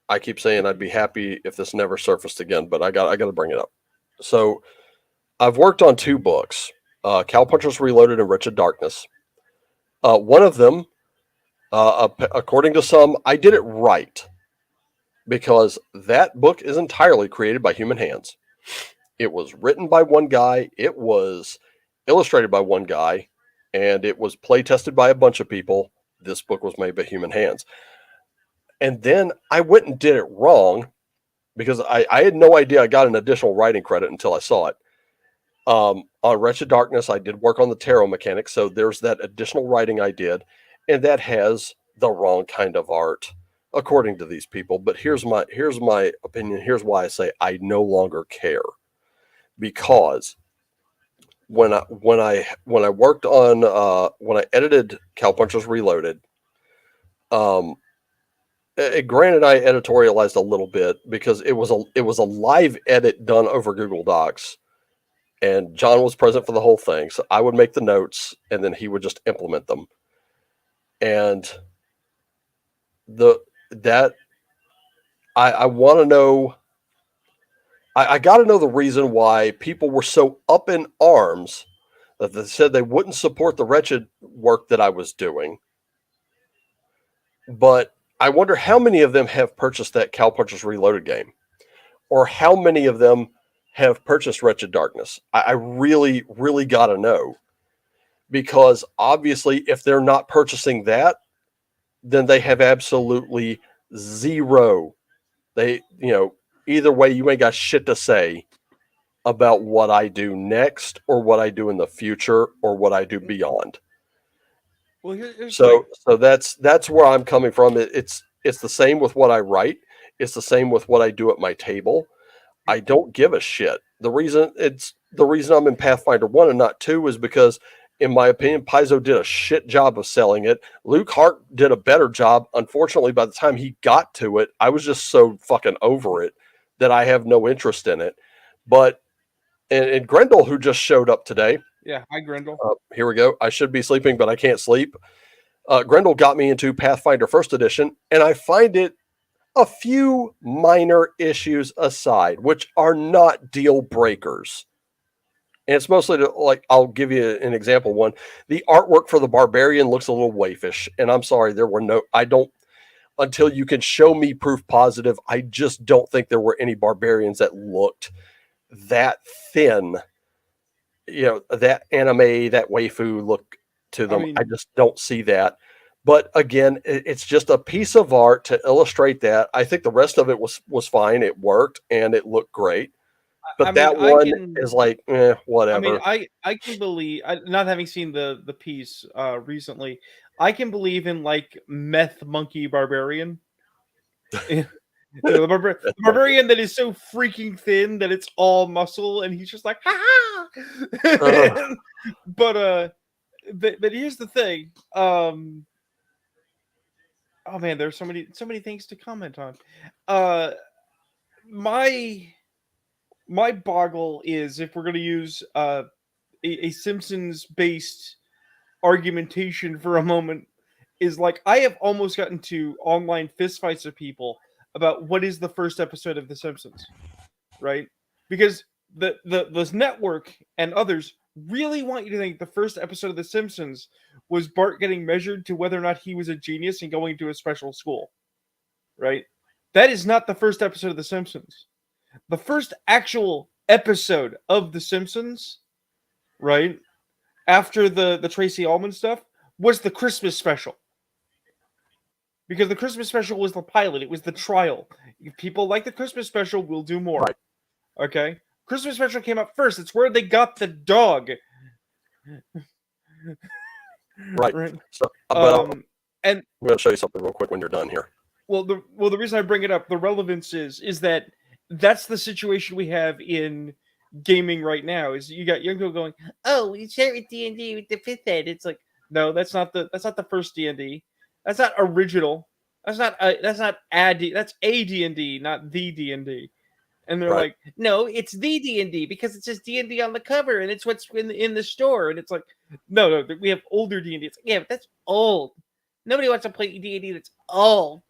I keep saying I'd be happy if this never surfaced again, but I gotta bring it up. So I've worked on 2 books, Cowpunchers Reloaded and Wretched Darkness. One of them, according to some, I did it right, because that book is entirely created by human hands. It was written by one guy, it was illustrated by one guy, and it was play tested by a bunch of people. This book was made by human hands. And then I went and did it wrong, because I had no idea I got an additional writing credit until I saw it. On Wretched Darkness, I did work on the tarot mechanics, so there's that additional writing I did, and that has the wrong kind of art, according to these people. But here's my opinion. Here's why I say I no longer care. Because when I worked on when I edited Cowpunchers Reloaded, granted, I editorialized a little bit, because it was a live edit done over Google Docs, and John was present for the whole thing. So I would make the notes, and then he would just implement them. And I want to know. I got to know the reason why people were so up in arms that they said they wouldn't support the Wretched work that I was doing. But I wonder how many of them have purchased that Cowpunchers Reloaded game, or how many of them have purchased Wretched Darkness. I really, really got to know, because obviously, if they're not purchasing that, then they have absolutely zero. Either way, you ain't got shit to say about what I do next, or what I do in the future, or what I do beyond. Well, here's so that's where I'm coming from. It's the same with what I write. It's the same with what I do at my table. I don't give a shit. The reason I'm in Pathfinder 1 and not 2 is because, in my opinion, Paizo did a shit job of selling it. Luke Hart did a better job. Unfortunately, by the time he got to it, I was just so fucking over it that I have no interest in it. But and Grendel, who just showed up today. Yeah, hi Grendel. Here we go. I should be sleeping, but I can't sleep. Grendel got me into Pathfinder First Edition, and I find it, a few minor issues aside, which are not deal breakers. And it's mostly like, I'll give you an example. One, the artwork for the barbarian looks a little waifish, and I'm sorry, I don't, until you can show me proof positive, I just don't think there were any barbarians that looked that thin. That anime, that waifu look to them. I just don't see that. But again, it's just a piece of art to illustrate that. I think the rest of it was fine. It worked and it looked great. But is like, whatever. I can believe, not having seen the piece recently, I can believe in like meth monkey barbarian. The barbarian that is so freaking thin that it's all muscle, and he's just like, ha ha. But here's the thing. Oh man, there's so many things to comment on. My boggle is, if we're going to use a Simpsons based argumentation for a moment, is like, I have almost gotten to online fistfights with people about what is the first episode of The Simpsons, right? Because the network and others really want you to think the first episode of The Simpsons was Bart getting measured to whether or not he was a genius and going to a special school, right? That is not the first episode of The Simpsons. The first actual episode of The Simpsons, right, after the Tracy Ullman stuff, was the Christmas special. Because the Christmas special was the pilot. It was the trial. If people like the Christmas special, we'll do more. Right. Okay? Christmas special came out first. It's where they got the dog. Right. So, and I'm going to show you something real quick when you're done here. Well, the reason I bring it up, the relevance is that that's the situation we have in gaming right now. Is you got young people going, "Oh, we share with D&D with the 5th ed." It's like, no, that's not the first D&D. That's not original. That's not that's a D&D, not the D&D. And they're like, no, it's the D&D because it says D&D on the cover and it's what's in the store. And it's like, no, we have older D&D. It's like, yeah, but that's old. Nobody wants to play D&D that's old.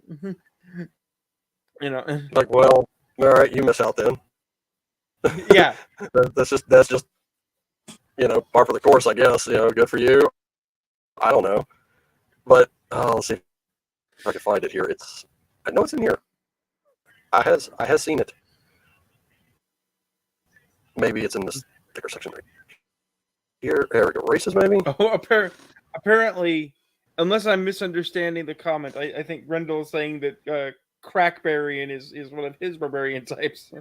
Like, well, all right, you miss out then. Yeah. that's just par for the course, I guess. Good for you. I don't know. But let's see if I can find it here. I know it's in here. I has seen it. Maybe it's in this sticker section right here. There we go. Races, maybe? Oh, apparently, unless I'm misunderstanding the comment, I think Rendell is saying that Crackbarian is one of his barbarian types.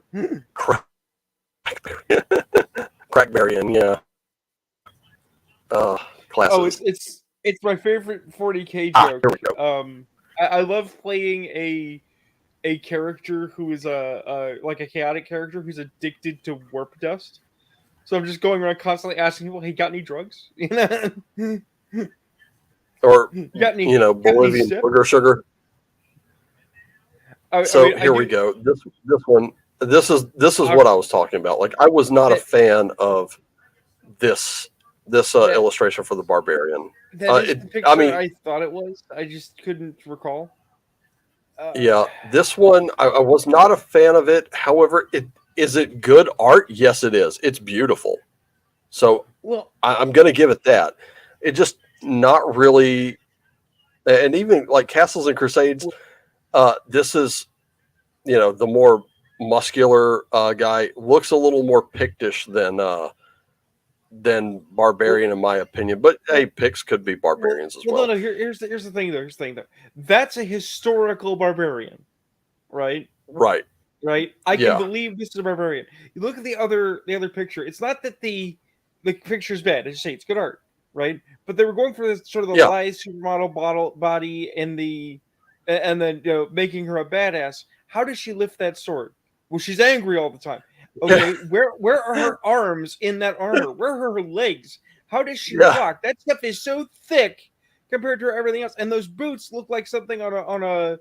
Crackbarian, yeah. Classes. Oh, it's my favorite 40K joke. Here we go. I love playing a character who is a chaotic character who's addicted to warp dust. So I'm just going around constantly asking people, "Hey, got any drugs?" Or Bolivian sugar. Here we go. This one. This is what I was talking about. Like, I was not a fan of this illustration for the barbarian. That is the picture I thought it was. I just couldn't recall. Yeah, this one, I was not a fan of it. However, is it good art? Yes, it is. It's beautiful. So I'm going to give it that. It just not really, and even like Castles and Crusades, this is, the more muscular guy looks a little more Pictish than barbarian, in my opinion. But hey, Picts could be barbarians as well. No. Here's the thing though. That's a historical barbarian, right? Right. I can believe this is a barbarian. You look at the other picture. It's not that the picture's bad. I just say it's good art, right? But they were going for this sort of the live supermodel body and then making her a badass. How does she lift that sword? Well, she's angry all the time. Okay, where are her arms in that armor? Where are her legs? How does she walk? That stuff is so thick compared to everything else. And those boots look like something on a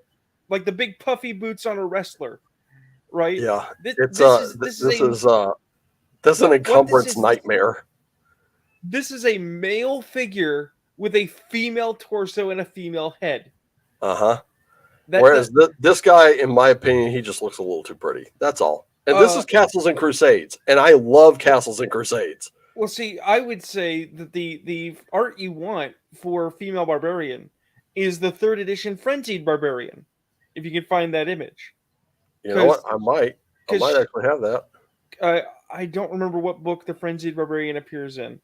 like the big puffy boots on a wrestler, right? Yeah, this is This is an What this encumbrance is- nightmare. This is a male figure with a female torso and a female head. Uh-huh. That, Whereas this guy, in my opinion, he just looks a little too pretty. That's all. And this is Castles and Crusades, and I love Castles and Crusades. well, see, I would say that the art you want for female barbarian is the 3rd edition Frenzied Barbarian, if you can find that image. You know what? I might actually have that. I don't remember what book the Frenzied Barbarian appears in,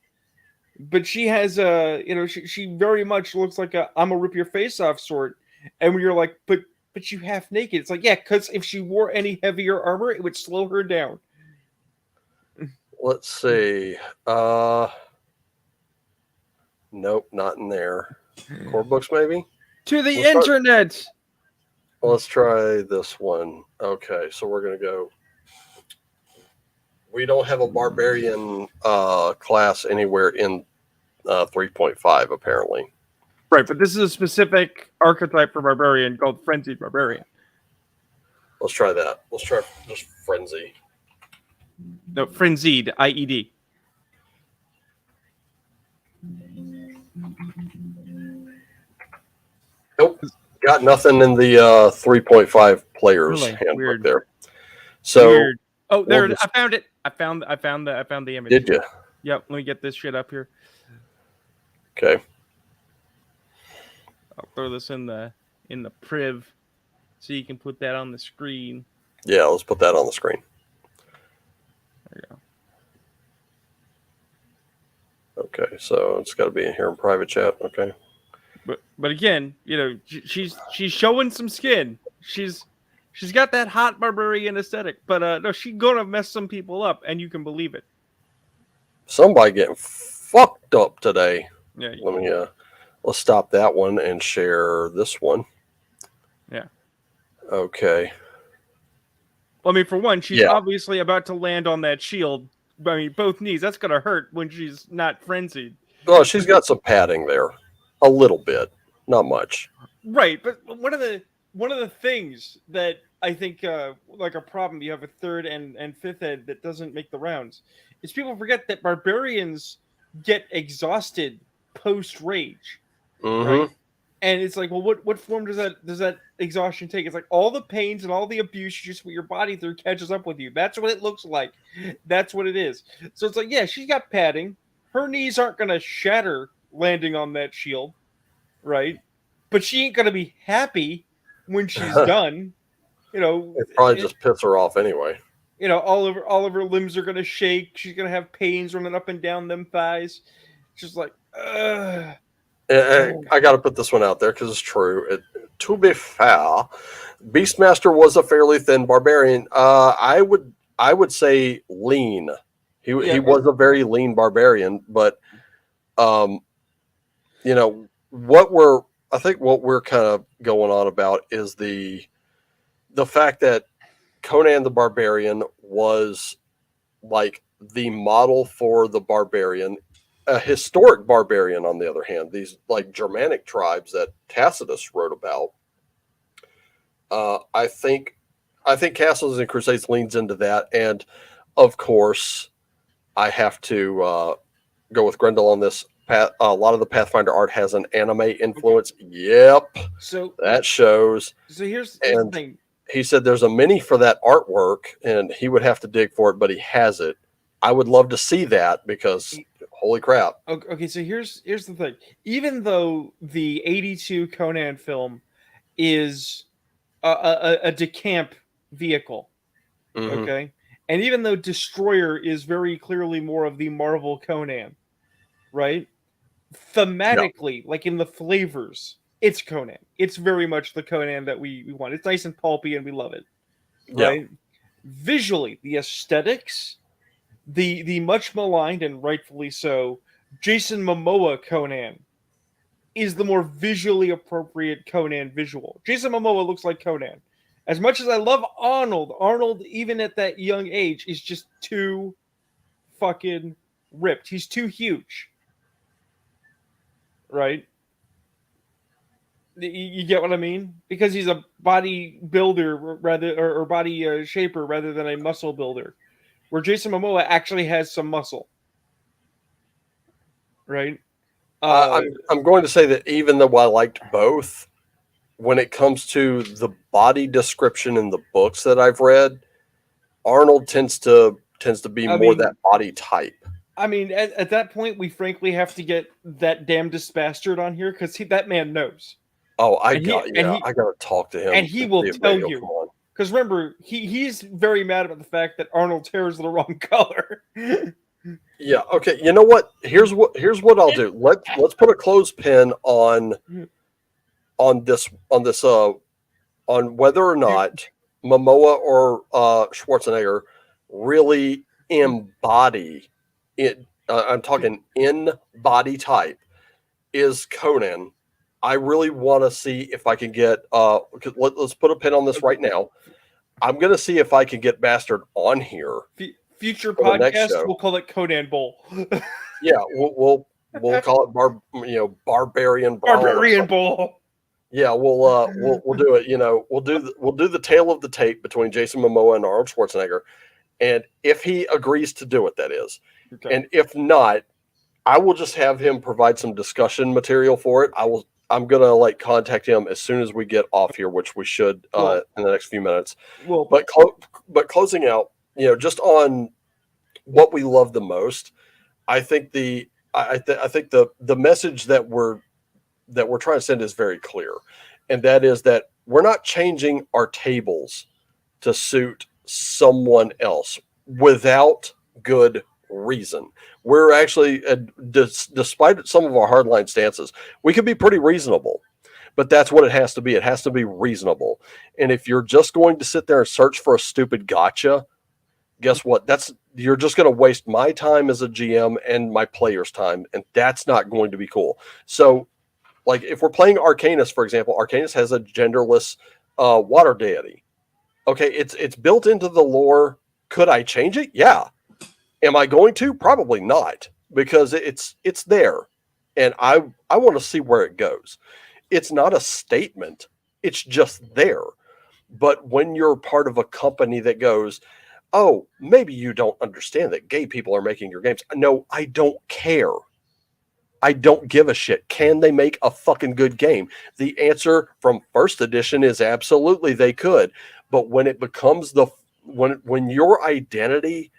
but she has a, she very much looks like a I'm gonna rip your face off sort. And when you're like, but you half naked, it's like, yeah, because if she wore any heavier armor, it would slow her down. Let's see. Nope, not in there. Core books, maybe? To the internet! Let's try this one. Okay, so we're going to go. We don't have a barbarian class anywhere in 3.5, apparently. Right, but this is a specific archetype for barbarian called Frenzied Barbarian. Let's try that. Let's try just Frenzy. No, Frenzied, IED. Nope. Got nothing in the 3.5 players Really? handbook Weird. there. So Weird. Oh, there we'll just- I found it. I found the image. Did you? Yep, let me get this shit up here. Okay. I'll throw this in the priv so you can put that on the screen. Yeah, let's put that on the screen. There you go. Okay, so it's got to be in here in private chat. Okay. But again, she's showing some skin. She's got that hot barbarian aesthetic, but no, she's gonna mess some people up, and you can believe it. Somebody getting fucked up today. Yeah. Let me let's stop that one and share this one. Yeah. Okay. Well, I mean, for one, she's obviously about to land on that shield. I mean, both knees. That's gonna hurt when she's not frenzied. Well, she's got some padding there, a little bit, not much. Right, but one of the things that I think like a problem you have a 3rd and 5th ed that doesn't make the rounds is people forget that barbarians get exhausted post rage, right? And it's like, well, what form does that exhaustion take? It's like all the pains and all the abuse you just put your body through catches up with you. That's what it looks like. That's what it is. So it's like, yeah, she's got padding. Her knees aren't gonna shatter landing on that shield, right? But she ain't gonna be happy when she's done. It probably just pisses her off anyway. All of her limbs are gonna shake. She's gonna have pains running up and down them thighs. Just like, ugh. I got to put this one out there because it's true. To be fair, Beastmaster was a fairly thin barbarian. I would say lean. He was a very lean barbarian, but I think what we're kind of going on about is the fact that Conan the Barbarian was like the model for the barbarian. A historic barbarian, on the other hand, these like Germanic tribes that Tacitus wrote about. I think Castles and Crusades leans into that, and of course, I have to go with Grendel on this. A lot of the Pathfinder art has an anime influence. Yep, So that shows. So here's the thing. He said there's a mini for that artwork, and he would have to dig for it, but he has it. I would love to see that because holy crap. Okay, so here's the thing. Even though the 82 Conan film is a decamp vehicle, okay? And even though Destroyer is very clearly more of the Marvel Conan, right? Thematically, like in the flavors, it's Conan. It's very much the Conan that we want. It's nice and pulpy and we love it, right? Yeah. Visually, the aesthetics, the much maligned and rightfully so Jason Momoa Conan is the more visually appropriate Conan visual. Jason Momoa looks like Conan. As much as I love Arnold even at that young age is just too fucking ripped. He's too huge. Right? You get what I mean? Because he's a body builder rather or body shaper rather than a muscle builder. where Jason Momoa actually has some muscle, right? I'm going to say that even though I liked both, when it comes to the body description in the books that I've read, Arnold tends to be I more mean, that body type. I mean, at that point, we frankly have to get that damnedest bastard on here because that man knows, Oh, and he and he I gotta talk to and him he and will see if tell maybe he'll you. come on. Because remember, he's very mad about the fact that Arnold's hair is the wrong color. Yeah. Okay. You know what? Here's what I'll do. Let's put a clothespin on this on whether or not Momoa or Schwarzenegger really embody it. I'm talking in body type is Conan. I really want to see if I can get. Let's put a pin on this right now. I'm gonna see if I can get Bastard on here Future for the next podcast, show. we'll call it Conan Bowl. Yeah, we'll call it barbarian brawl or Barbarian something. Bowl. Yeah, we'll do it. We'll do the tale of the tape between Jason Momoa and Arnold Schwarzenegger, and if he agrees to do it, that is, Okay. and if not, I will just have him provide some discussion material for it. I'm gonna contact him as soon as we get off here, which we should Well- in the next few minutes. Well, But closing out, just on what we love the most, I think I think the message that we're trying to send is very clear, and that is that we're not changing our tables to suit someone else without good reason. We're actually, despite some of our hardline stances, we can be pretty reasonable. But that's what it has to be. It has to be reasonable. And if you're just going to sit there and search for a stupid gotcha, guess what? You're just going to waste my time as a GM and my players' time, and that's not going to be cool. So, if we're playing Arcanus, for example, Arcanus has a genderless water deity. Okay, it's built into the lore. Could I change it? Yeah. Am I going to? Probably not, because it's there, and I want to see where it goes. It's not a statement. It's just there. But when you're part of a company that goes, oh, maybe you don't understand that gay people are making your games. No, I don't care. I don't give a shit. Can they make a fucking good game? The answer from first edition is absolutely they could. But when it becomes when your identity,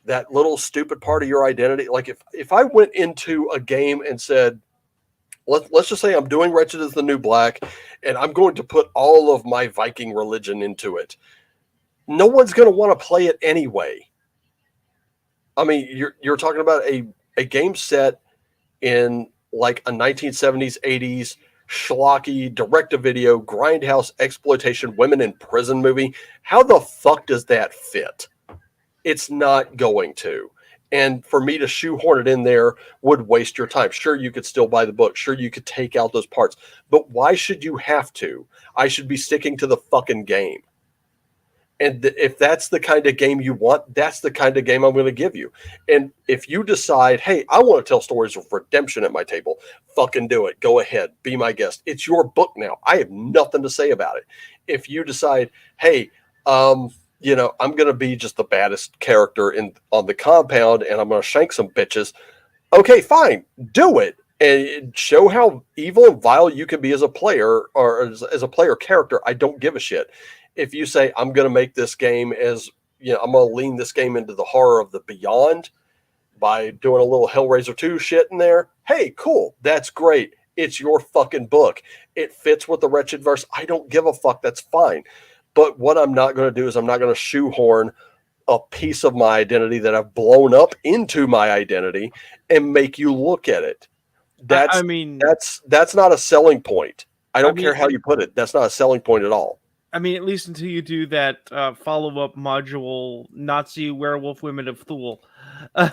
that little stupid part of your identity, if I went into a game and said, let's just say I'm doing Wretched as the New Black, and I'm going to put all of my Viking religion into it, no one's going to want to play it anyway. I mean, you're talking about a game set in like a 1970s, 80s schlocky direct-to-video grindhouse exploitation women in prison movie. How the fuck does that fit? It's not going to. And for me to shoehorn it in there would waste your time. Sure, you could still buy the book. Sure, you could take out those parts. But why should you have to? I should be sticking to the fucking game. And if that's the kind of game you want, that's the kind of game I'm going to give you. And if you decide, hey, I want to tell stories of redemption at my table, fucking do it. Go ahead. Be my guest. It's your book now. I have nothing to say about it. If you decide, hey, I'm going to be just the baddest character on the compound and I'm going to shank some bitches. Okay, fine. Do it. And show how evil and vile you can be as a player or as a player character. I don't give a shit. If you say, I'm going to make this game I'm going to lean this game into the horror of the beyond by doing a little Hellraiser 2 shit in there. Hey, cool. That's great. It's your fucking book. It fits with the Wretched verse. I don't give a fuck. That's fine. But what I'm not going to do is I'm not going to shoehorn a piece of my identity that I've blown up into my identity and make you look at it. That's not a selling point. I don't care how you put it. That's not a selling point at all. I mean, at least until you do that follow-up module, Nazi werewolf women of Thule. I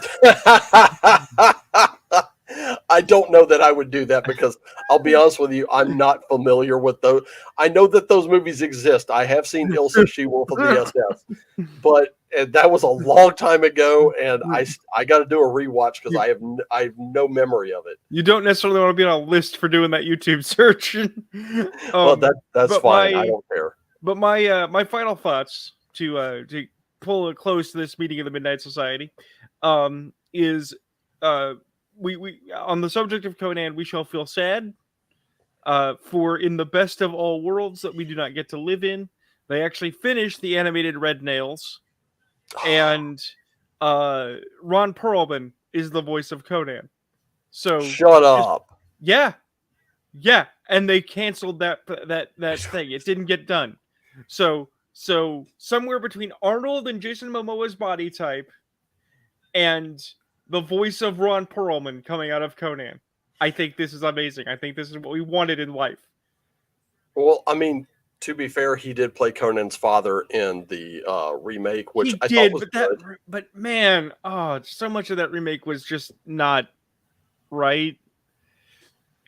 don't know that I would do that because I'll be honest with you, I'm not familiar with those. I know that those movies exist. I have seen Ilsa She-Wolf of the SS, but that was a long time ago, and I got to do a rewatch because I have no memory of it. You don't necessarily want to be on a list for doing that YouTube search. Well, that's fine. I don't care. But my final thoughts to pull it close to this meeting of the Midnight Society, is we on the subject of Conan, we shall feel sad. For in the best of all worlds that we do not get to live in, they actually finished the animated Red Nails, and Ron Perlman is the voice of Conan. So Shut up. yeah, yeah, and they canceled that thing. It didn't get done. So somewhere between Arnold and Jason Momoa's body type and the voice of Ron Perlman coming out of Conan, I think this is amazing. I think this is what we wanted in life. Well, I mean, to be fair, he did play Conan's father in the remake, which He I did, thought was but good. but man, so much of that remake was just not right.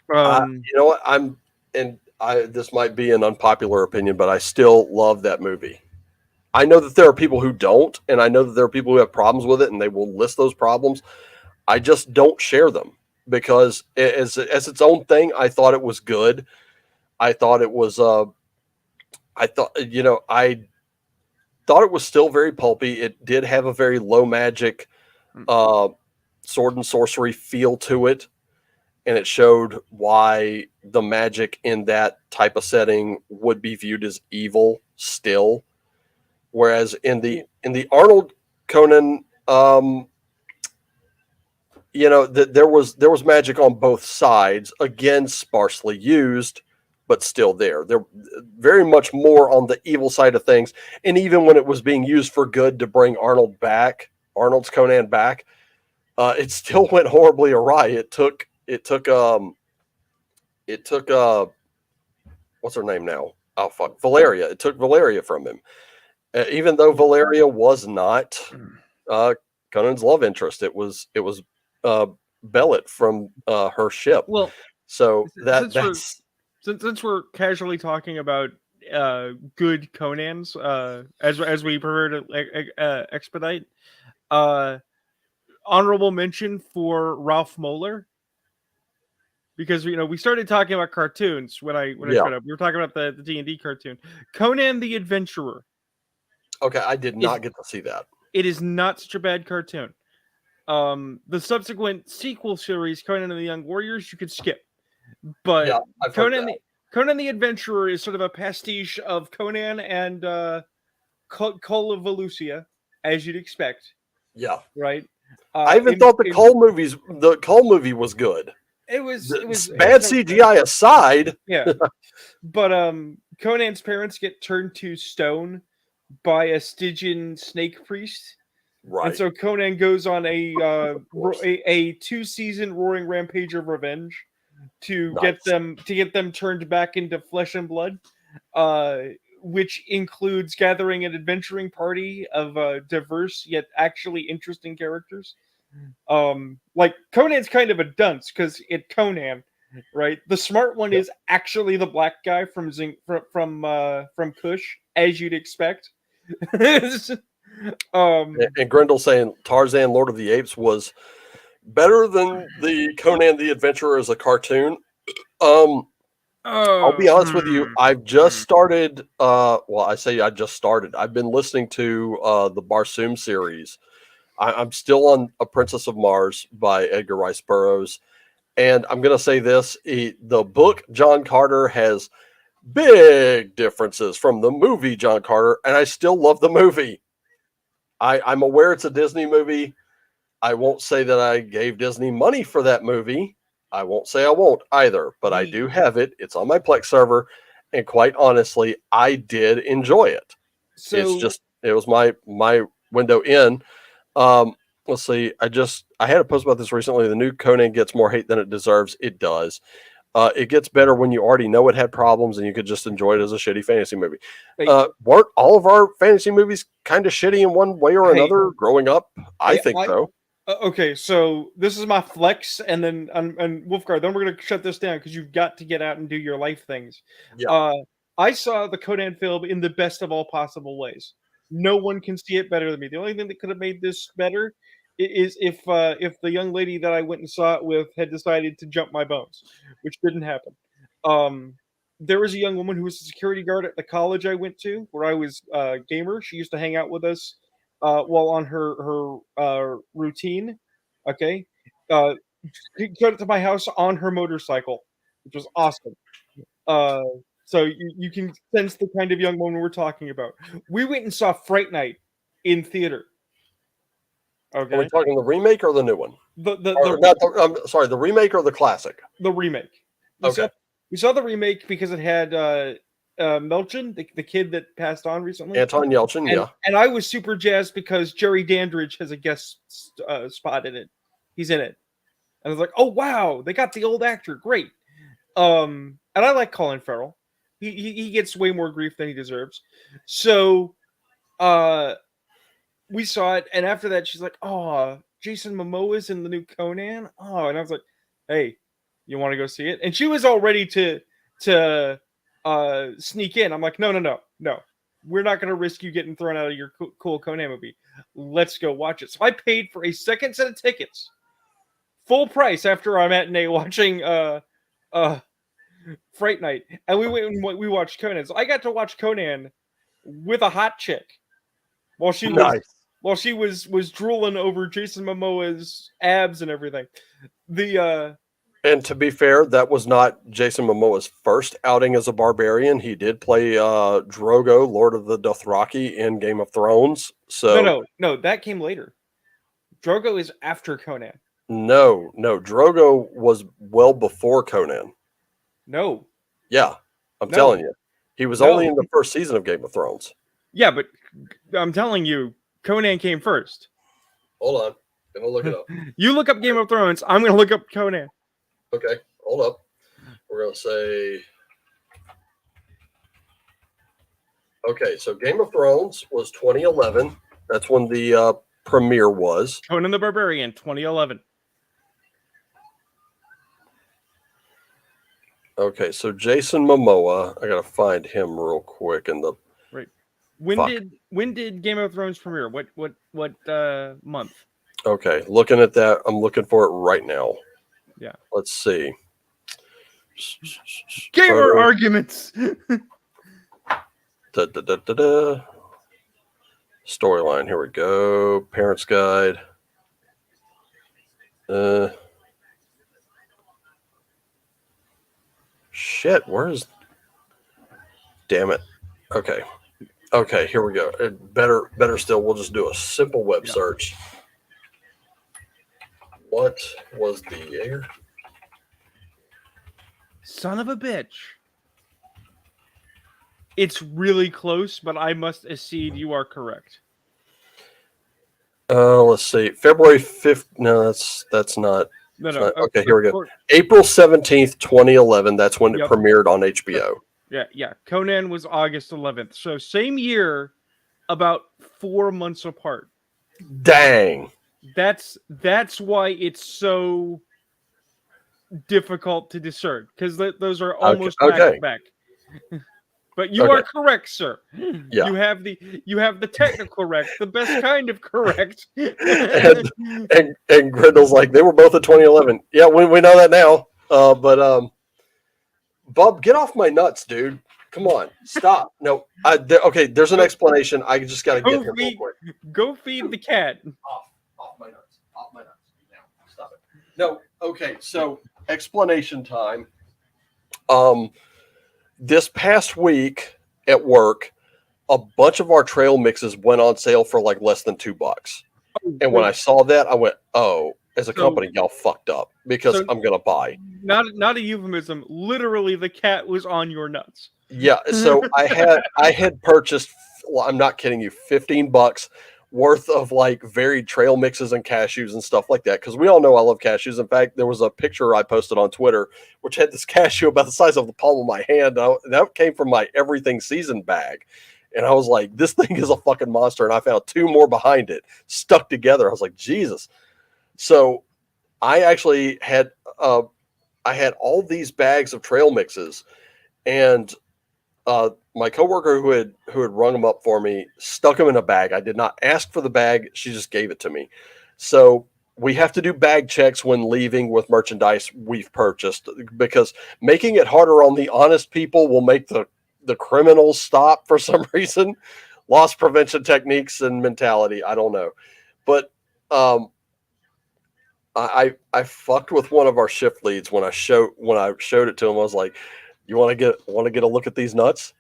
You know what? This might be an unpopular opinion, but I still love that movie. I know that there are people who don't, and I know that there are people who have problems with it, and they will list those problems. I just don't share them because as its own thing, I thought it was good. I thought it was I thought it was still very pulpy. It did have a very low magic uh sword and sorcery feel to it, and it showed why the magic in that type of setting would be viewed as evil still. Whereas in the Arnold Conan, there was magic on both sides, again sparsely used, but still there. They're very much more on the evil side of things. And even when it was being used for good to bring Arnold's Conan back, it still went horribly awry. It took what's her name now? Oh fuck, Valeria. It took Valeria from him. Even though Valeria was not uh, Conan's love interest, it was uh, Bellet from her ship. Well, So since that's since we're casually talking about good Conans, as we prefer to expedite, uh, honorable mention for Ralph Moeller, because we started talking about cartoons when I yeah. showed up. We were talking about the D&D cartoon, Conan the Adventurer. Okay, I did Is not get to see that. It is not such a bad cartoon. The subsequent sequel series, Conan and the Young Warriors, you could skip. But Yeah, I've heard Conan that. Conan the Adventurer is sort of a pastiche of Conan and Call of Volusia, as you'd expect, Yeah, right? I even thought the Cole movie was good. It was Bad okay. CGI aside. Yeah, but Conan's parents get turned to stone by a Stygian snake priest. And Right. so Conan goes on Of course. a 2-season roaring rampage of revenge to Nice. get them turned back into flesh and blood, uh, which includes gathering an adventuring party of diverse yet actually interesting characters. Like Conan's kind of a dunce because it Conan, right? The smart one Yep. is actually the black guy from from Kush, as you'd expect. And Grendel saying Tarzan Lord of the Apes was better than the Conan the Adventurer as a cartoon. Um, I'll Oh, be honest with you. I've just started. Well, I say I just started. I've been listening to the Barsoom series. I'm still on A Princess of Mars by Edgar Rice Burroughs, and I'm gonna say this: the book John Carter has big differences from the movie John Carter, and I still love the movie. I'm aware it's a Disney movie. I won't say that I gave Disney money for that movie. I won't say I won't either, but I do have it. It's on my Plex server, and quite honestly, I did enjoy it. so It was my window in. Um, let's see. I had a post about this recently. The new Conan gets more hate than it deserves. It does. It gets better when you already know it had problems and you could just enjoy it as a shitty fantasy movie. hey, Weren't all of our fantasy movies kind of shitty in one way or hey, another growing up? I hey, think so. okay, so this is my flex, and then and Wolfgar. Then we're gonna shut this down because you've got to get out and do your life things. Yeah. Uh, I saw the Conan film in the best of all possible ways. No one can see it better than me. The only thing that could have made this better is if the young lady that I went and saw it with had decided to jump my bones, which didn't happen. Um, there was a young woman who was a security guard at the college I went to, where I was gamer. She used to hang out with us while on her routine. Okay, uh, she showed it to my house on her motorcycle, which was awesome. Uh, so you can sense the kind of young woman we're talking about. We went and saw Fright Night in theater. Are we Okay, talking the remake or the new one? the Or not? I'm sorry, the remake or the classic? the remake. Okay. We saw the remake because it had Melchin, the kid that passed on recently, Anton Yelchin, yeah. and I was super jazzed because Jerry Dandridge has a guest spot in it. He's in it, and I was like, oh wow, they got the old actor, great. And I like Colin Farrell. He gets way more grief than he deserves. So, we saw it, and after that, she's like, "Oh, Jason Momoa's in the new Conan." Oh, and I was like, "Hey, you want to go see it?" And she was all ready to sneak in. I'm like, "No, no, no, no. We're not going to risk you getting thrown out of your cool Conan movie. Let's go watch it." So I paid for a second set of tickets, full price after our matinee watching Fright Night, and we went and we watched Conan. So I got to watch Conan with a hot chick while she was Nice. was drooling over Jason Momoa's abs and everything. The And to be fair, that was not Jason Momoa's first outing as a barbarian. He did play Drogo, Lord of the Dothraki, in Game of Thrones. So no, that came later. Drogo is after Conan. no, Drogo was well before Conan. No, Yeah, I'm No. telling you, he was No. only in the first season of Game of Thrones. yeah, but I'm telling you, Conan came first. Hold on, gonna look it up. You look up Game of Thrones. I'm gonna look up Conan. Okay, hold up. We're gonna say. Okay, so Game of Thrones was 2011. That's when the premiere was. Conan the Barbarian, 2011. Okay, so Jason Momoa, I gotta find him real quick in the. Right. When Fuck. did Game of Thrones premiere? What month? Okay, looking at that, I'm looking for it right now. Yeah. Let's see. Gamer arguments. Storyline. Here we go. Parents Guide. Shit. Where is? Damn it. Okay. Okay. Here we go. Better still. We'll just do a simple web search. What was the year? Son of a bitch. It's really close, but I must accede you are correct. Let's see. February 5th. No, that's not. No. Okay, here we go. April 17th, 2011. That's when it premiered on HBO. Yeah. Conan was August 11th. So same year, about 4 months apart. Dang. That's why it's so difficult to discern, because those are almost back to back. But you are correct, sir. Yeah. You have the technical correct, the best kind of correct. and Grindel's like, they were both in 2011. Yeah, we know that now. But Bob, get off my nuts, dude. Come on, stop. No, okay. There's an explanation. I just got to get here real quick. Go feed the cat. Off my nuts. Off my nuts. Now, stop it. No. Okay. So explanation time. This past week at work, a bunch of our trail mixes went on sale for like less than $2. And when I saw that, I went, "Oh, as a company, y'all fucked up because I'm gonna buy." Not a euphemism. Literally, the cat was on your nuts. Yeah. So I had purchased. Well, I'm not kidding you. $15 worth of like varied trail mixes and cashews and stuff like that, because we all know I love cashews. In fact, there was a picture I posted on Twitter which had this cashew about the size of the palm of my hand. That came from my everything season bag, and I was like, this thing is a fucking monster. And I found 2 more behind it stuck together. I was like, Jesus. So I actually had all these bags of trail mixes, and my coworker who had rung them up for me stuck them in a bag. I did not ask for the bag. She just gave it to me. So we have to do bag checks when leaving with merchandise we've purchased, because making it harder on the honest people will make the criminals stop for some reason. loss prevention techniques and mentality. I don't know, but um, I fucked with one of our shift leads when I showed it to him. I was like, "You want to get a look at these nuts?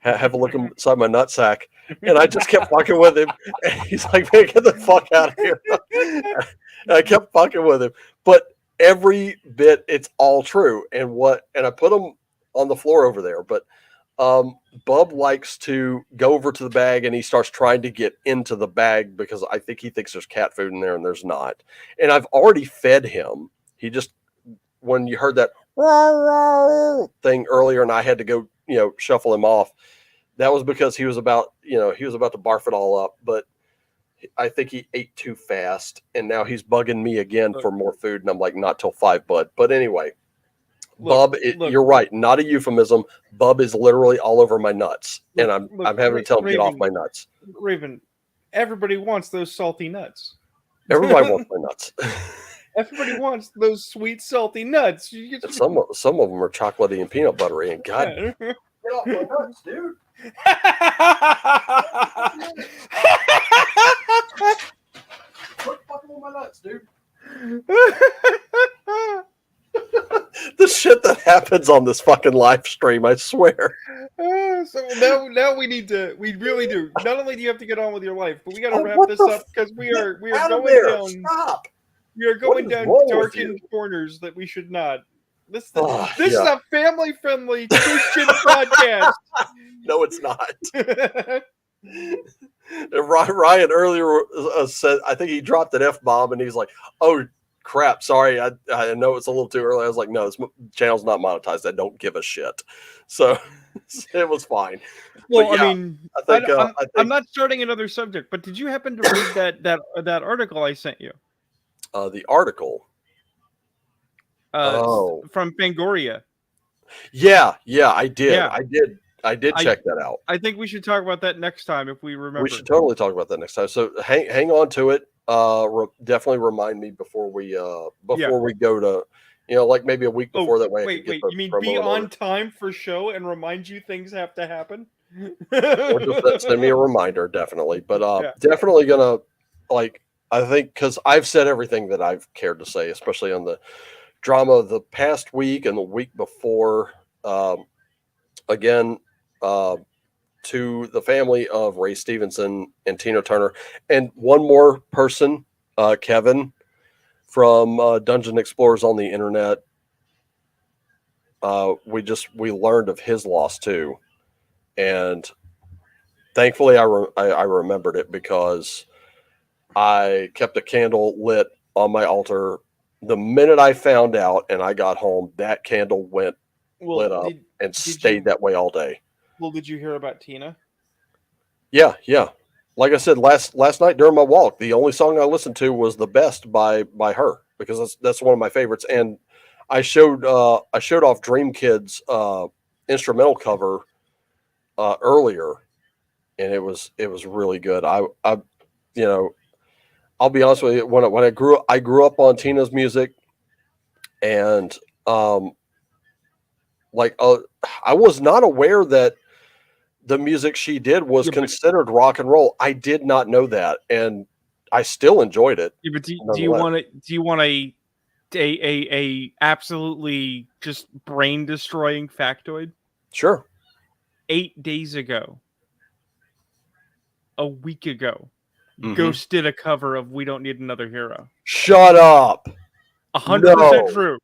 Have a look inside my nut sack." And I just kept fucking with him. And he's like, "Man, get the fuck out of here!" And I kept fucking with him, but every bit, it's all true. And I put them on the floor over there, but Bub likes to go over to the bag and he starts trying to get into the bag because I think he thinks there's cat food in there and there's not. And I've already fed him. He just, when you heard that thing earlier and I had to go, shuffle him off, that was because he was about to barf it all up. But I think he ate too fast and now he's bugging me again for more food. And I'm like, not till 5, bud. But anyway. Bub, you're right. Not a euphemism. Bub is literally all over my nuts, and I'm having to tell him get off my nuts. Raven, everybody wants those salty nuts. Everybody wants my nuts. Everybody wants those sweet salty nuts. Some of them are chocolatey and peanut buttery, and God, get off my nuts, dude. Quit fucking with my nuts, dude. The shit that happens on this fucking live stream, I swear. So now we really do. Not only do you have to get on with your life, but we got to wrap this up because we are going down. Stop. We are going down darkened corners that we should not. This is a family-friendly Christian podcast. No, it's not. Ryan earlier said, I think he dropped an F-bomb, and he's like, "Oh, crap, sorry, I know it's a little too early." I was like, "No, this channel's not monetized. I don't give a shit." So it was fine. Well, yeah, I mean, I think I'm not starting another subject, but did you happen to read that article I sent you? The article? From Fangoria. Yeah, I did. Yeah. I did check that out. I think we should talk about that next time if we remember. We should totally talk about that next time. So hang on to it. Definitely remind me before we go to, like maybe a week before. That way. Wait. You mean be on time for show and remind you things have to happen? Or just send me a reminder, definitely. But definitely gonna, like, I think, because I've said everything that I've cared to say, especially on the drama of the past week and the week before. Again, to the family of Ray Stevenson and Tina Turner, and one more person, Kevin from Dungeon Explorers on the Internet. We learned of his loss too, and thankfully I remembered it because I kept a candle lit on my altar. The minute I found out and I got home, that candle lit up and stayed that way all day. Well, did you hear about Tina? Yeah. Like I said, last night during my walk, the only song I listened to was "The Best" by her, because that's one of my favorites. And I showed off Dream Kid's instrumental cover earlier, and it was really good. I'll be honest with you, when I grew up on Tina's music, and I was not aware that the music she did was considered rock and roll. I did not know that, and I still enjoyed it. Yeah, but do you want a absolutely just brain destroying factoid? Sure. 8 days ago, a week ago, Ghost did a cover of "We Don't Need Another Hero." Shut up. 100% true.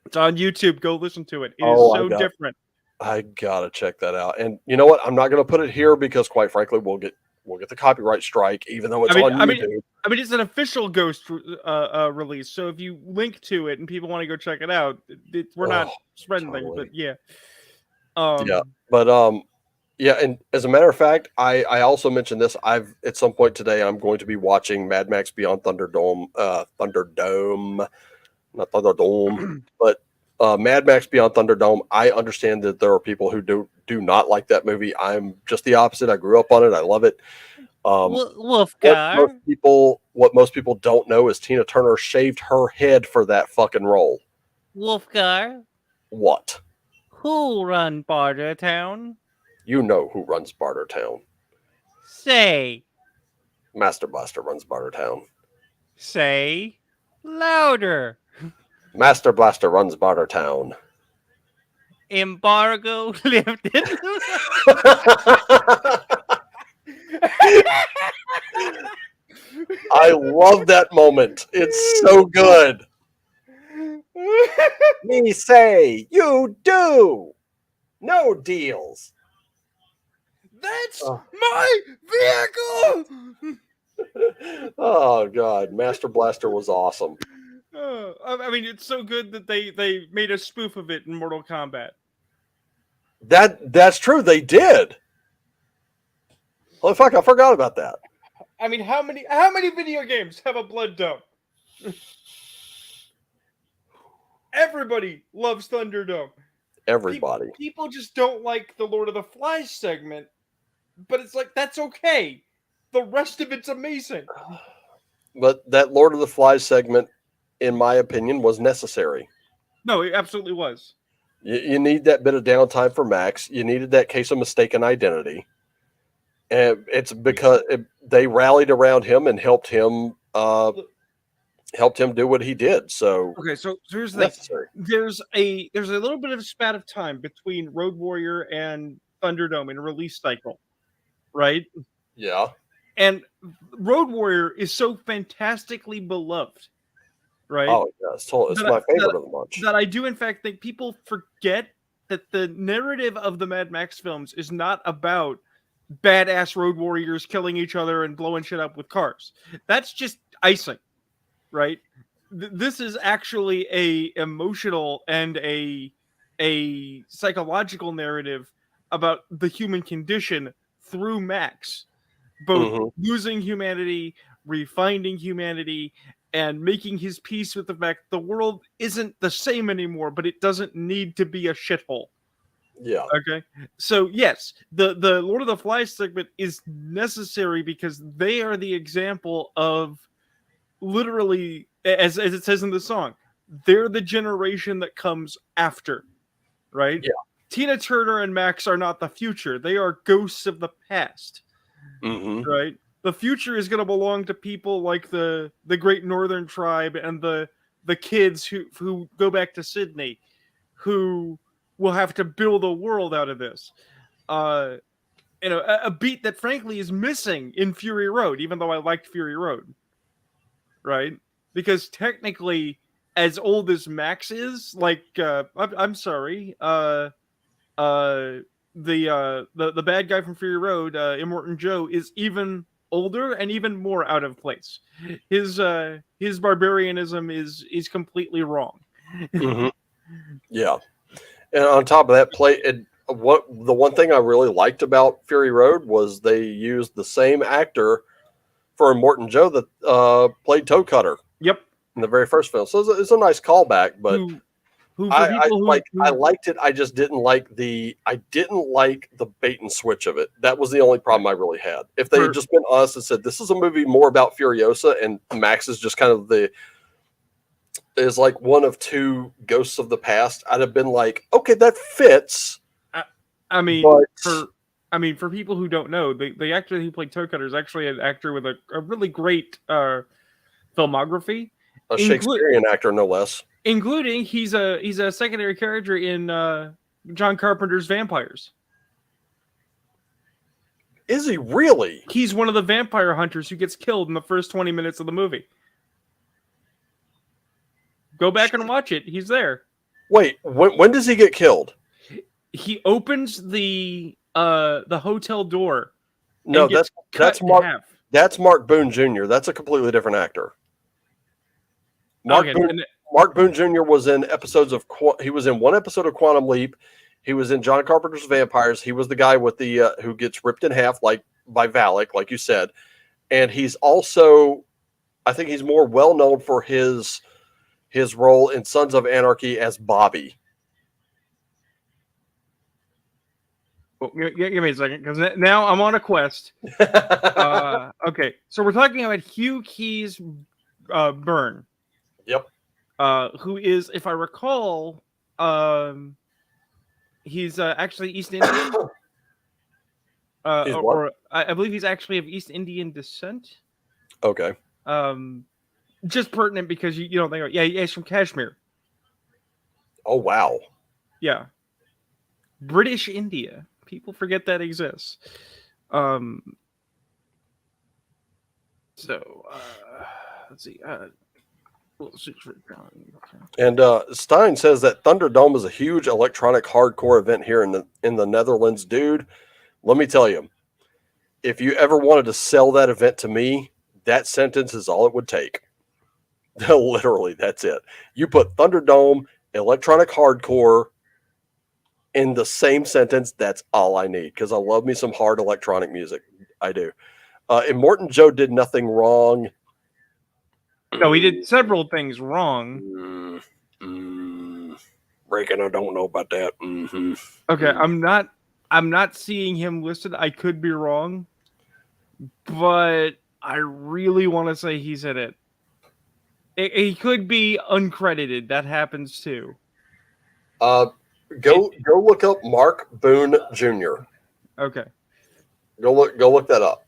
It's on YouTube. Go listen to it. It is so different. I gotta check that out. And you know what? I'm not gonna put it here because, quite frankly, we'll get the copyright strike, even though it's on YouTube. I mean, it's an official Ghost release. So if you link to it and people want to go check it out, we're not spreading things. But yeah. And as a matter of fact, I also mentioned this. At some point today, I'm going to be watching Mad Max Beyond Thunderdome, not Thunderdome, but Mad Max Beyond Thunderdome. I understand that there are people who do not like that movie. I'm just the opposite. I grew up on it. I love it. Wolfgar. What most people don't know is Tina Turner shaved her head for that fucking role. Wolfgar. What? Who run Bartertown? You know who runs Bartertown. Say. Master Blaster runs Bartertown. Say. Louder. Master Blaster runs Bartertown. Embargo lifted. I love that moment. It's so good. Me say, you do. No deals. That's Oh. my vehicle. Oh God, Master Blaster was awesome. I mean, it's so good that they made a spoof of it in Mortal Kombat. That's true. They did. Oh fuck! I forgot about that. I mean, how many video games have a blood dome? Everybody loves Thunderdome. Everybody. People just don't like the Lord of the Flies segment, but it's like that's okay. The rest of it's amazing. But that Lord of the Flies segment, in my opinion, was necessary. No, it absolutely was. You need that bit of downtime for Max. You needed that case of mistaken identity. And it's because they rallied around him and helped him do what he did. So Okay, so here's the necessary. thing. There's a little bit of a spat of time between Road Warrior and Thunderdome in a release cycle, right? Yeah. And Road Warrior is so fantastically beloved, right? Oh, yeah. It's my favorite of the bunch. That I do, in fact, think people forget that the narrative of the Mad Max films is not about badass road warriors killing each other and blowing shit up with cars. That's just icing, right? This is actually a emotional and a psychological narrative about the human condition through Max, both losing humanity, refining humanity, and making his peace with the fact the world isn't the same anymore, but it doesn't need to be a shithole. Yeah. Okay. So yes, the Lord of the Flies segment is necessary because they are the example of literally, as it says in the song, they're the generation that comes after, right? Yeah. Tina Turner and Max are not the future; they are ghosts of the past, right? The future is going to belong to people like the Great Northern Tribe and the kids who go back to Sydney, who will have to build a world out of this. A beat that frankly is missing in Fury Road, even though I liked Fury Road, right? Because technically, as old as Max is, like I'm sorry, the bad guy from Fury Road, Immortan Joe, is even older and even more out of place. His barbarianism is completely wrong. Yeah. And on top of that, the one thing I really liked about Fury Road was they used the same actor for Immortan Joe that played Toe Cutter. Yep. In the very first film, so it's a nice callback. But I liked it. I just didn't like the bait and switch of it. That was the only problem I really had. If they had just been honest and said this is a movie more about Furiosa and Max is just kind of is like one of two ghosts of the past, I'd have been like, okay, that fits. I mean, for people who don't know, the actor who played Toe Cutter is actually an actor with a really great filmography. A Shakespearean actor, no less. Including he's a secondary character in John Carpenter's Vampires. Is he really? He's one of the vampire hunters who gets killed in the first 20 minutes of the movie. Go back and watch it. He's there. Wait, when does he get killed? He opens the hotel door. No, that's Mark. That's Mark Boone Jr. That's a completely different actor. Mark Boone Jr. was in he was in one episode of Quantum Leap. He was in John Carpenter's Vampires. He was the guy with the who gets ripped in half by Valak, like you said. And he's also, I think he's more well known for his role in Sons of Anarchy as Bobby. Well, give me a second, because now I'm on a quest. Okay, so we're talking about Hugh Keys Byrne. Yep. Who is, if I recall, he's actually East Indian. He's what? Or I believe he's actually of East Indian descent. Okay. Just pertinent because you don't think, yeah, he's from Kashmir. Oh wow. Yeah, British India. People forget that exists. So let's see. And Stein says that Thunderdome is a huge electronic hardcore event here in the Netherlands, dude. Let me tell you, if you ever wanted to sell that event to me, that sentence is all it would take. Literally, that's it. You put Thunderdome, electronic hardcore in the same sentence. That's all I need because I love me some hard electronic music. I do. Immortan Joe did nothing wrong. No, he did several things wrong. Reckon I don't know about that. Mm-hmm. Okay, I'm not seeing him listed. I could be wrong, but I really want to say he's in it. He could be uncredited. That happens too. Go look up Mark Boone Jr. Okay. Go look that up.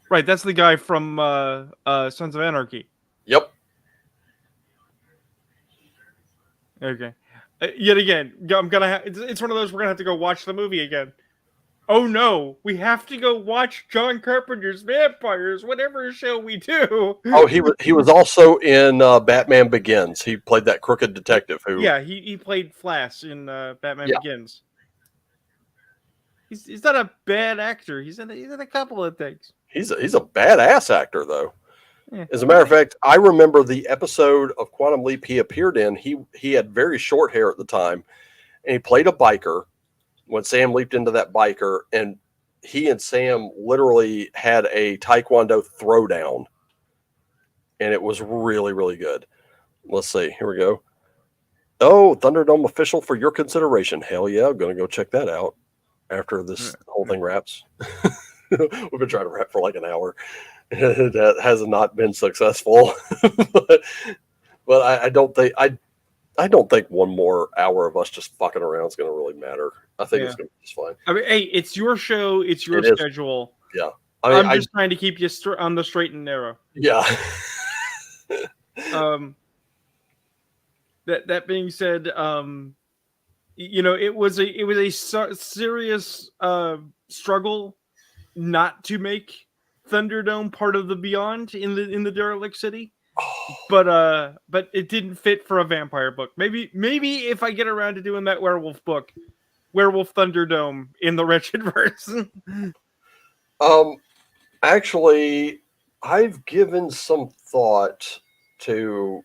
Right, that's the guy from Sons of Anarchy. Yep. Okay. Yet again, I'm gonna. It's one of those we're gonna have to go watch the movie again. Oh no, we have to go watch John Carpenter's Vampires, whatever show we do. Oh, he was also in Batman Begins. He played that crooked detective who. Yeah, he played Flash in Batman Begins. He's not a bad actor. He's in a couple of things. He's a badass actor though. Yeah. As a matter of fact, I remember the episode of Quantum Leap he appeared in. He had very short hair at the time, and he played a biker. When Sam leaped into that biker, and he and Sam literally had a Taekwondo throwdown, and it was really, really good. Let's see. Here we go. Oh, Thunderdome official for your consideration. Hell yeah, I'm going to go check that out after this whole thing wraps. We've been trying to wrap for like an hour. That has not been successful, but I don't think I don't think one more hour of us just fucking around is going to really matter. I think it's going to be just fine. I mean, hey, it's your show. It's your schedule. Yeah. I'm just trying to keep you on the straight and narrow. Yeah. That being said, it was a serious struggle not to make Thunderdome part of the Beyond in the Derelict City. But it didn't fit for a vampire book. Maybe if I get around to doing that werewolf book, Werewolf Thunderdome in the Wretched verse. Actually, I've given some thought to.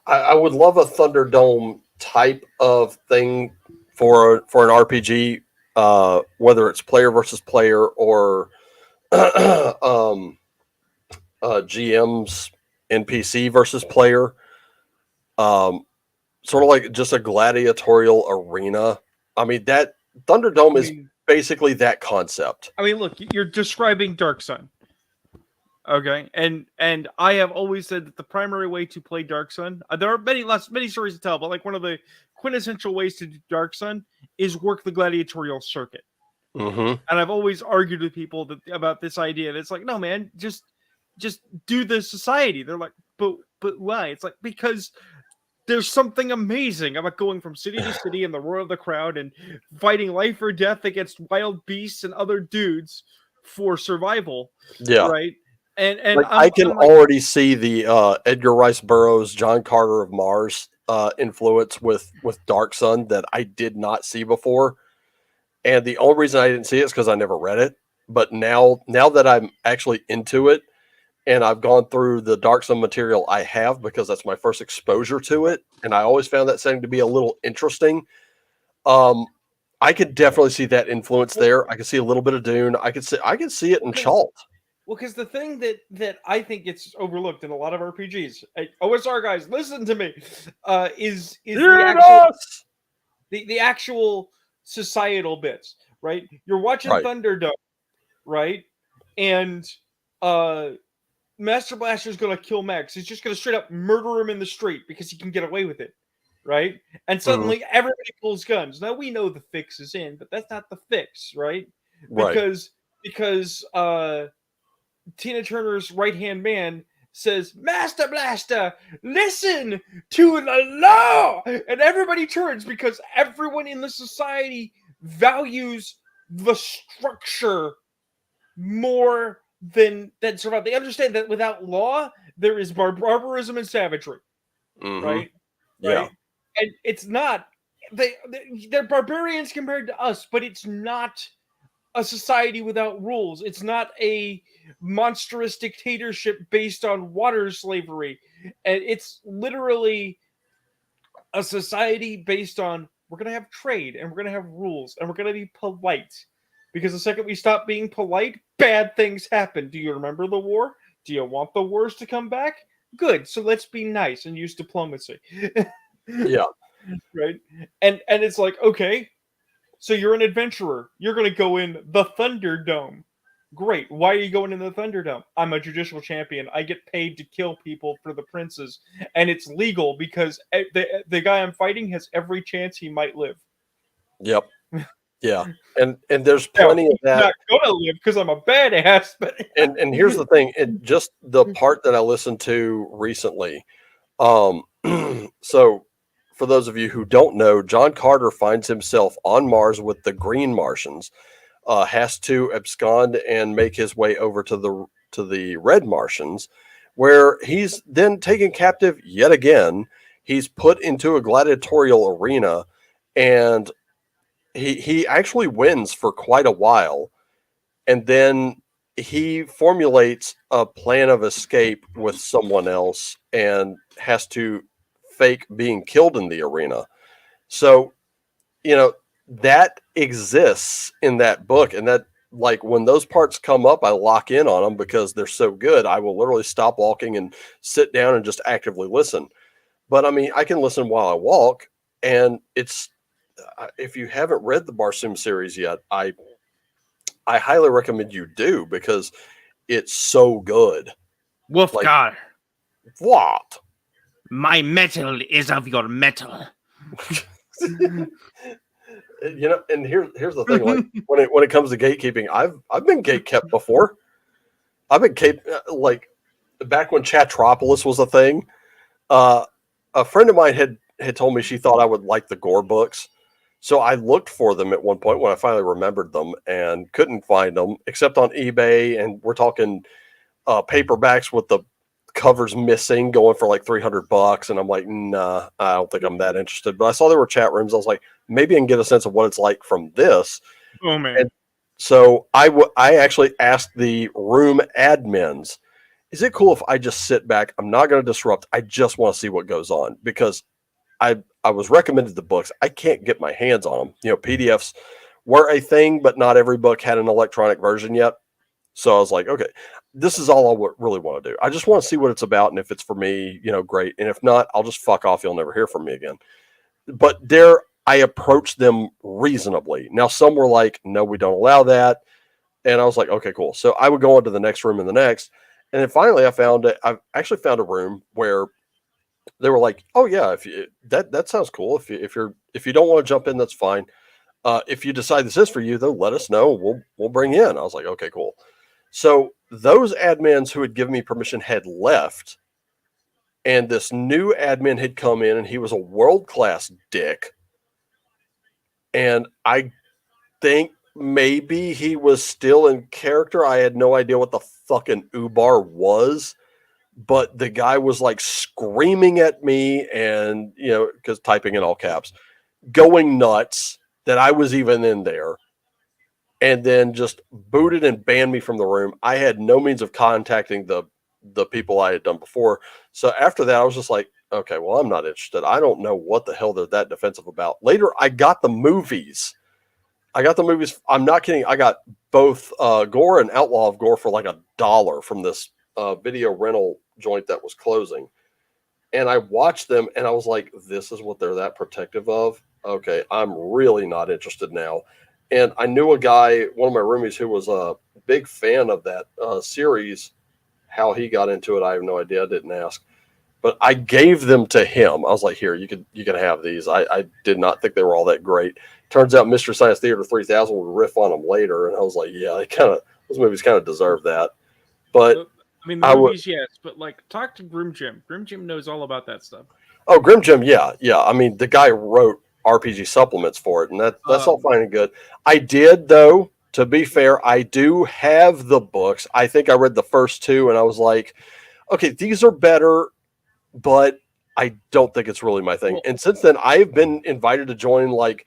I would love a Thunderdome type of thing for an RPG, whether it's player versus player or GM's NPC versus player. Sort of like just a gladiatorial arena. I mean, that Thunderdome is basically that concept. I mean, look, you're describing Dark Sun. Okay, and I have always said that the primary way to play Dark Sun, there are many stories to tell, but like one of the quintessential ways to do Dark Sun is work the gladiatorial circuit. Mm-hmm. And I've always argued with people about this idea. And it's like, no, man, just do the society. They're like, but why? It's like, because there's something amazing about going from city to city in the roar of the crowd and fighting life or death against wild beasts and other dudes for survival. Yeah. Right. And like, I can already see the Edgar Rice Burroughs, John Carter of Mars influence with Dark Sun that I did not see before. And the only reason I didn't see it is because I never read it. But now that I'm actually into it and I've gone through the Dark Sun material I have, because that's my first exposure to it, and I always found that setting to be a little interesting. I could definitely see that influence there. I can see a little bit of Dune. I can see it in Chalt. Well, because the thing that I think gets overlooked in a lot of RPGs, OSR guys, listen to me, is the actual societal bits, right? You're watching Thunderdome, right? And Master Blaster's gonna kill Max. He's just gonna straight up murder him in the street because he can get away with it. right? And suddenly everybody pulls guns. Now we know the fix is in, but that's not the fix, right? Right. Because Tina Turner's right hand man says, "Master Blaster, listen to the law," and everybody turns because everyone in the society values the structure more than survival. They understand that without law, there is barbarism and savagery, Mm-hmm. right? Yeah. Right? And it's not they're barbarians compared to us, but it's not a society without rules. It's not a monstrous dictatorship based on water slavery. And it's literally a society based on we're going to have trade and we're going to have rules and we're going to be polite. Because the second we stop being polite, bad things happen. Do you remember the war? Do you want the wars to come back? Good. So let's be nice and use diplomacy. Yeah. Right? And it's like, okay, so you're an adventurer. You're going to go in the Thunderdome. Great. Why are you going in the Thunderdome? I'm a judicial champion. I get paid to kill people for the princes, and it's legal because the guy I'm fighting has every chance he might live. Yep. Yeah. And there's Now, plenty of he's that. not gonna live because I'm a badass. But And here's the thing, just the part that I listened to recently. Um, so for those of you who don't know, John Carter finds himself on Mars with the Green Martians, has to abscond and make his way over to the Red Martians, where he's then taken captive yet again. He's put into a gladiatorial arena, and he actually wins for quite a while, and then he formulates a plan of escape with someone else and has to fake being killed in the arena. So, that exists in that book, and that, like, when those parts come up, I lock in on them because they're so good. I will literally stop walking and sit down and just actively listen. But I mean, I can listen while I walk, and it's if you haven't read the Barsoom series yet, I highly recommend you do because it's so good. Like, Wolfgar, what? my metal is of your metal. And here's the thing. Like, when it comes to gatekeeping, I've been gate kept before. I've been like, back when Chatropolis was a thing. Uh, a friend of mine had told me she thought I would like the gore books, so I looked for them at one point when I finally remembered them and couldn't find them except on eBay. And we're talking paperbacks with the covers missing, going for like $300. And I'm like, nah, I don't think I'm that interested. But I saw there were chat rooms. I was like, maybe I can get a sense of what it's like from this. Oh man. And so I actually asked the room admins, is it cool if I just sit back? I'm not going to disrupt. I just want to see what goes on, because I was recommended the books. I can't get my hands on them. PDFs were a thing, but not every book had an electronic version yet. So I was like, okay, this is all I really want to do. I just want to see what it's about. And if it's for me, great. And if not, I'll just fuck off. You'll never hear from me again. But I approached them reasonably. Now, some were like, no, we don't allow that. And I was like, okay, cool. So I would go into the next room and the next. And then finally I actually found a room where they were like, oh yeah, if you, that sounds cool. If you don't want to jump in, that's fine. If you decide this is for you, though, let us know. We'll bring you in. I was like, okay, cool. So those admins who had given me permission had left, and this new admin had come in, and he was a world-class dick. And I think maybe he was still in character. I had no idea what the fucking Ubar was, but the guy was like screaming at me and, because typing in all caps, going nuts that I was even in there, and then just booted and banned me from the room. I had no means of contacting the people I had done before. So after that, I was just like, okay, well, I'm not interested. I don't know what the hell they're that defensive about. Later, I got the movies. I'm not kidding. I got both Gore and Outlaw of Gore for like $1 from this video rental joint that was closing. And I watched them and I was like, this is what they're that protective of? Okay, I'm really not interested now. And I knew a guy, one of my roomies, who was a big fan of that series. How he got into it, I have no idea. I didn't ask. but I gave them to him. I was like, here, you can have these. I did not think they were all that great. Turns out Mystery Science Theater 3000 would riff on them later, and I was like, yeah, those movies kind of deserve that. But I mean, the movies, yes, but like, talk to Grim Jim. Grim Jim knows all about that stuff. Oh, Grim Jim, yeah. I mean, the guy wrote RPG supplements for it, and that's all fine and good. I did, though, to be fair, I do have the books. I think I read the first two, and I was like, okay, these are better, but I don't think it's really my thing. Well, and since then, I've been invited to join, like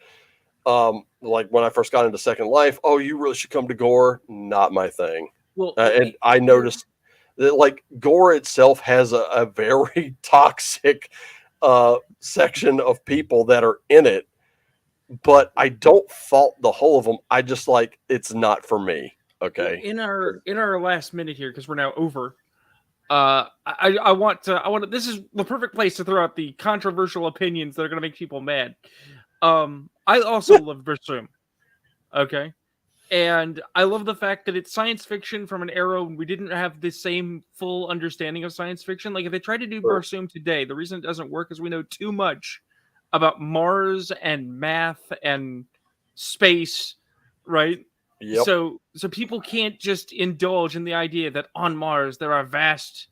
when I first got into Second Life. Oh, you really should come to Gore. Not my thing. well, And I noticed that, like, Gore itself has a very toxic section of people that are in it, but I don't fault the whole of them. I just, like, it's not for me. Okay. In our last minute here, because we're now over. I want to. This is the perfect place to throw out the controversial opinions that are going to make people mad. I also love Berserk. Okay. And I love the fact that it's science fiction from an era when we didn't have the same full understanding of science fiction. Like, if they tried to do Barsoom today, the reason it doesn't work is we know too much about Mars and math and space, right? Yep. So people can't just indulge in the idea that on Mars there are vast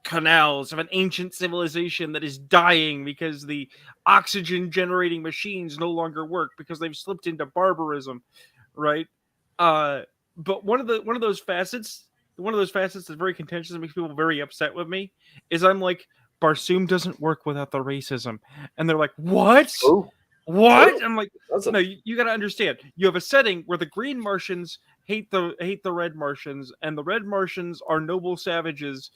canals of an ancient civilization that is dying because the oxygen generating machines no longer work because they've slipped into barbarism. Right, but one of those facets that's very contentious and makes people very upset with me is I'm like, Barsoom doesn't work without the racism, and they're like, what? Ooh. What? Ooh. I'm like, no, you got to understand. You have a setting where the green Martians hate the red Martians, and the red Martians are noble savages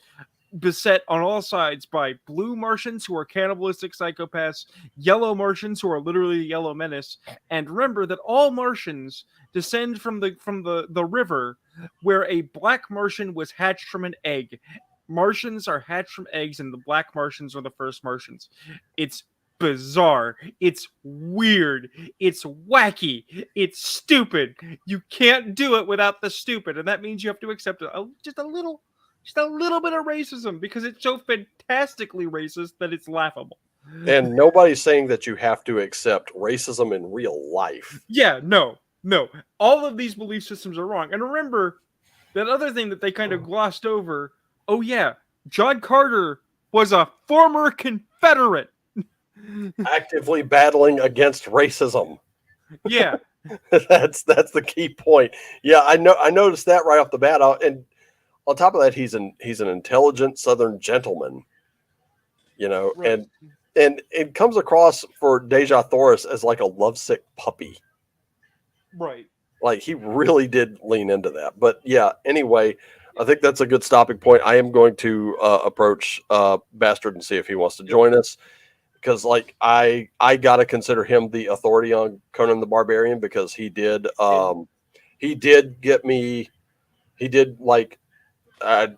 beset on all sides by blue Martians who are cannibalistic psychopaths, yellow Martians who are literally the yellow menace, and remember that all Martians descend from the river where a black Martian was hatched from an egg. Martians are hatched from eggs, and the black Martians are the first Martians. It's bizarre. It's weird. It's wacky. It's stupid. You can't do it without the stupid, and that means you have to accept just a little bit of racism because it's so fantastically racist that it's laughable. And nobody's saying that you have to accept racism in real life. Yeah, no. All of these belief systems are wrong. And remember that other thing that they kind of glossed over. Oh yeah, John Carter was a former Confederate. Actively battling against racism. Yeah. That's the key point. Yeah, I noticed that right off the bat. And on top of that, he's an intelligent Southern gentleman, right. and it comes across for Deja Thoris as like a lovesick puppy. Right. Like, he really did lean into that. But yeah, anyway, I think that's a good stopping point. I am going to approach Bastard and see if he wants to join us. Because, like, I got to consider him the authority on Conan the Barbarian, because he did get me. He did, like, I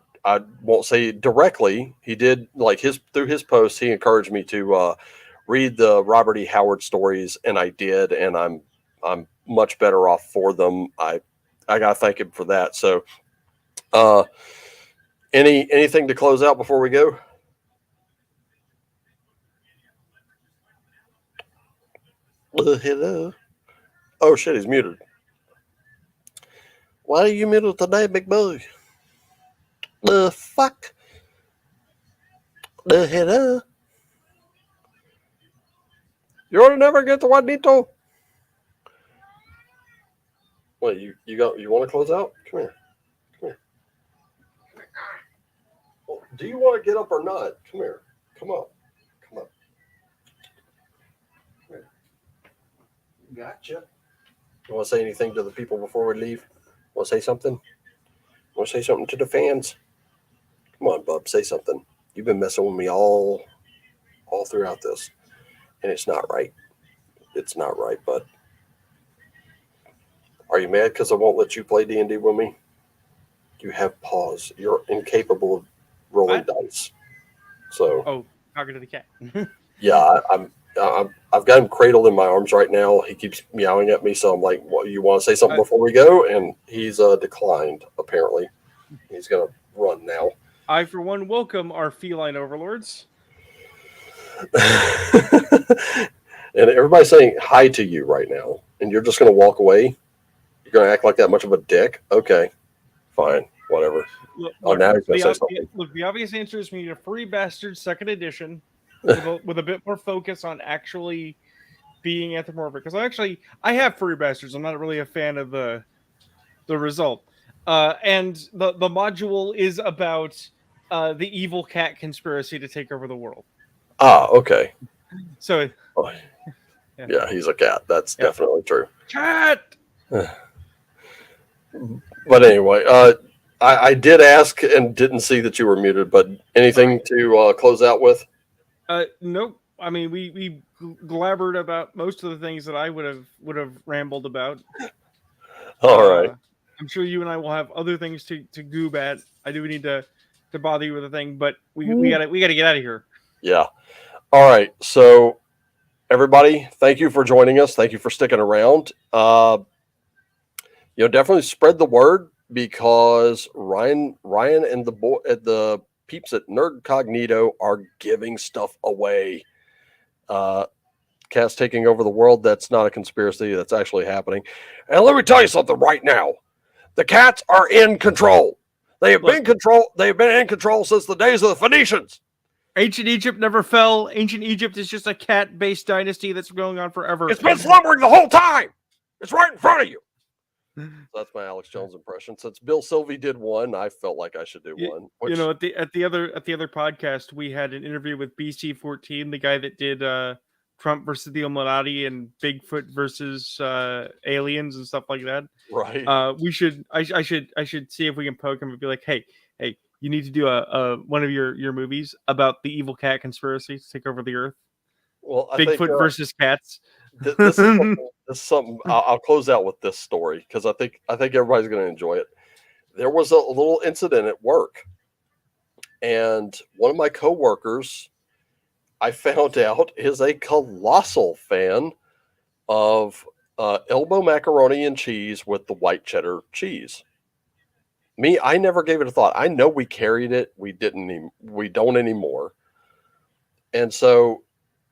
won't say directly. He did, like, through his posts, he encouraged me to read the Robert E. Howard stories, and I did, and I'm much better off for them. I gotta thank him for that. So, anything to close out before we go? Hello. Oh shit, he's muted. Why are you muted today, big boy? The fuck? The hello? You ought to never get the Juanito. What, you want to close out? Come here. Well, do you want to get up or not? Come here. Come up. Come here. Gotcha. You want to say anything to the people before we leave? Want to say something? Want to say something to the fans? Come on, bub, say something. You've been messing with me all throughout this, and it's not right. It's not right, bud. Are you mad because I won't let you play D&D with me? You have paws. You're incapable of rolling dice. So. Talking to the cat. Yeah, I've got him cradled in my arms right now. He keeps meowing at me, so I'm like, "What? You want to say something before we go?" And he's declined. Apparently, he's gonna run now. I, for one, welcome our feline overlords. And everybody's saying hi to you right now, and you're just going to walk away. You're going to act like that much of a dick. Okay, fine, whatever. Look, now he's going to say the, something. look, the obvious answer is we need a Free Bastard second edition with a bit more focus on actually being anthropomorphic. Because I have Free Bastards. I'm not really a fan of the result. And the module is about the evil cat conspiracy to take over the world. Ah, okay. So, Oh, yeah, he's a cat. That's definitely true. cat. But anyway, I did ask and didn't see that you were muted. But anything to close out with? Nope. I mean, we glabbered about most of the things that I would have rambled about. All right. I'm sure you and I will have other things to goob at. I do need to bother you with a thing, but we gotta get out of here. Yeah. All right. So everybody, thank you for joining us. Thank you for sticking around. Definitely spread the word, because Ryan and the peeps at Nerdcognito are giving stuff away. Cats taking over the world. That's not a conspiracy. That's actually happening. And let me tell you something right now. The cats are in control. They have been in control since the days of the Phoenicians. Ancient Egypt never fell. Ancient Egypt is just a cat-based dynasty that's going on forever. It's been slumbering the whole time. It's right in front of you. So that's my Alex Jones impression. Since Bill Sylvie did one, I felt like I should do one. You know, at the other podcast, we had an interview with BC14, the guy that did Trump versus the Illuminati and Bigfoot versus aliens and stuff like that. Right. I should see if we can poke him and be like, hey, you need to do a one of your movies about the evil cat conspiracy to take over the earth. Well, Bigfoot versus cats. This is something. I'll close out with this story because I think everybody's going to enjoy it. There was a little incident at work, and one of my coworkers, I found out, is a colossal fan of elbow macaroni and cheese with the white cheddar cheese. Me, I never gave it a thought. I know we carried it. We don't anymore. And so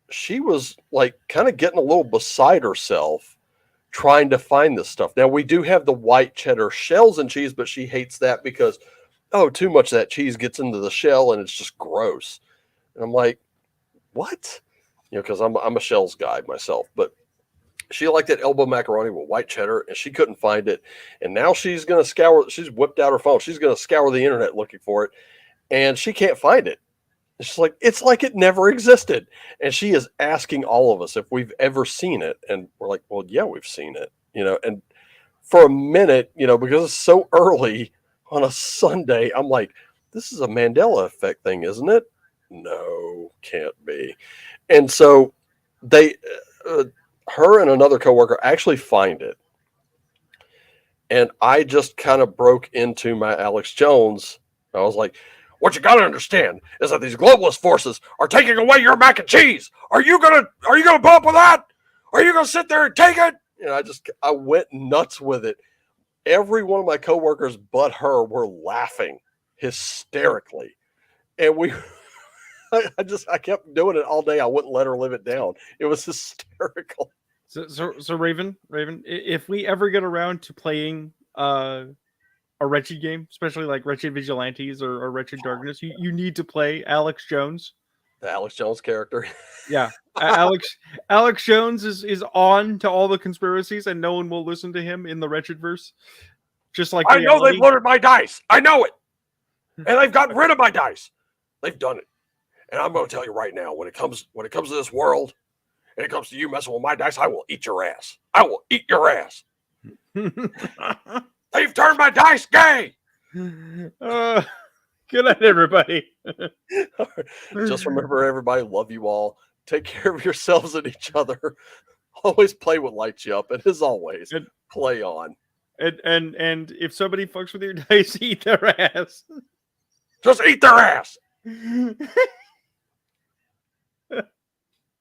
she was like kind of getting a little beside herself trying to find this stuff. Now we do have the white cheddar shells and cheese, but she hates that because, too much of that cheese gets into the shell and it's just gross. And I'm like, what? Because I'm a shells guy myself, but she liked that elbow macaroni with white cheddar and she couldn't find it. And now she's going to she's whipped out her phone. She's going to scour the internet looking for it and she can't find it. It's like it never existed. And she is asking all of us if we've ever seen it. And we're like, well, yeah, we've seen it, and for a minute, because it's so early on a Sunday, I'm like, this is a Mandela effect thing, isn't it? No, can't be. And so they, her and another coworker actually find it. And I just kind of broke into my Alex Jones. I was like, what you got to understand is that these globalist forces are taking away your mac and cheese. Are you gonna put up with that? Are you gonna sit there and take it? And I went nuts with it. Every one of my coworkers but her were laughing hysterically, and I kept doing it all day. I wouldn't let her live it down. It was hysterical. So Raven, if we ever get around to playing a Wretched game, especially like Wretched Vigilantes or Wretched Darkness, you need to play Alex Jones. The Alex Jones character. Yeah. Alex Jones is on to all the conspiracies and no one will listen to him in the Wretched verse. Just like I know they've loaded my dice. I know it. And they've gotten rid of my dice. They've done it. And I'm going to tell you right now, when it comes to this world, and it comes to you messing with my dice, I will eat your ass. I will eat your ass. They've turned my dice gay. Good night, everybody. Just remember, everybody, love you all. Take care of yourselves and each other. Always play what lights you up. And as always, play on. And if somebody fucks with your dice, eat their ass. Just eat their ass.